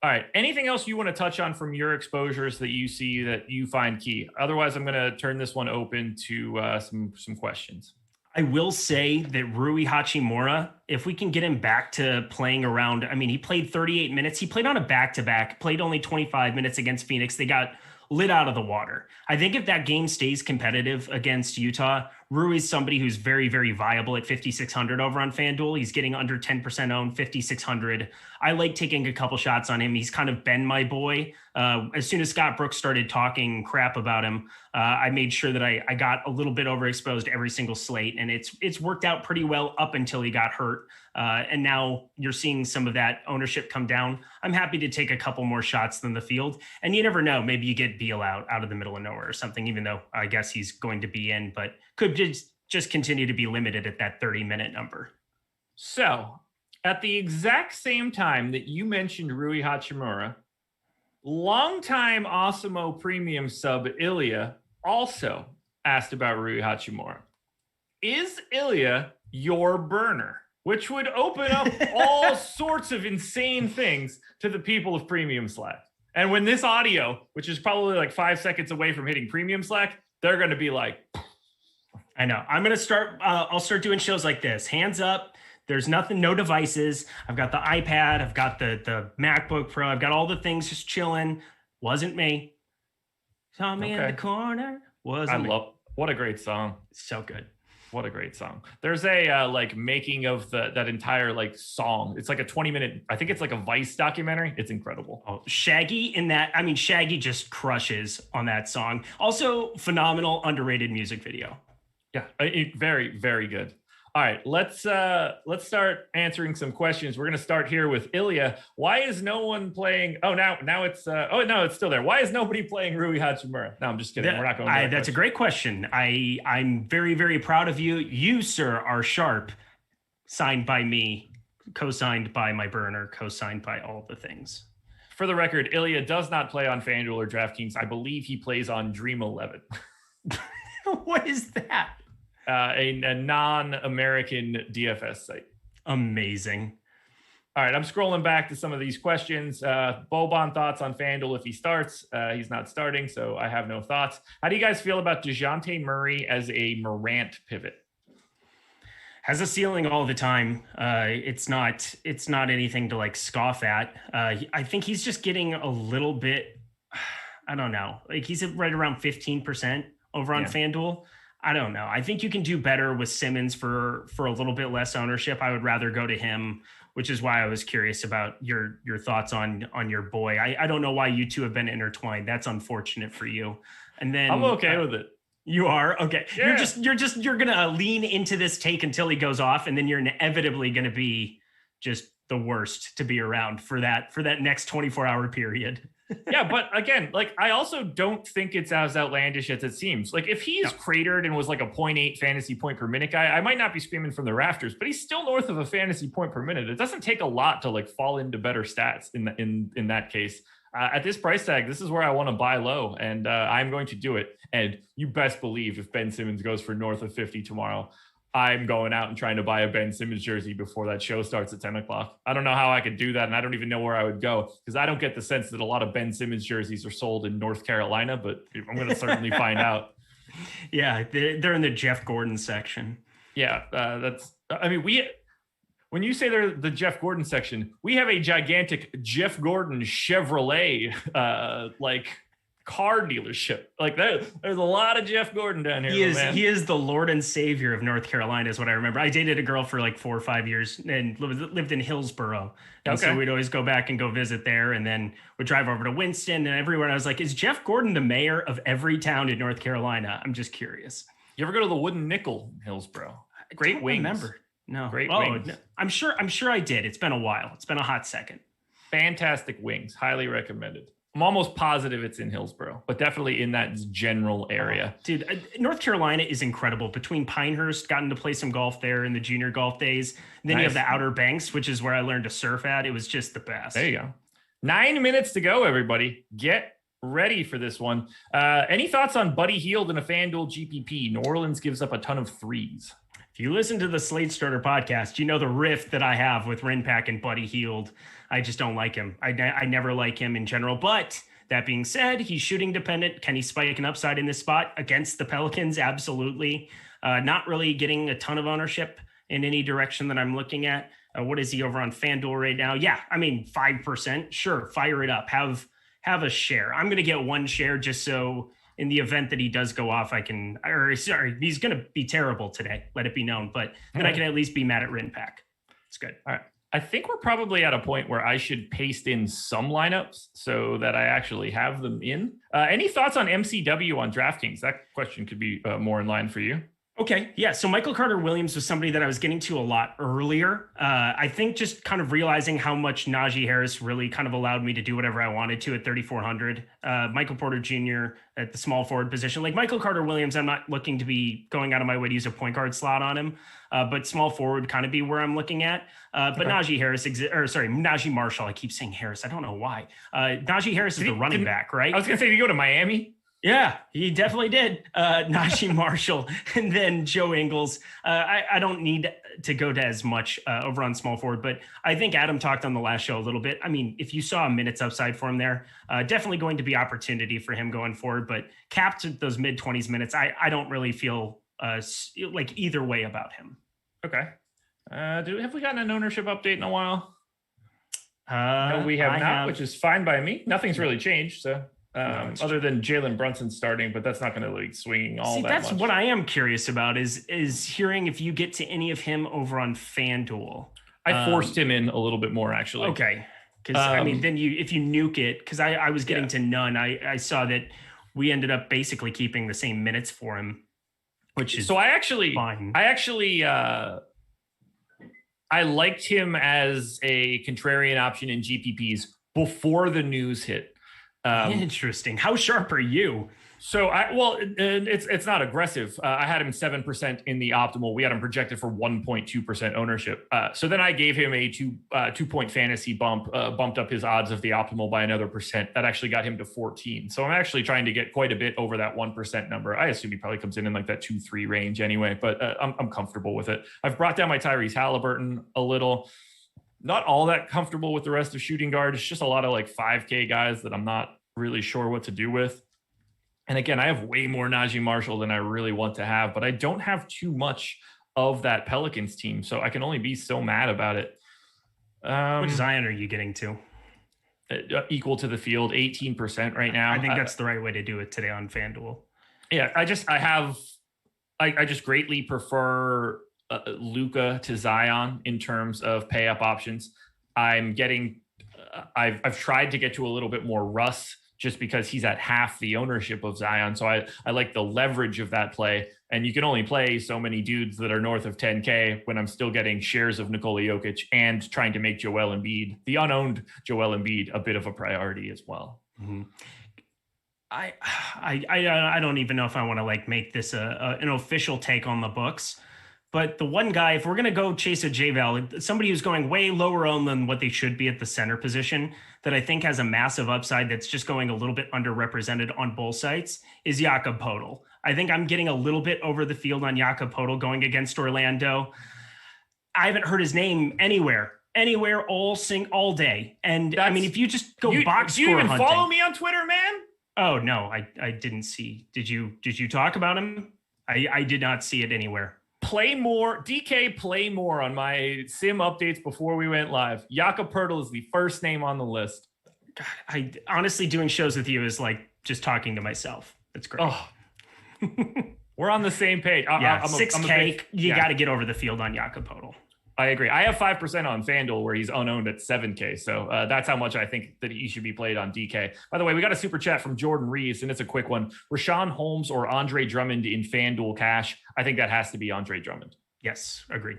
All right. Anything else you want to touch on from your exposures that you see that you find key? Otherwise, I'm going to turn this one open to some questions. I will say that Rui Hachimura, if we can get him back to playing around, I mean, he played 38 minutes. He played on a back-to-back, played only 25 minutes against Phoenix. They got lit out of the water. I think if that game stays competitive against Utah, Rui's somebody who's very, very viable at 5,600 over on FanDuel. He's getting under 10% owned, 5,600. I like taking a couple shots on him. He's kind of been my boy. As soon as Scott Brooks started talking crap about him, I made sure that I got a little bit overexposed every single slate, and it's worked out pretty well up until he got hurt. And now you're seeing some of that ownership come down. I'm happy to take a couple more shots than the field. And you never know, maybe you get Beal out of the middle of nowhere or something, even though I guess he's going to be in, but could just continue to be limited at that 30-minute number. So at the exact same time that you mentioned Rui Hachimura, longtime Awesemo premium sub Ilya also asked about Rui Hachimura. Is Ilya your burner? Which would open up all sorts of insane things to the people of Premium Slack. And when this audio, which is probably like 5 seconds away from hitting Premium Slack, they're going to be like, I know. I'm going to start, I'll start doing shows like this. Hands up. There's nothing, no devices. I've got the iPad. I've got the MacBook Pro. I've got all the things just chilling. Wasn't me. Saw me in the corner. Wasn't me. What a great song. So good. What a great song. There's a like making of that entire like song. It's like a 20-minute, I think it's like a Vice documentary. It's incredible. Oh, Shaggy in that. I mean, Shaggy just crushes on that song. Also phenomenal, underrated music video. Yeah, very, very good. All right, let's start answering some questions. We're going to start here with Ilya. Why is no one playing? Oh, now it's it's still there. Why is nobody playing Rui Hachimura? No, I'm just kidding. We're not going. That's a great question. I'm very, very proud of you. You, sir, are sharp. Signed by me, co-signed by my burner, co-signed by all the things. For the record, Ilya does not play on FanDuel or DraftKings. I believe he plays on Dream 11. What is that? A non-American DFS site. Amazing. All right, I'm scrolling back to some of these questions. Boban thoughts on FanDuel if he starts. He's not starting, so I have no thoughts. How do you guys feel about DeJounte Murray as a Morant pivot? Has a ceiling all the time. It's not anything to like scoff at. I think he's just getting a little bit, I don't know. Like he's right around 15% over on FanDuel. I don't know. I think you can do better with Simmons for a little bit less ownership. I would rather go to him, which is why I was curious about your thoughts on your boy. I don't know why you two have been intertwined. That's unfortunate for you. And then I'm okay with it. You are? Okay. Yeah. You're going to lean into this take until he goes off, and then you're inevitably going to be just the worst to be around for that next 24-hour period. Yeah, but again, like I also don't think it's as outlandish as it seems. Like if he's cratered and was like a 0.8 fantasy point per minute guy, I might not be screaming from the rafters, but he's still north of a fantasy point per minute. It doesn't take a lot to like fall into better stats in that case. At this price tag, this is where I want to buy low, and I'm going to do it. And you best believe if Ben Simmons goes for north of 50 tomorrow, I'm going out and trying to buy a Ben Simmons jersey before that show starts at 10 o'clock. I don't know how I could do that, and I don't even know where I would go because I don't get the sense that a lot of Ben Simmons jerseys are sold in North Carolina, but I'm going to certainly find out. Yeah, they're in the Jeff Gordon section. Yeah, when you say they're the Jeff Gordon section, we have a gigantic Jeff Gordon Chevrolet car dealership. Like there's a lot of Jeff Gordon down here. He is the Lord and Savior of North Carolina is what I remember. I dated a girl for like 4 or 5 years and lived in Hillsboro. And so we'd always go back and go visit there, and then we'd drive over to Winston and everywhere. And I was like, is Jeff Gordon the mayor of every town in North Carolina? I'm just curious. You ever go to the Wooden Nickel in Hillsboro? Great wings. Remember. No. Great wings. No. I'm sure I did. It's been a while. It's been a hot second. Fantastic wings. Highly recommended. I'm almost positive it's in Hillsboro, but definitely in that general area. Dude, North Carolina is incredible. Between Pinehurst, gotten to play some golf there in the junior golf days. Then you have the Outer Banks, which is where I learned to surf at. It was just the best. There you go. 9 minutes to go, everybody. Get ready for this one. Any thoughts on Buddy Hield in a FanDuel GPP? New Orleans gives up a ton of threes. If you listen to the Slate Starter podcast, you know the rift that I have with Rinpack and Buddy Hield. I just don't like him. I never like him in general. But that being said, he's shooting dependent. Can he spike an upside in this spot against the Pelicans? Absolutely. Not really getting a ton of ownership in any direction that I'm looking at. What is he over on FanDuel right now? Yeah, I mean, 5%. Sure, fire it up. Have a share. I'm going to get one share just so in the event that he does go off, he's going to be terrible today. Let it be known. But then I can at least be mad at Rinpack. It's good. All right. I think we're probably at a point where I should paste in some lineups so that I actually have them in. Any thoughts on MCW on DraftKings? That question could be more in line for you. Okay. Yeah. So Michael Carter-Williams was somebody that I was getting to a lot earlier. I think just kind of realizing how much Najee Harris really kind of allowed me to do whatever I wanted to at 3,400. Michael Porter Jr. at the small forward position. Like Michael Carter-Williams, I'm not looking to be going out of my way to use a point guard slot on him, but small forward kind of be where I'm looking at. But Najee Harris, Najee Marshall. I keep saying Harris. I don't know why. Najee Harris is the running back, right? I was going to say, did you go to Miami? Yeah, he definitely did. Najee Marshall and then Joe Ingles. I don't need to go to as much over on small forward, but I think Adam talked on the last show a little bit. I mean, if you saw a minutes upside for him there, definitely going to be opportunity for him going forward, but capped at those mid-20s minutes, I don't really feel like either way about him. Okay. Have we gotten an ownership update in a while? No, we have not, which is fine by me. Nothing's really changed, so... other than Jalen Brunson starting, but that's not going to like swing all that much. That's what I am curious about is hearing if you get to any of him over on FanDuel. I forced him in a little bit more actually. Okay. Because I mean, then if you nuke it, because I was getting to none. I saw that we ended up basically keeping the same minutes for him, which is fine. I liked him as a contrarian option in GPPs before the news hit. Interesting. How sharp are you? So it's not aggressive. I had him 7% in the optimal. We had him projected for 1.2% ownership. So then I gave him a 2-point fantasy bump, bumped up his odds of the optimal by another percent. That actually got him to 14. So I'm actually trying to get quite a bit over that 1% number. I assume he probably comes in like that 2-3 range anyway, but I'm comfortable with it. I've brought down my Tyrese Halliburton a little. Not all that comfortable with the rest of shooting guard. It's just a lot of like 5K guys that I'm not really sure what to do with. And again, I have way more Najee Marshall than I really want to have, but I don't have too much of that Pelicans team. So I can only be so mad about it. Which Zion are you getting to? Equal to the field, 18% right now. I think that's the right way to do it today on FanDuel. Yeah, I just greatly prefer Luka to Zion in terms of pay up options. I've tried to get to a little bit more Russ just because he's at half the ownership of Zion. So I like the leverage of that play. And you can only play so many dudes that are north of 10K when I'm still getting shares of Nikola Jokic and trying to make Joel Embiid, the unowned Joel Embiid, a bit of a priority as well. Mm-hmm. I don't even know if I want to like make this an official take on the books, but the one guy, if we're going to go chase a JVal, somebody who's going way lower owned than what they should be at the center position that I think has a massive upside that's just going a little bit underrepresented on both sides is Jakob Poeltl. I think I'm getting a little bit over the field on Jakob Poeltl going against Orlando. I haven't heard his name anywhere all day. And I mean, if you just go box score hunting. Do you even follow me on Twitter, man? Oh no, I didn't see. Did you talk about him? I did not see it anywhere. Play more, DK, play more on my sim updates before we went live. Jakob Poeltl is the first name on the list. God, I honestly, doing shows with you is like just talking to myself. It's great. Oh. We're on the same page. Yeah, 6K, you got to get over the field on Jakob Poeltl. I agree. I have 5% on FanDuel where he's unowned at 7K. So that's how much I think that he should be played on DK. By the way, we got a super chat from Jordan Reeves, and it's a quick one. Rashawn Holmes or Andre Drummond in FanDuel cash? I think that has to be Andre Drummond. Yes, agreed.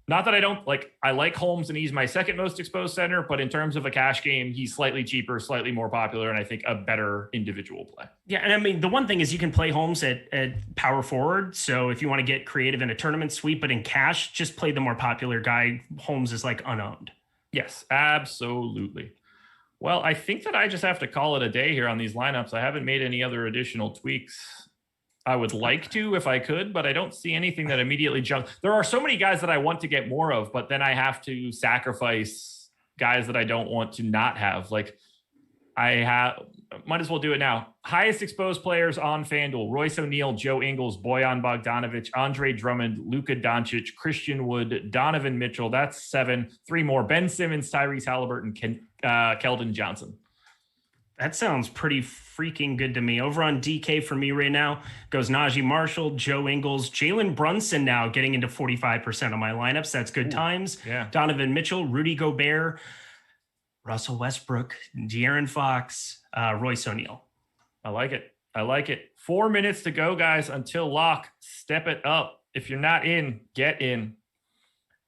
Not that I like Holmes and he's my second most exposed center, but in terms of a cash game, he's slightly cheaper, slightly more popular, and I think a better individual play. Yeah, and I mean, the one thing is you can play Holmes at power forward. So if you want to get creative in a tournament sweep, but in cash, just play the more popular guy. Holmes is like unowned. Yes, absolutely. Well, I think that I just have to call it a day here on these lineups. I haven't made any other additional tweaks. I would like to if I could, but I don't see anything that immediately jumps. There are so many guys that I want to get more of, but then I have to sacrifice guys that I don't want to not have. Like might as well do it now. Highest exposed players on FanDuel: Royce O'Neal, Joe Ingles, Bojan Bogdanovic, Andre Drummond, Luka Doncic, Christian Wood, Donovan Mitchell. That's 7. 3 more: Ben Simmons, Tyrese Halliburton, Keldon Johnson. That sounds pretty freaking good to me. Over on DK for me right now goes Najee Marshall, Joe Ingles, Jalen Brunson now getting into 45% of my lineups. That's good times. Yeah. Donovan Mitchell, Rudy Gobert, Russell Westbrook, De'Aaron Fox, Royce O'Neal. I like it. 4 minutes to go, guys, until lock. Step it up. If you're not in, get in.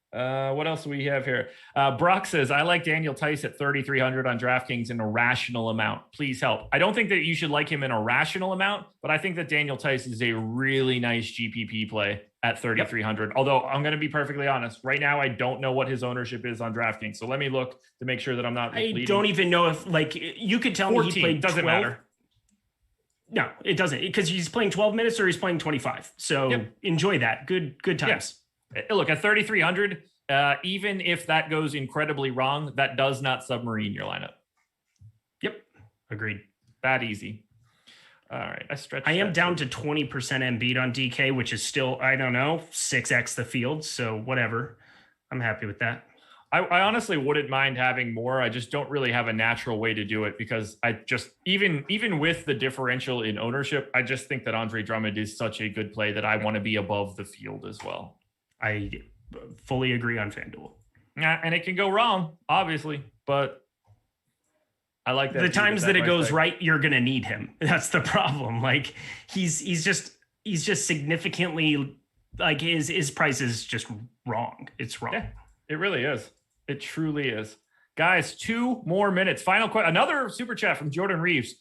What else do we have here? Brock says, I like Daniel Tice at 3,300 on DraftKings in a rational amount. Please help. I don't think that you should like him in a rational amount, but I think that Daniel Tice is a really nice GPP play at 3,300. Yep. Although I'm going to be perfectly honest, right now, I don't know what his ownership is on DraftKings. So let me look to make sure that I'm not misleading. I don't even know if you could tell 14, me he played doesn't 12. matter. No, it doesn't, because he's playing 12 minutes or he's playing 25. So Enjoy that. Good times. Yeah. Look, at 3,300, even if that goes incredibly wrong, that does not submarine your lineup. Yep. Agreed. That easy. All right. I am down to 20% Embiid on DK, which is still, I don't know, 6x the field. So whatever. I'm happy with that. I honestly wouldn't mind having more. I just don't really have a natural way to do it because I just, even with the differential in ownership, I just think that Andre Drummond is such a good play that I want to be above the field as well. I fully agree on FanDuel. Yeah, and it can go wrong, obviously, but I like that. The times that it goes right, you're going to need him. That's the problem. Like he's just significantly, like his price is just wrong. It's wrong. Yeah, it really is. It truly is. Guys, 2 more minutes. Final question. Another super chat from Jordan Reeves.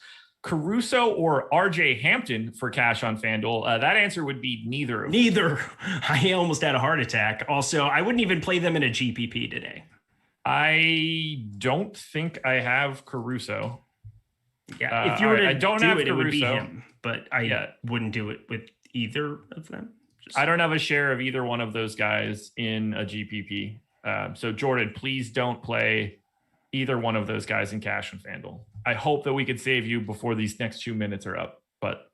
Caruso or RJ Hampton for cash on FanDuel? That answer would be neither. Neither. I almost had a heart attack. Also, I wouldn't even play them in a GPP today. I don't think I have Caruso. Yeah, if you were to have Caruso, it would be him. But I wouldn't do it with either of them. I don't have a share of either one of those guys in a GPP. So Jordan, please don't play either one of those guys in cash on FanDuel. I hope that we could save you before these next 2 minutes are up, but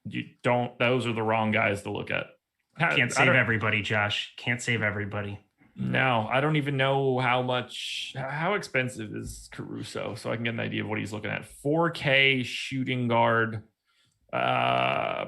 you don't. Those are the wrong guys to look at. Can't save everybody, Josh. Can't save everybody. No, I don't even know how expensive is Caruso, so I can get an idea of what he's looking at. 4K shooting guard. There's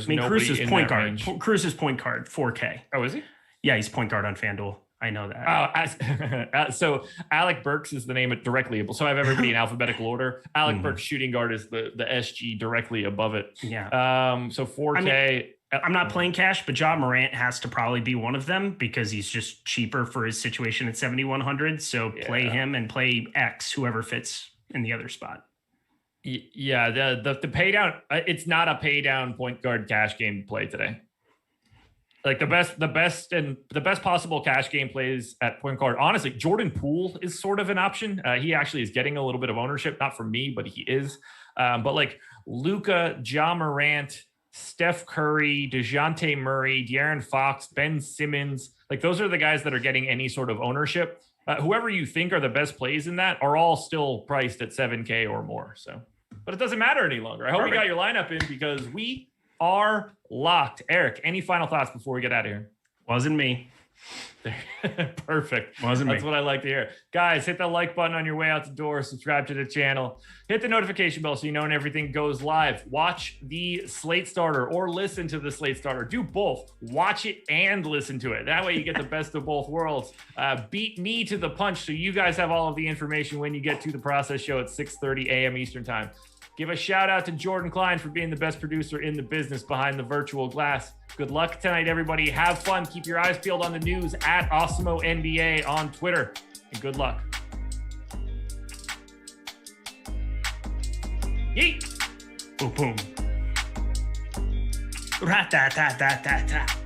nobody Caruso's in point that guard. range. Caruso's point guard, 4K. Oh, is he? Yeah, he's point guard on FanDuel. I know that. So Alec Burks is the name directly. So I have everybody in alphabetical order. Alec Burks shooting guard is the SG directly above it. Yeah. So 4K. I'm not playing cash, but Ja Morant has to probably be one of them because he's just cheaper for his situation at 7,100. So play him and play X, whoever fits in the other spot. Yeah, the pay down. It's not a pay down point guard cash game play today. Like the best possible cash game plays at point guard. Honestly, Jordan Poole is sort of an option. He actually is getting a little bit of ownership, not from me, but he is. But like Luka, Ja Morant, Steph Curry, DeJounte Murray, De'Aaron Fox, Ben Simmons, like those are the guys that are getting any sort of ownership. Whoever you think are the best plays in that are all still priced at 7K or more. So, but it doesn't matter any longer. I hope you got your lineup in because we are locked. Eric, any final thoughts before we get out of here? Wasn't me. Perfect. Wasn't me. That's what I like to hear. Guys, hit the like button on your way out the door. Subscribe to the channel. Hit the notification bell so you know when everything goes live. Watch the Slate Starter or listen to the Slate Starter. Do both. Watch it and listen to it. That way you get the best of both worlds. Beat me to the punch so you guys have all of the information when you get to the Process Show at 6:30 a.m. Eastern Time. Give a shout out to Jordan Klein for being the best producer in the business behind the virtual glass. Good luck tonight, everybody. Have fun. Keep your eyes peeled on the news at Osmo NBA on Twitter. And good luck. Yeet. Boom, boom. Rat-tat-tat-tat-tat-tat.